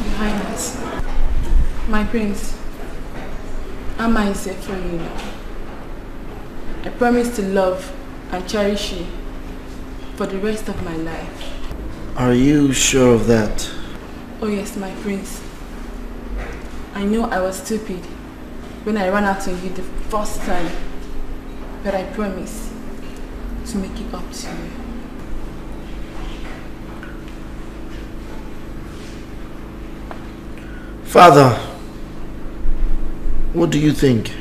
Your Highness, my prince, Amma is safe for you now. I promise to love and cherish you for the rest of my life. Are you sure of that? Oh yes, my prince. I know I was stupid when I ran out on you the first time, but I promise to make it up to you. Father, what do you think?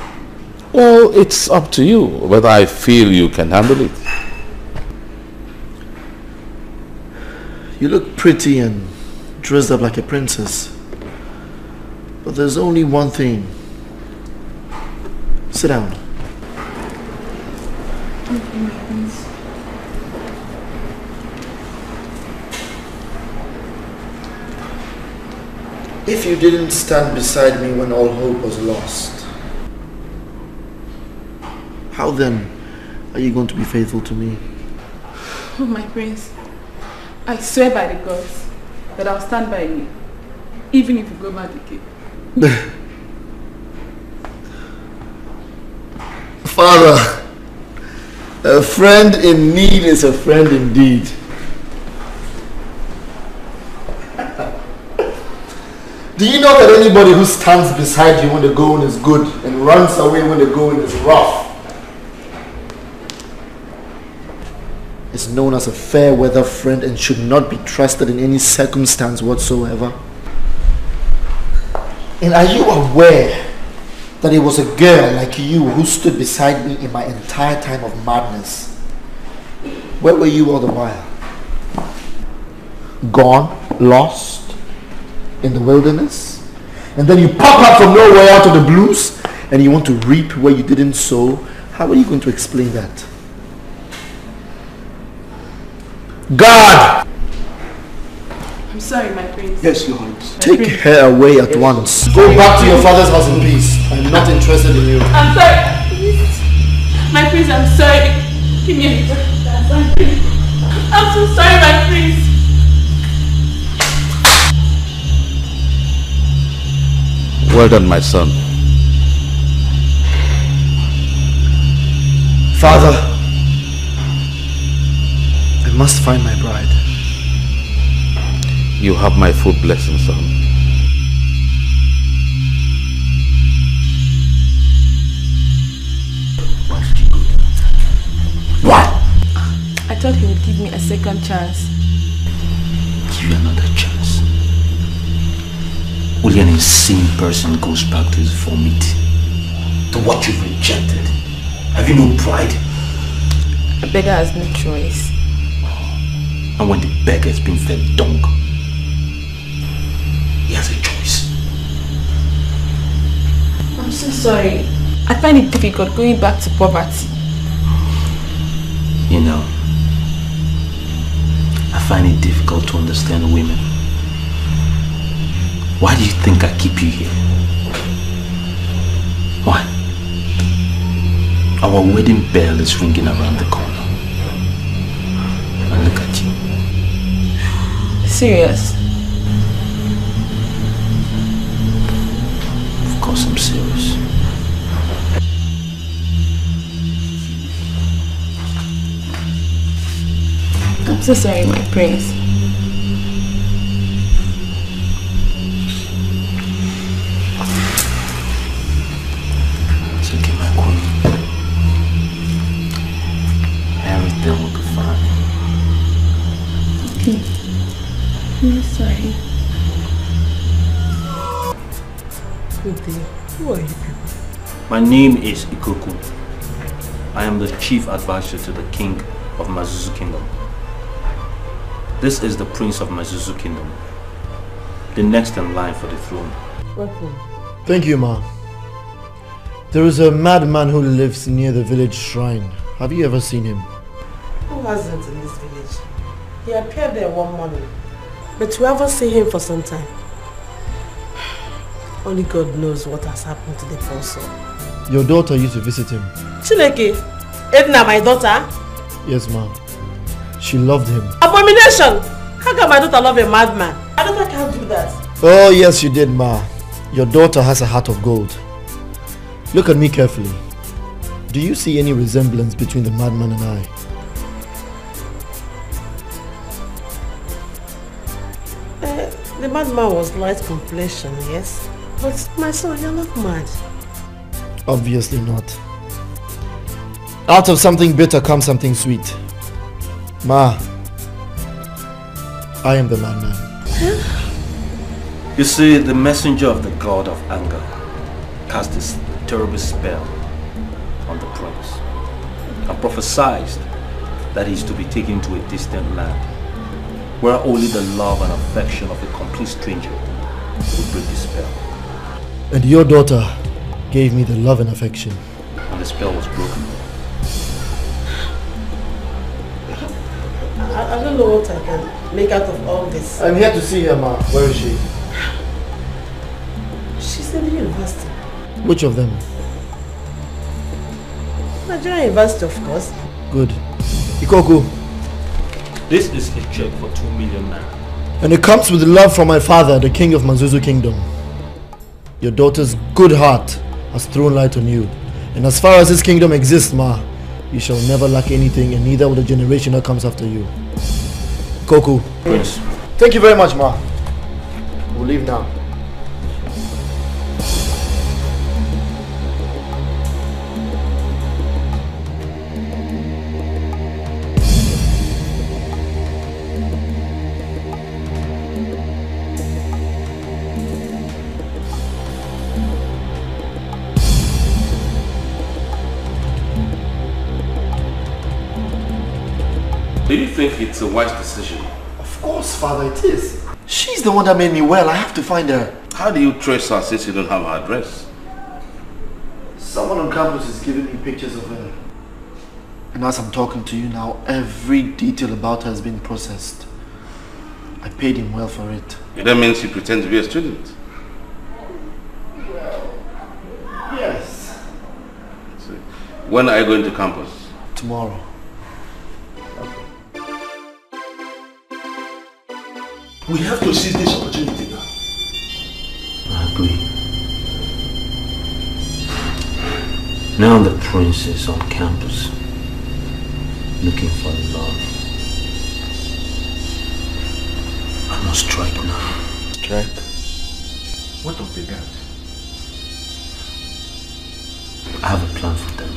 Well, it's up to you whether I feel you can handle it. You look pretty and dressed up like a princess. But there's only one thing. Sit down. Okay, my prince. If you didn't stand beside me when all hope was lost, how then are you going to be faithful to me? Oh, my prince, I swear by the gods that I'll stand by you, even if you go mad again. Father, a friend in need is a friend indeed. Do you know that anybody who stands beside you when the going is good and runs away when the going is rough is known as a fair weather friend and should not be trusted in any circumstance whatsoever? And are you aware that it was a girl like you who stood beside me in my entire time of madness? Where were you all the while? Gone? Lost? In the wilderness? And then you pop up from nowhere out of the blues and you want to reap where you didn't sow? How are you going to explain that? I'm God! sorry, my prince. Yes, Your Highness. Take her away at once. Go back to your father's house in peace. I'm not interested in you. I'm sorry. My prince, I'm sorry. Give me a chance. I'm so sorry, my prince. Well done, my son. Father, I must find my bride. You have my full blessing, son. What? I thought he would give me a second chance. Give you another chance. Only an insane person goes back to his vomit. To what you've rejected. Have you no pride? A beggar has no choice. And when the beggar has been fed dung, he has a choice. I'm so sorry. I find it difficult going back to poverty. You know, I find it difficult to understand women. Why do you think I keep you here? Why? Our wedding bell is ringing around the corner. And look at you. Serious? Of course I'm serious. I'm so sorry, my prince. It's okay, my queen. Everything will be fine. Okay. I'm sorry. Good day. Who are you people? My name is Ikoku. I am the chief advisor to the king of Mazuzu Kingdom. This is the prince of Mazuzu Kingdom, the next in line for the throne. Welcome. Thank you, Ma. There is a madman who lives near the village shrine. Have you ever seen him? Who hasn't in this village? He appeared there one morning, but we haven't seen him for some time. Only God knows what has happened to the poor soul. Your daughter used to visit him. Chineke, Edna, my daughter? Yes, Ma. She loved him. Abomination! How can my daughter love a madman? My daughter can't do that. Oh, yes, you did, Ma. Your daughter has a heart of gold. Look at me carefully. Do you see any resemblance between the madman and I? The madman was light complexion, yes? But my son, you're not mad. Obviously not. Out of something bitter comes something sweet. Ma, I am the madman. You see, the messenger of the god of anger cast this terrible spell on the prince and prophesied that he is to be taken to a distant land where only the love and affection of a complete stranger will break the spell. And your daughter gave me the love and affection. And the spell was broken. I don't know what I can make out of all this. I'm here to see her, Ma. Where is she? She's in the university. Which of them? Nigerian University, of course. Good. Ikoku. This is a check for 2 million naira. And it comes with love from my father, the king of Mazuzu Kingdom. Your daughter's good heart has thrown light on you. And as far as this kingdom exists, Ma, you shall never lack anything, and neither will the generation that comes after you. Ikoku. Prince. Thank you very much, Ma. We'll leave now. Do you think it's a wise decision? Of course, Father, it is. She's the one that made me well. I have to find her. How do you trace her since you don't have her address? Someone on campus is giving me pictures of her. And as I'm talking to you now, every detail about her has been processed. I paid him well for it. That means you pretend to be a student. Yes. So, when are you going to campus? Tomorrow. We have to seize this opportunity now. I agree. Now the prince is on campus, looking for love. I must strike now. Strike? What of the guards? I have a plan for them.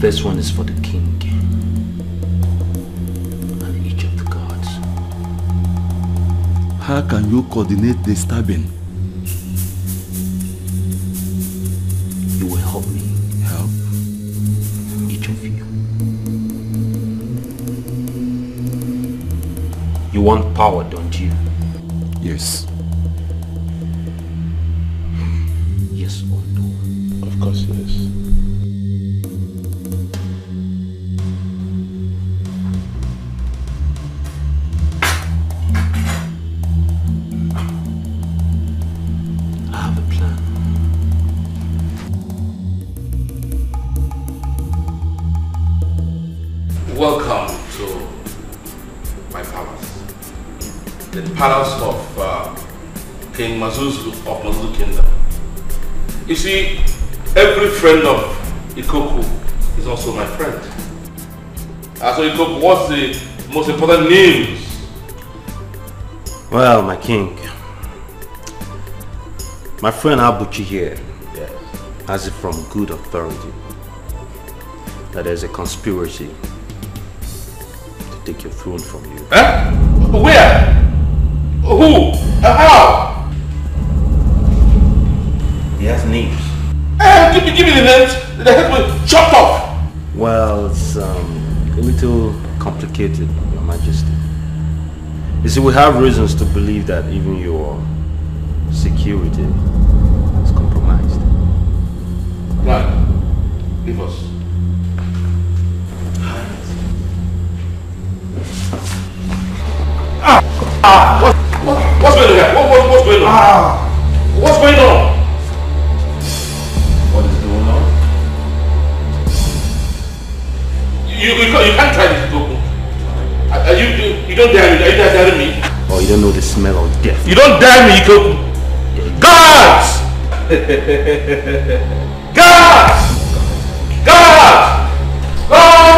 This one is for the king and each of the gods. How can you coordinate the stabbing? You will help me. Help? Each of you. You want power, don't you? Yes. Yes or no? Of course, yes. Welcome to my palace. The palace of King Mazuzu of Mazuzu Kingdom. You see, every friend of Ikoku is also my friend. So Ikoku, what's the most important news? Well, my king, my friend Abuchi here has it from good authority that there's a conspiracy to take your throne from you. Eh? Where? Who? How? He has names. Give me the names. The head will chop off. Well, it's a little complicated, Your Majesty. You see, we have reasons to believe that even your security is compromised. Right. Leave us. What's going on here? What's going on? What's going on? What is going on? You can't try this, Goku. You don't dare me. Are you daring me? Oh, you don't know the smell of death. You don't dare me, Goku. Guards! Guards! Guards! Guards!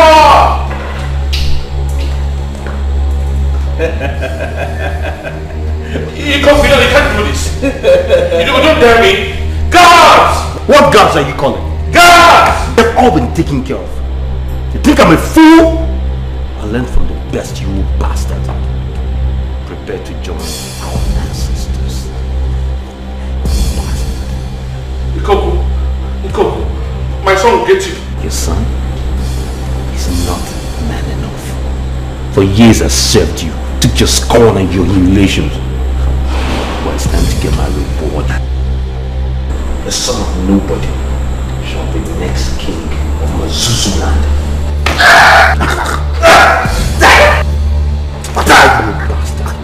You can't do this. You don't dare me. Guards! What guards are you calling? Guards! They've all been taken care of. You think I'm a fool? I learned from the best, you bastard. Prepare to join our ancestors. Ikoku, my son will get you. Your son is not man enough. For years I served you, took your scorn and your humiliations. Well, it's time to get my reward. The son of nobody shall be the next king of Mazuzu land. Die, you bastard.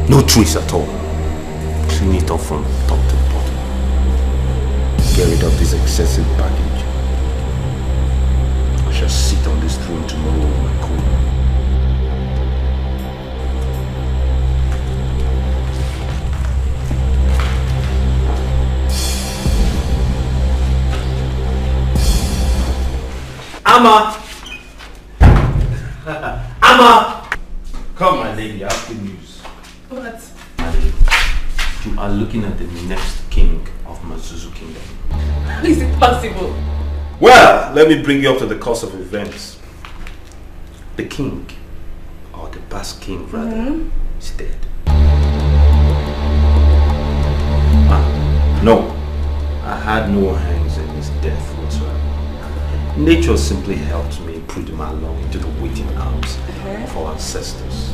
No trace at all. Clean it up from top to bottom. get rid of this excessive baggage. I shall sit on this throne tomorrow with my queen. Amma! Amma! Come, my lady, I have good news. What? You are looking at the next king of Mazuzu Kingdom. How is it possible? Well, let me bring you up to the course of events. The king, or the past king rather, is dead. No, I had no hands in his death whatsoever. Nature simply helped me put him along into the waiting arms of our ancestors.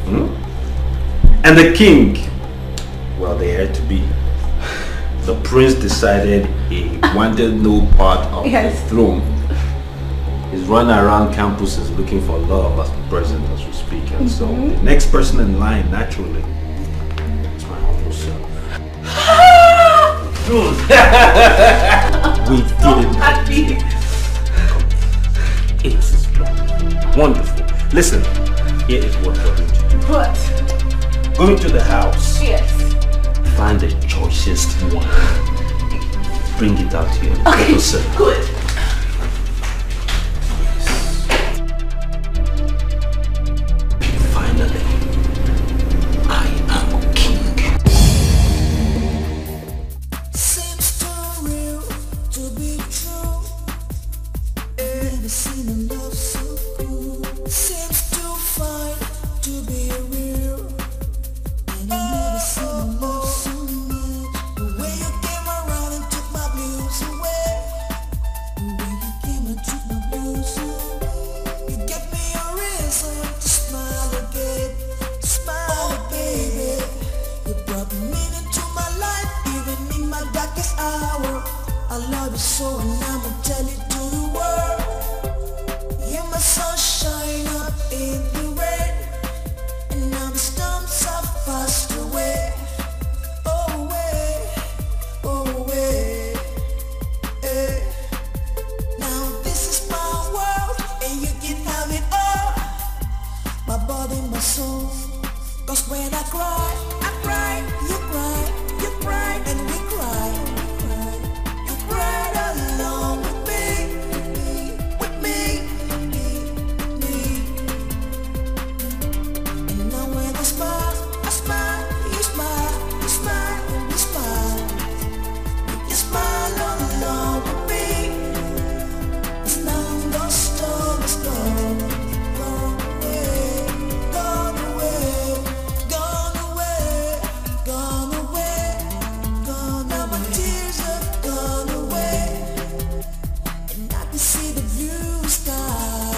And the king, well, they had to be. The prince decided he wanted no part of the throne. He's running around campuses looking for love as present as we speak. And so the next person in line, naturally, is my humble self. We did it. It's wonderful. Listen, here is what we're going to do. What? Go into the house. Yes. Find the choicest one. Bring it out here. Okay, good. Finally, I am king. Seems too real to be true. Never seen a love so cool. Seems too fine to be real. And I never seen a love so much. The way you came around and took my blues away. The way you came and took my blues away. You gave me a reason to smile again. Smile, baby. You brought meaning to my life, even in my darkest hour. I love you so, and I'ma tell it to the world. You're my sunshine up in the rain, and now the storms have passed away. Away, away. Now this is my world, and you can have it all. My body, my soul. 'Cause when I cry, you cry, you cry, and we cry. You cried along with me, with me. And now when I smile, you smile, you smile, and you smile. You smile along with me. 'Cause now the storm is gone, gone away, gone away, gone away, gone away, gone. Now my tears have gone away, and I can see the blue sky,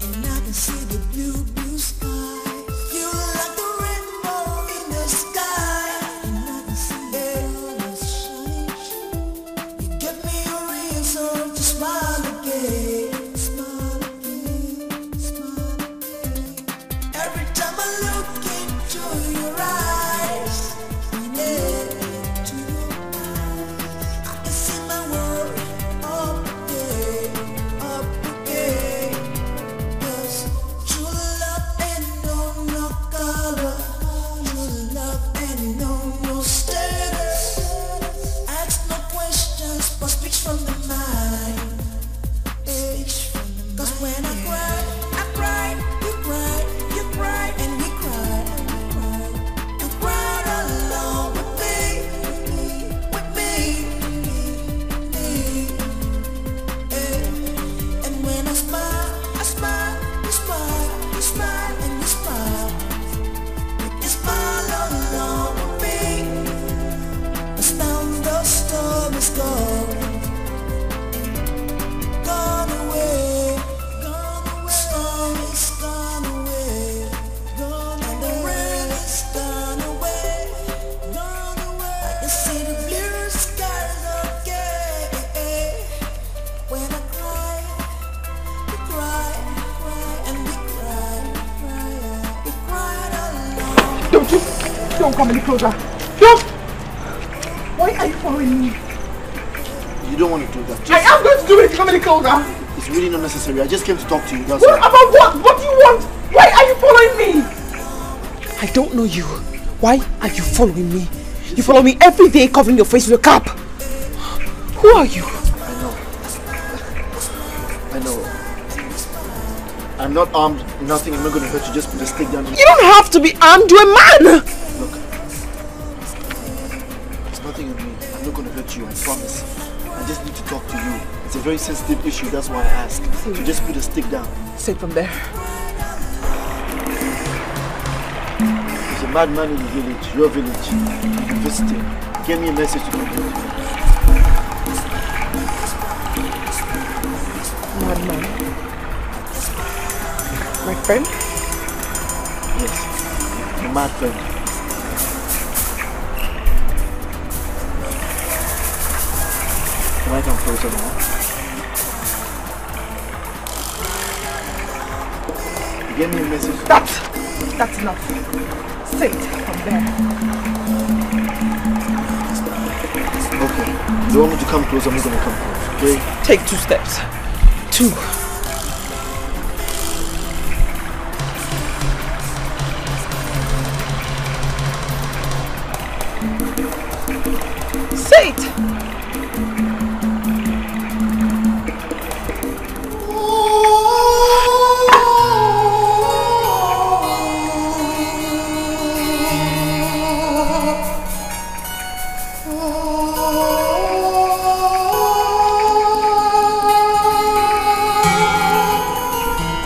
and I can see the blue, blue sky. You like the rainbow in the sky, and I can see the colors shine. You give me a reason to smile again, smile again, smile again. Every time I look into your eyes, into your eyes, I can see my world up again, up again. 'Cause true love ain't no color, true love ain't no status. Ask no questions, but speaks from the mind. 'Cause when I cry, you cry, you cry, and we cry. You cried along with me, with me. And when I smile, you smile, you smile, and you smile. You smile along with me. 'Cause now the storm is gone, gone away, storm is gone away, and the rain is gone away, I can see the blue skies again. When I cry, you cry, and we cry, we cried along. Don't come any closer. Don't! Why are you following me? You don't want to do that. I am going to do it. Come any closer. It's really not necessary. I just came to talk to you. That's What all. about what? What do you want? Why are you following me? I don't know you. Why are you following me? You follow me every day covering your face with a cap. Who are you? I know. I'm not armed. Nothing. I'm not going to hurt you. Just put a stick down. You don't have to be armed. You're a man. Look. It's nothing on me. I'm not going to hurt you. I promise. I just need to talk to you. It's a very sensitive issue. That's why I asked. So just put a stick down. Say from there. There's a madman in the village. Your village. You can visit him. Get me a message to come to. Madman. My friend? Yes. A mad friend. Can I come closer now? You gave me a message. That's enough. Say it from there. Okay. You want me to come close? I'm not going to come close, okay? Take 2 steps. 2. Say it.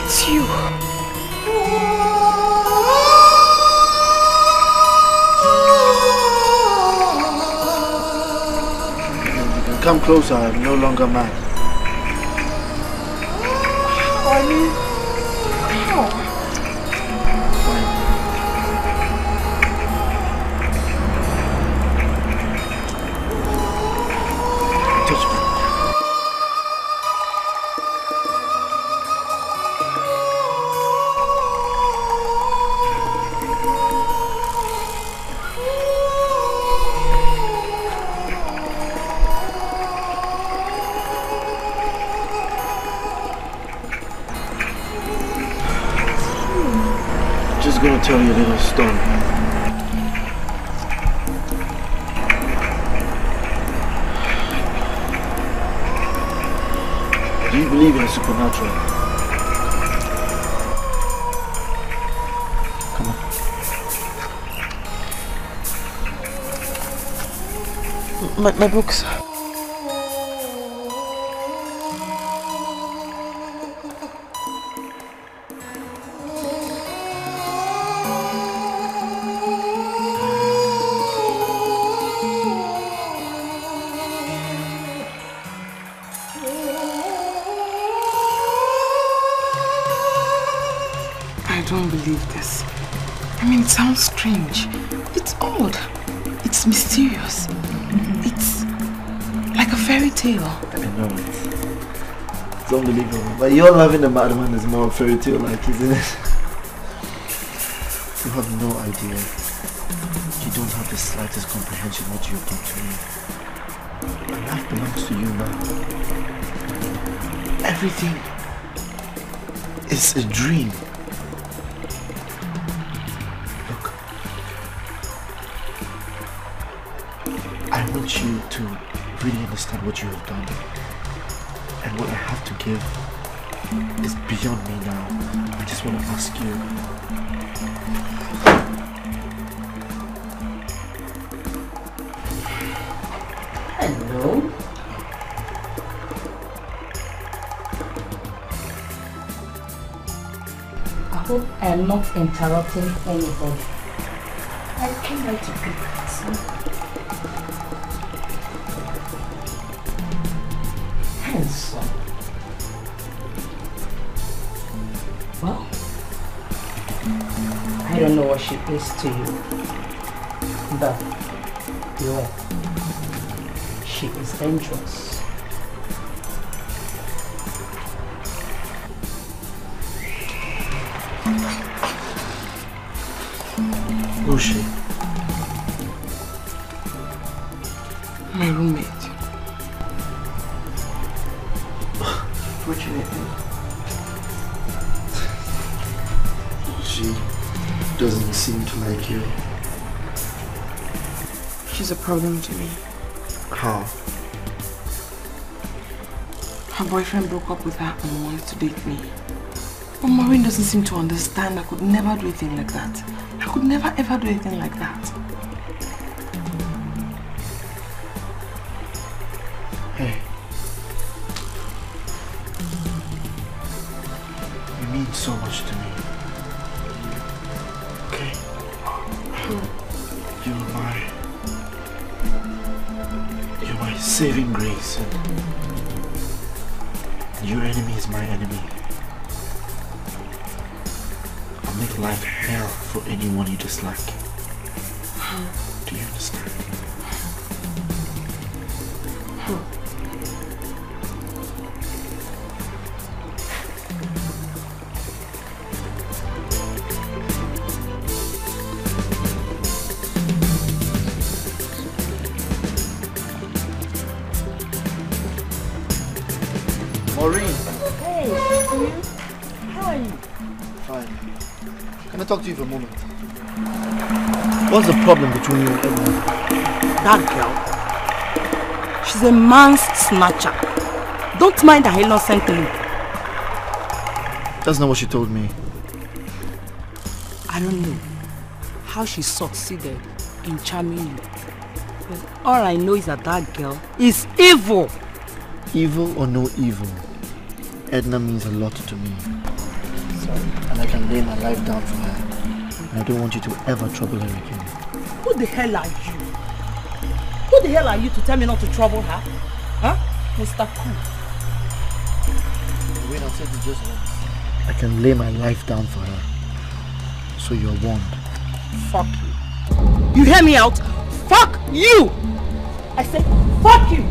It's you. Come closer, I'm no longer mad. I mean, how? Touch me. Just gonna tell you a little story. Do you believe in the supernatural? Come on. My books. I don't believe this. I mean, it sounds strange. It's odd. It's mysterious. It's like a fairy tale. I know it. It's unbelievable. But you're loving the madman is more fairy tale like, isn't it? You have no idea. You don't have the slightest comprehension what you have done to me. My life belongs to you now. Everything is a dream. Look, I want you to really understand what you have done. And what I have to give is beyond me now. I just want to ask you. Hello. I hope I am not interrupting anybody. I came by to pick some. Handsome. Well, I don't know what she is to you, but beware. She is dangerous. Who's she? My roommate. doesn't seem to like you. She's a problem to me. How? Her boyfriend broke up with her and wanted to date me. But Maureen doesn't seem to understand I could never do a thing like that. I could never ever do a thing like that. Hey. You mean so much to me. Okay? You're my saving grace, and your enemy is my enemy. I'll make life hell for anyone you dislike. Do you understand? Maureen. Hey, how are you? Fine. Can I talk to you for a moment? What's the problem between you and Edna? That girl. She's a man's snatcher. Don't mind her innocent look. That's not what she told me. I don't know how she succeeded in charming you. But all I know is that that girl is evil. Evil or no evil, Edna means a lot to me. And I can lay my life down for her. And I don't want you to ever trouble her again. Who the hell are you? Who the hell are you to tell me not to trouble her? Huh? Mr. Cool. Wait, I'll say this just once. I can lay my life down for her. So you're warned. Fuck you. You hear me out? Fuck you! I said fuck you!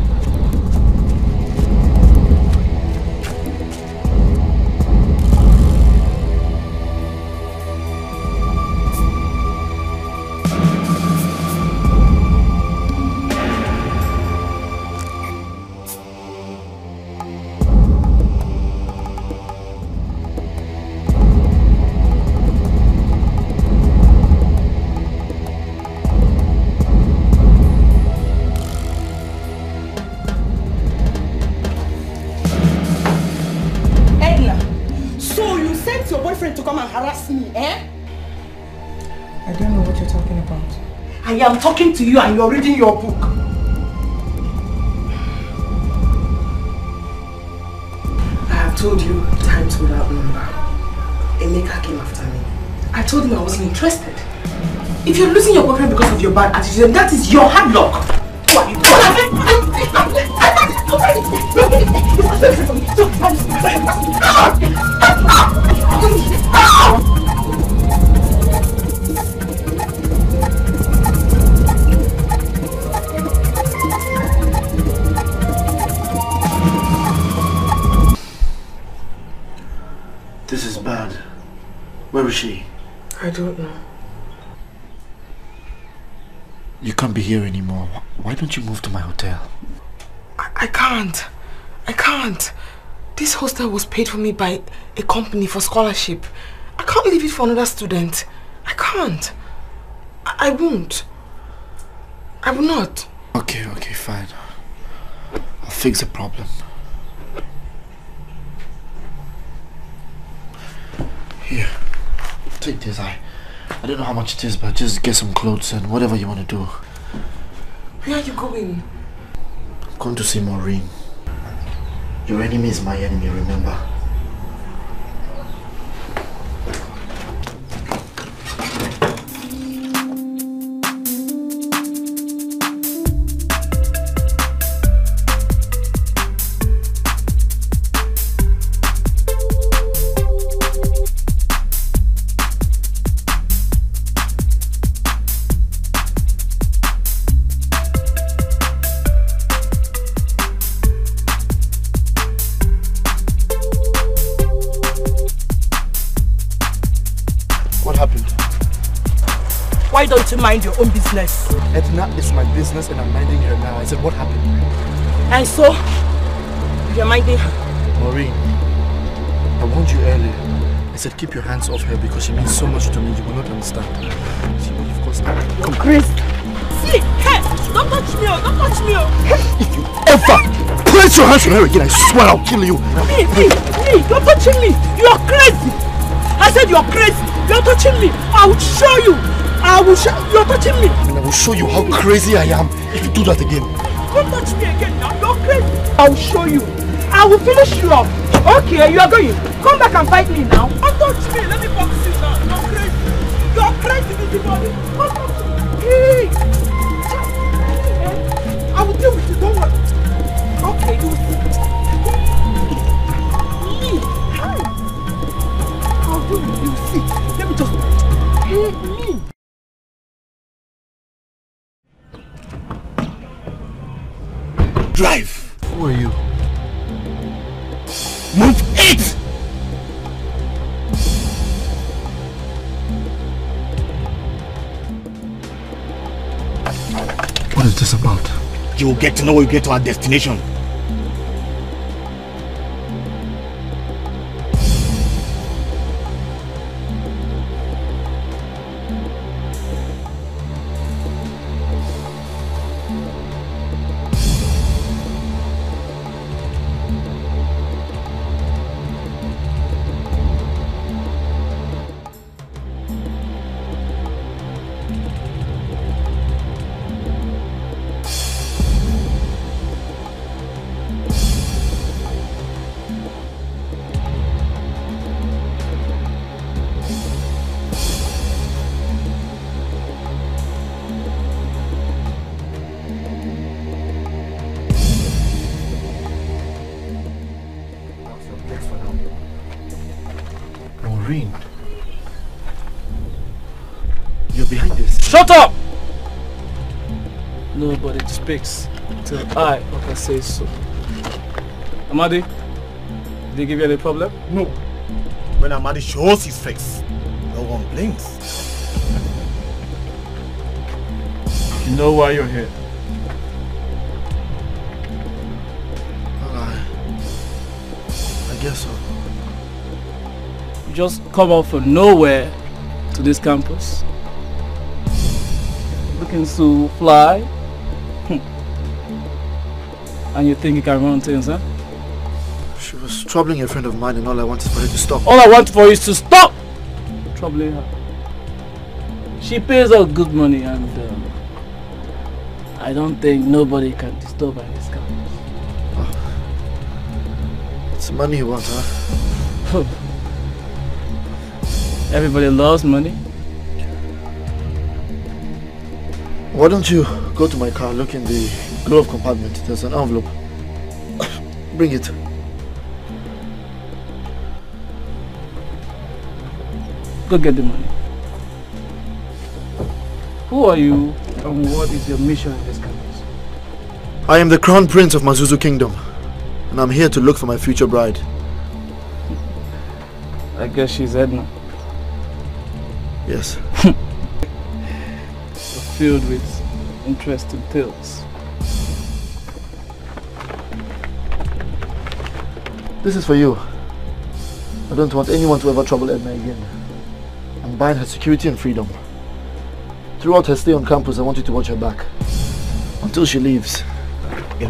I am talking to you and you're reading your book. I have told you times without number. Emeka came after me. I told him I wasn't interested. If you're losing your boyfriend because of your bad attitude, then that is your hard luck. Who are you? This is bad. Where is she? I don't know. You can't be here anymore. Why don't you move to my hotel? I can't. I can't. This hostel was paid for me by a company for scholarship. I can't leave it for another student. I can't. I won't. I will not. Okay, fine. I'll fix the problem. Here, take this. I don't know how much it is, but just get some clothes and whatever you want to do. Where are you going? I'm going to see Maureen. Your enemy is my enemy, remember? Why don't you mind your own business? Edna is my business and I'm minding her now. I said, what happened? And so, you're minding her? Maureen, I warned you earlier. I said keep your hands off her because she means so much to me. You will not understand. See what you've caused now. Come, Chris! See! Hey! Don't touch me! Don't touch me! If you ever place your hands on her again, I swear I'll kill you. Me! You're touching me! You're crazy! I said you're crazy! You're touching me! I will show you! You're touching me! And I will show you how crazy I am if you do that again. Don't touch me again now! You're crazy! I will show you! I will finish you up! Okay, you are going! Come back and fight me now! Don't touch me! Let me box you now! You're crazy! You're crazy, busybody! Don't touch me! Hey! I will deal with you, don't worry! Okay, you will see. I'll do it, you will see. Let me just... Hey, me! Drive! Who are you? Move it! What is this about? You will get to know when you get to our destination. Maureen. You're behind this. Shut up! Nobody speaks till I say so. Amadi, did he give you any problem? No. When Amadi shows his face, no one blinks. You know why you're here. I guess so. You just come out from nowhere to this campus. Looking so fly. And you think you can run things, huh? She was troubling a friend of mine and all I want is for her to stop. All I want for you is to stop troubling her. She pays us good money and I don't think nobody can disturb her in this campus. Oh. It's money you want, huh? Everybody loves money. Why don't you go to my car, look in the glove compartment. There's an envelope. Bring it. Go get the money. Who are you and what is your mission in this campus? I am the Crown Prince of Mazuzu Kingdom and I'm here to look for my future bride. I guess she's Edna. Yes. Filled with interesting tales. This is for you. I don't want anyone to ever trouble Edna again. I'm buying her security and freedom. Throughout her stay on campus, I want you to watch her back. Until she leaves. You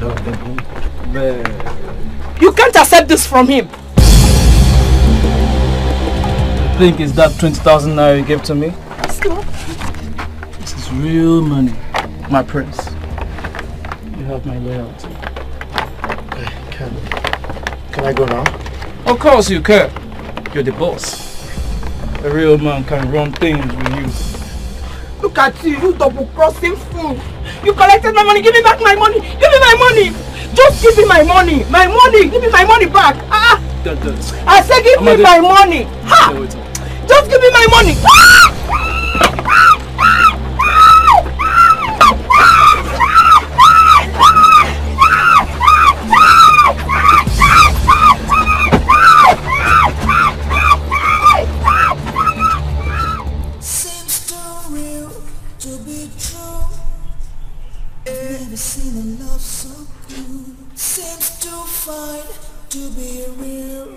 can't accept this from him! I think it's that 20,000 naira you gave to me? Stop. This is real money, my prince. You have my loyalty. Can I go now? Of course you can. You're the boss. A real man can run things with you. Look at you, you double-crossing fool. You collected my money, give me back my money. Give me my money. Just give me my money. My money, give me my money back. I said give me my money. Ha! Just give me my money. Seems too real to be true. Never seen a love so good. Seems too fine to be real.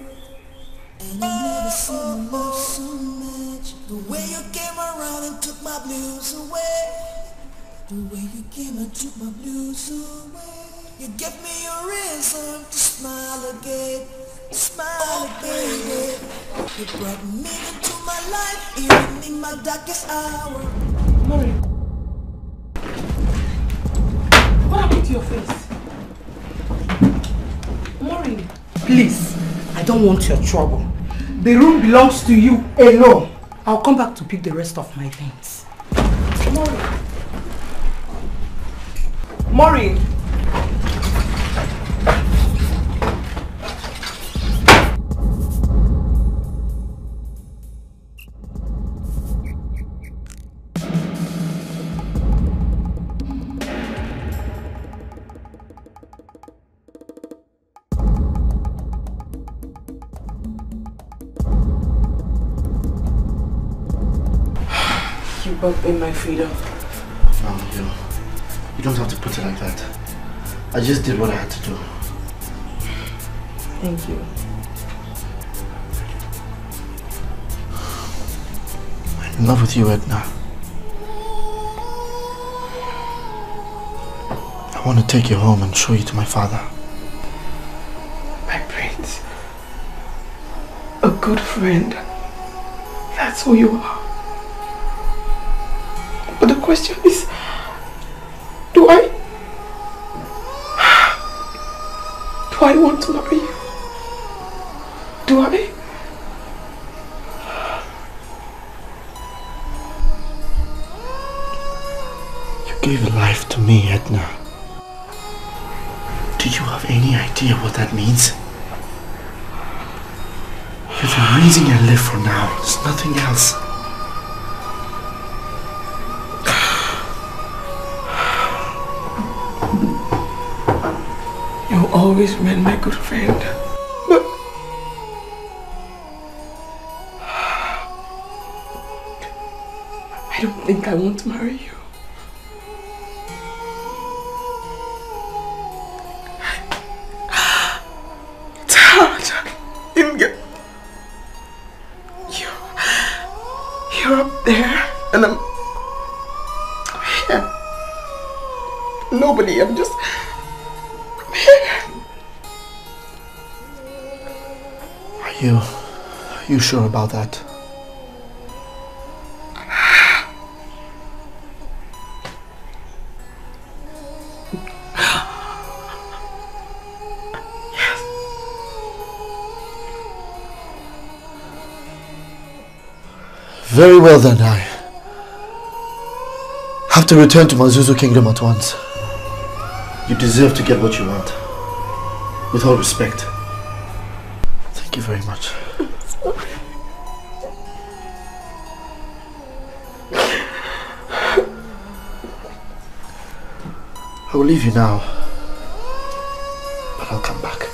And I've never seen love so much. The way you came around and took my blues away. The way you came and took my blues away. You gave me a reason to smile again. Smile again. You brought me into my life, even in my darkest hour. Mori, what happened to your face? Mori, please, I don't want your trouble. The room belongs to you alone. I'll come back to pick the rest of my things. Mori. Mori. You brought me my freedom. No, you don't have to put it like that. I just did what I had to do. Thank you. I'm in love with you, Edna. I want to take you home and show you to my father. My prince. A good friend. That's who you are. But the question is, do I want to marry you? Do I? You gave life to me, Edna. Do you have any idea what that means? You're the reason I live for now. There's nothing else. You always been my good friend. But I don't think I want to marry you. It's hard. You're up there and I'm here. Nobody, I'm just Are you sure about that? Yes. Very well then, I have to return to Mazuzu Kingdom at once. You deserve to get what you want. With all respect. Thank you very much. I will leave you now, but I'll come back.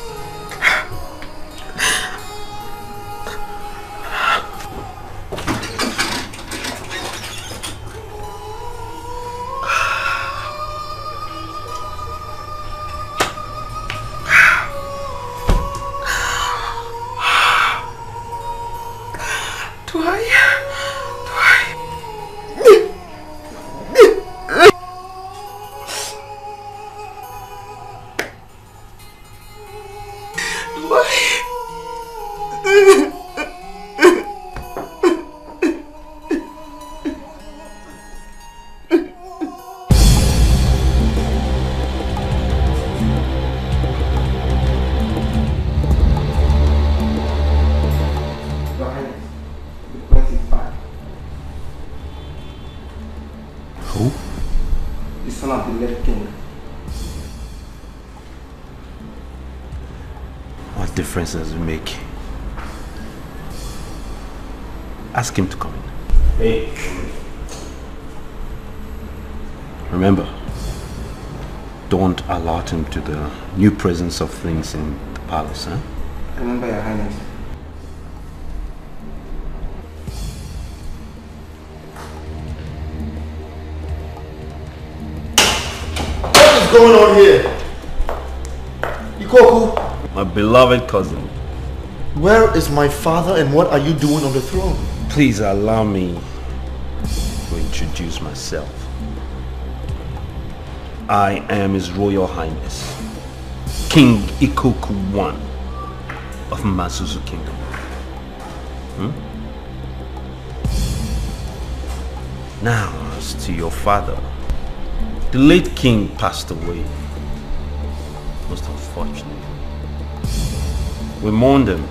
Does it make? Ask him to come in. Hey. Remember, don't alert him to the new presence of things in the palace, huh? Remember, Your Highness. What is going on here? Ikoku? My beloved cousin, Where is my father and what are you doing on the throne? Please allow me to introduce myself. I am His Royal Highness, King Ikoku I of Mazuzu Kingdom. Now, as to your father, the late king passed away, most unfortunately. We mourned him,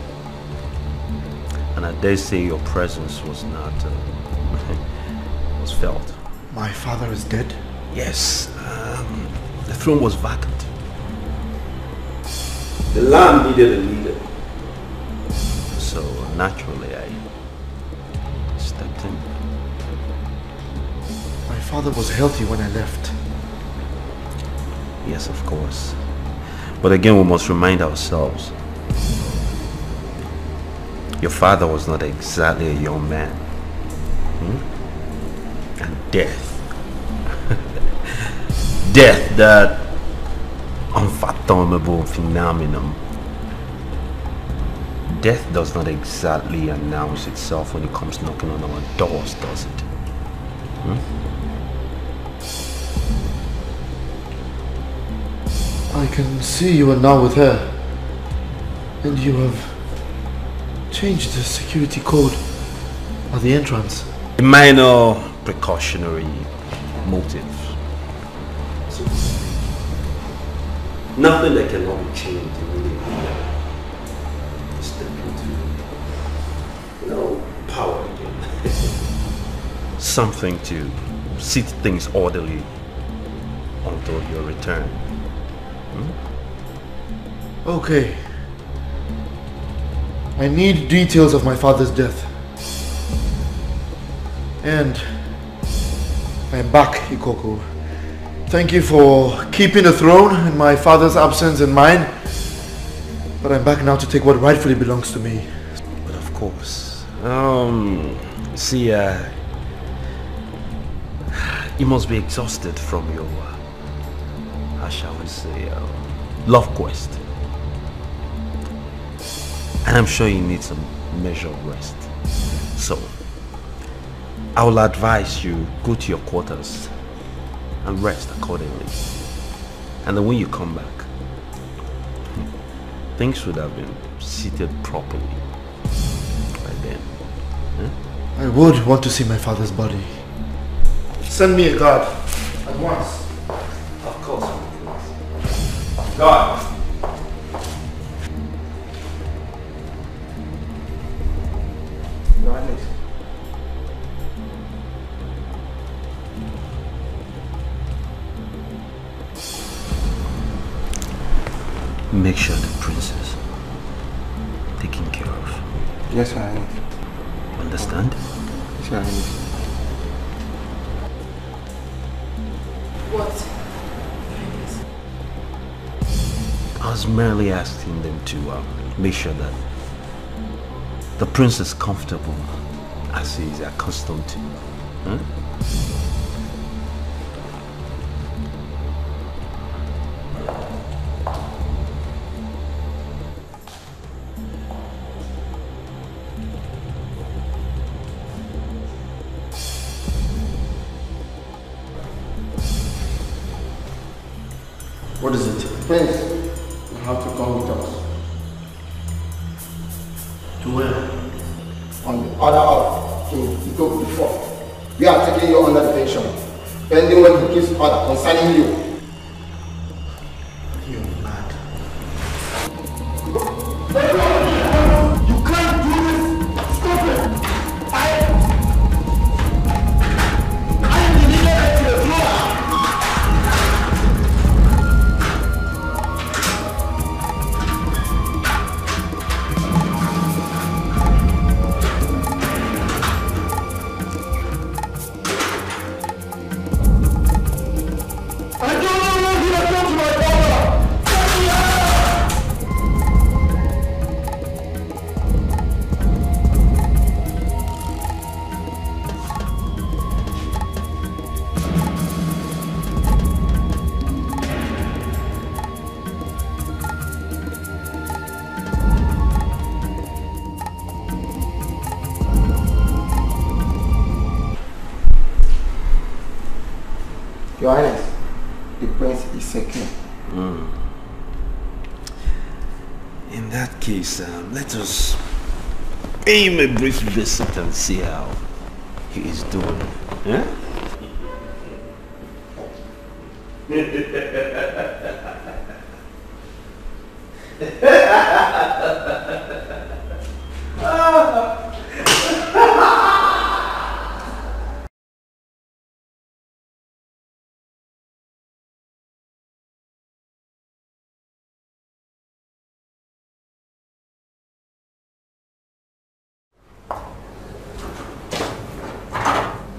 and I dare say your presence was not, was felt. My father is dead? Yes, the throne was vacant. The land needed a leader. So naturally I stepped in. My father was healthy when I left. Yes, of course. But again, we must remind ourselves. Your father was not exactly a young man. And death. Death, that unfathomable phenomenon. Death does not exactly announce itself when it comes knocking on our doors, does it? I can see you are now with her. And you have changed the security code at the entrance. A minor precautionary motive. Nothing that cannot be changed immediately. Step into, power again. Something to sit things orderly until your return. Okay. I need details of my father's death. And I am back, Ikoku. Thank you for keeping the throne in my father's absence and mine. But I'm back now to take what rightfully belongs to me. But of course. See, you must be exhausted from your, how shall we say, love quest. And I'm sure you need some measure of rest. So, I will advise you go to your quarters and rest accordingly. And then when you come back, things would have been seated properly by then. I would want to see my father's body. Send me a guard at once. Of course. Guard. Make sure the princess taken care of. Yes, Your Highness. Understand? Yes, Your Highness. What? I was merely asking them to make sure that the prince is comfortable as he is accustomed to. What is it? Prince, you have to come with us. To where? On the other half, to go before. We are taking you under detention, pending when he gives order concerning you. You're mad. You can't do this! Stop it! I am the leader to the floor! I Your Highness, the prince is secure. In that case, let us pay him a brief visit and see how he is doing. Yeah?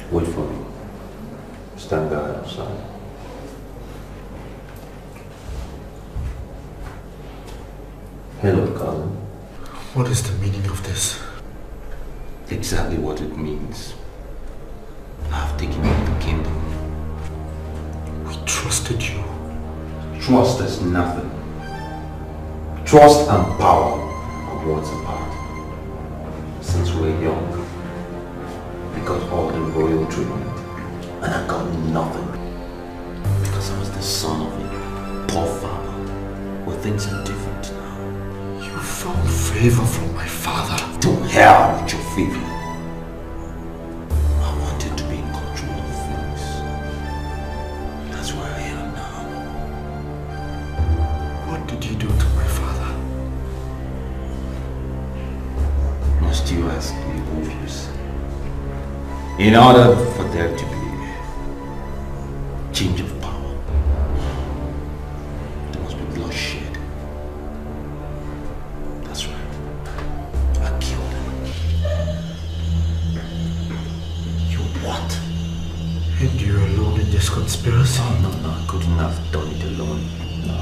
Wait for me. Stand guard outside. Hello, cousin. What is the meaning of this? Exactly what it means. I've taken over the kingdom. We trusted you. Trust is nothing. Trust and power are worlds apart. Since we were young, we got all the royal treatment, and I got nothing. Because I was the son of a poor farmer, where things are different now. You found favor from my father. To hell with your favor. I wanted to be in control of things. That's where I am now. What did you do to my father? Must you ask the obvious? In order for there to be change of power, there must be bloodshed. That's right. I killed him. You what? And you're alone in this conspiracy? Oh, no, I couldn't have done it alone. No.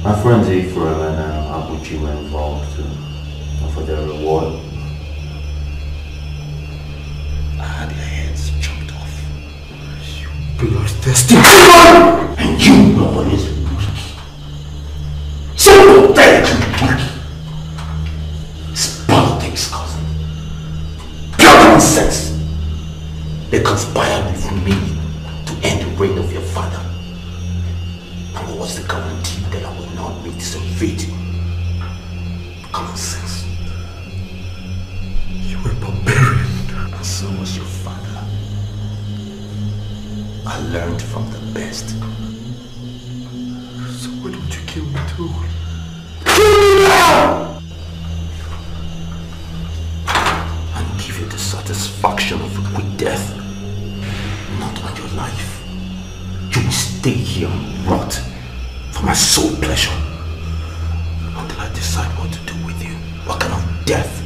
My friends Ephraim and Abuchi were involved too. And for their reward, I had their heads chopped off. You bloodthirsty. And you know what is ruthless. So pathetic and monkey. It's politics, cousin. Pure nonsense. They conspired with me to end the reign of your father. And what was the guarantee that I would not meet some fate? Common sense. You were barbarian. And so was your father. I learned from the best. So why don't you kill me too? Kill me now! And give you the satisfaction of a quick death. Not on your life. You will stay here and rot for my sole pleasure. Until I decide what to do with you. What kind of death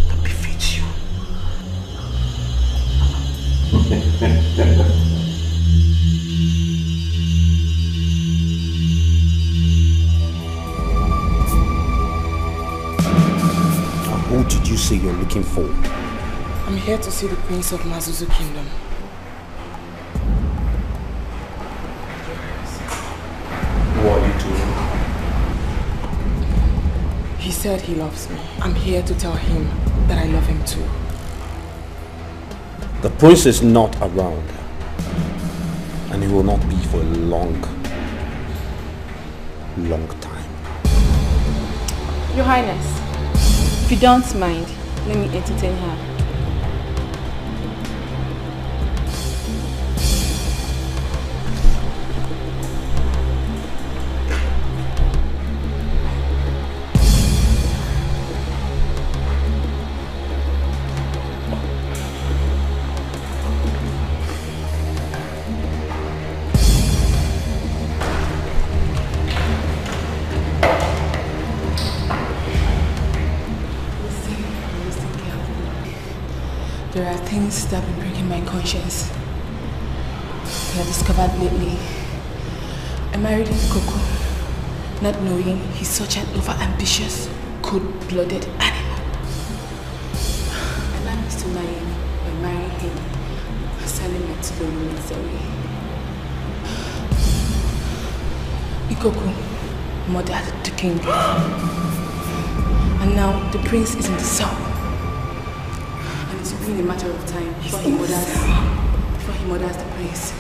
that befits you. Who did you say you're looking for? I'm here to see the Prince of Mazuzu Kingdom. Who are you to him? He said he loves me. I'm here to tell him that I love him too. The prince is not around. And he will not be for a long time. Your Highness, if you don't mind, let me entertain her. There are things that have been breaking my conscience. I have discovered lately. I married Coco, not knowing he's such an over-ambitious, cold-blooded animal. And I'm still naive by marrying him and selling me to the military. Ikoko murdered the king. And now the prince is in the cell. It's only a matter of time before he murders before he murders the prince.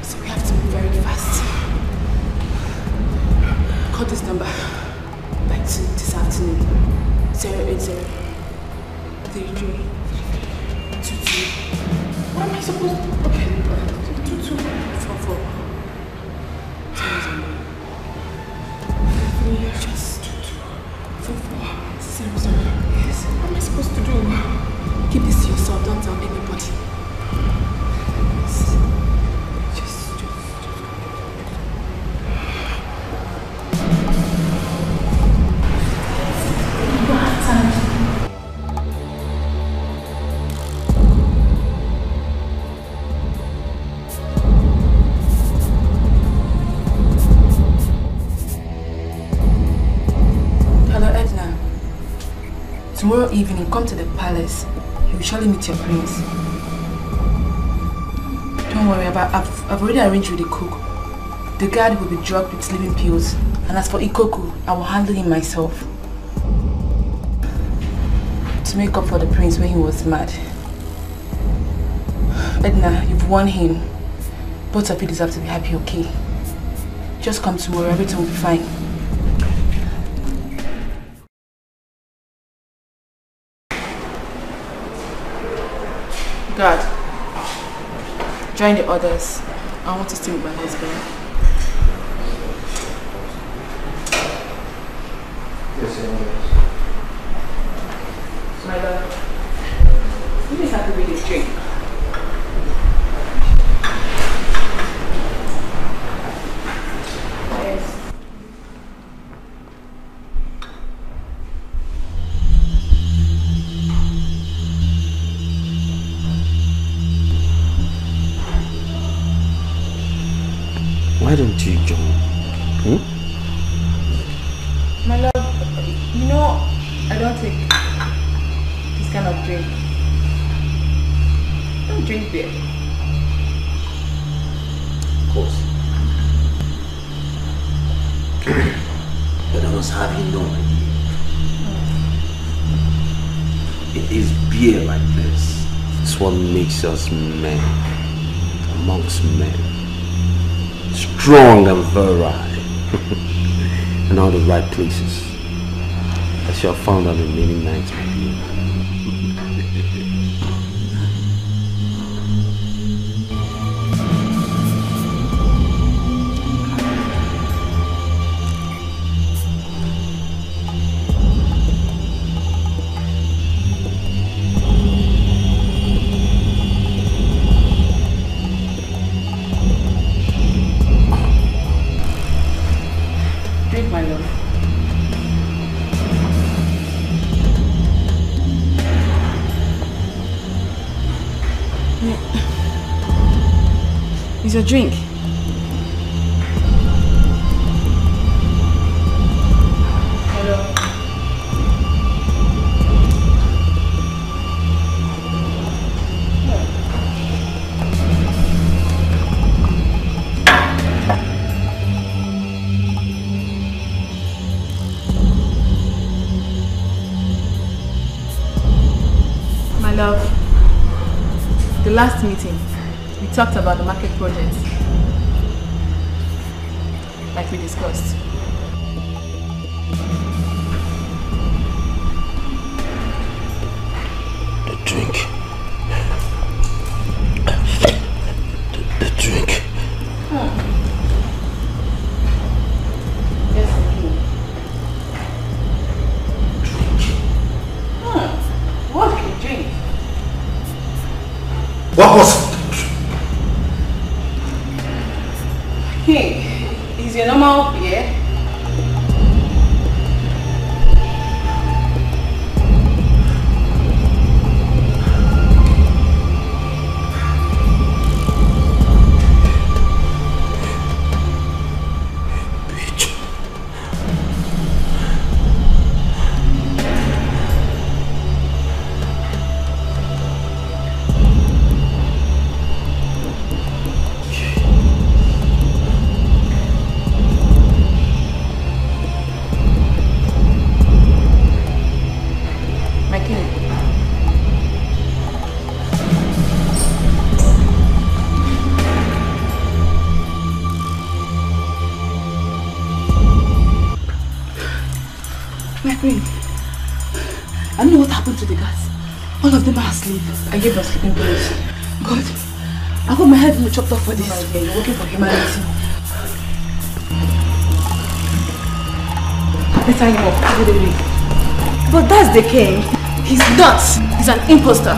So we have to move very fast. Call this number by 2 this afternoon. 080 33 22. What am I supposed to? Okay. 2244. Just 2244. 00. Yes. What am I supposed to do? Keep this to yourself. Don't tell anybody. Tomorrow evening, come to the palace. You will surely meet your prince. Don't worry about I've already arranged with the cook. The guard will be drugged with sleeping pills. And as for Ikoku, I will handle him myself. To make up for the prince when he was mad. Edna, you've won him. Both of you deserve to be happy, okay? Just come tomorrow, everything will be fine. God, join the others. I want to stay with my husband. Yes, My love, you just have to read this drink. Yes. Why don't you join? My love, you know, I don't take this kind of drink. I don't drink beer. Of course. But I must have you know, it is beer like this. It's what makes us men amongst men. Strong and virile. In all the right places. I shall have found out in many nights, my dear. Drink, my love. It's your drink. Hello. My love, the last meeting, we talked about the market project, like we discussed. The drink. The drink. Yes, okay. What can you drink? What was it? Hey, is your normal beer? happened to the guards? All of them are asleep. I gave them sleeping pills. God, I hope my head will chop off for this. Okay, you're working for humanity. Let's sign him up. But that's the king. He's nuts. He's an imposter.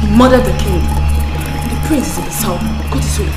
He murdered the king. The prince is in the south. Go this way.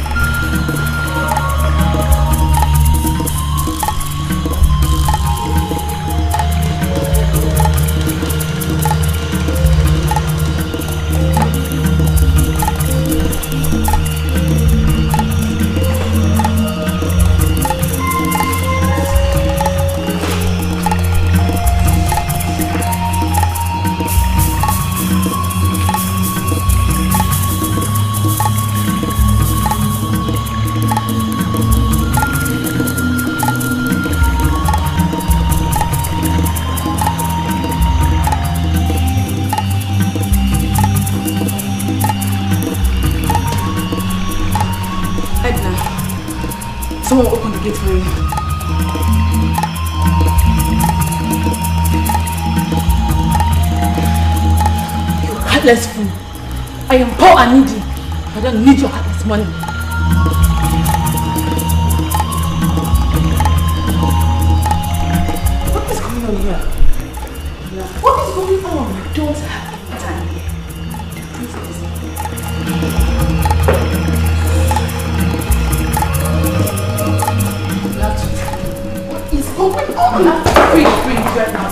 Someone open the gate for you. You heartless fool. I am poor and needy. I don't need your heartless money. What is going on here? What is going on? I don't have time here. Freeze right now.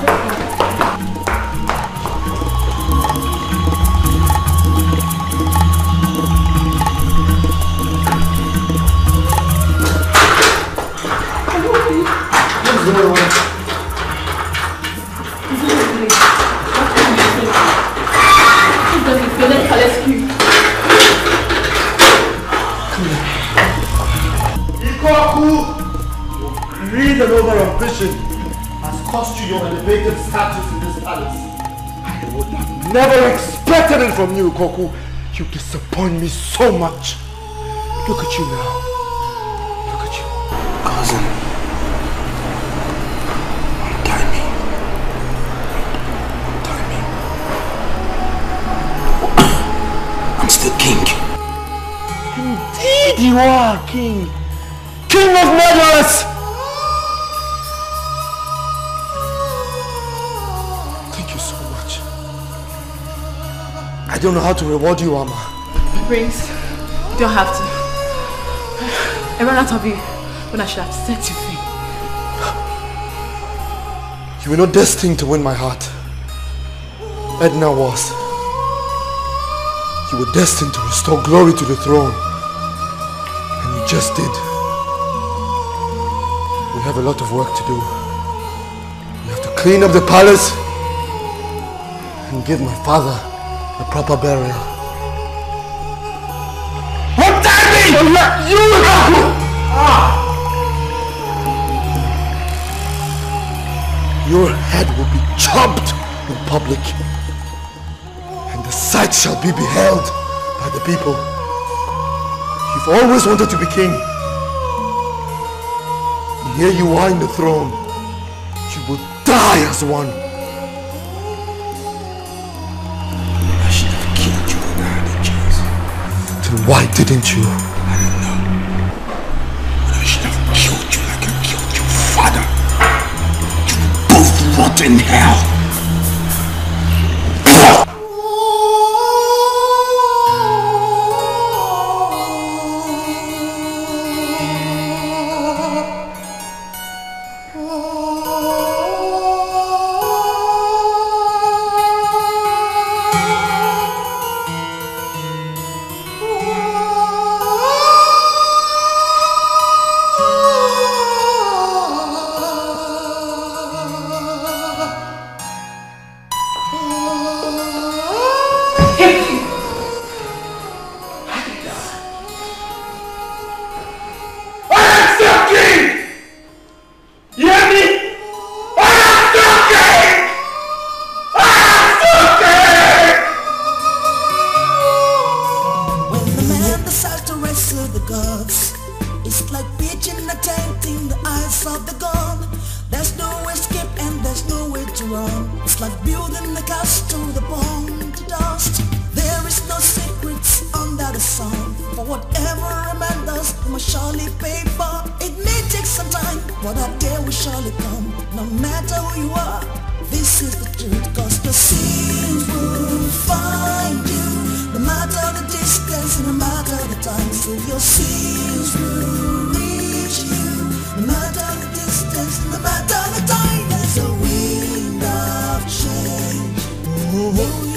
Greed and over-ambition has cost you your elevated status in this palace. I would have never expected it from you, Koku. You disappoint me so much. Look at you now. Look at you. Cousin. Untie me. Untie me. I'm still king. Indeed you are king. King of murderers! Thank you so much. I don't know how to reward you, Amma. Prince, you don't have to. I ran out of you when I should have set you free. You were not destined to win my heart. Edna was. You were destined to restore glory to the throne. And you just did. We have a lot of work to do. We have to clean up the palace and give my father a proper burial. What time? Your head will be chopped in public, and the sight shall be beheld by the people. You've always wanted to be king. Here you are in the throne. You will die as one. I should have killed you when I had a chance. Then why didn't you? I don't know. But I should have killed you like I killed your father. You will both rot in hell. There's no escape and there's no way to run. It's like building a castle to the For whatever a man does, he must surely pay for. It may take some time, but that day will surely come. No matter who you are, this is the truth. Cause the sins will find you. No matter the distance, no matter the time. So your sins will reach you. No matter the distance, no matter the time. There's a wind of change. Oh,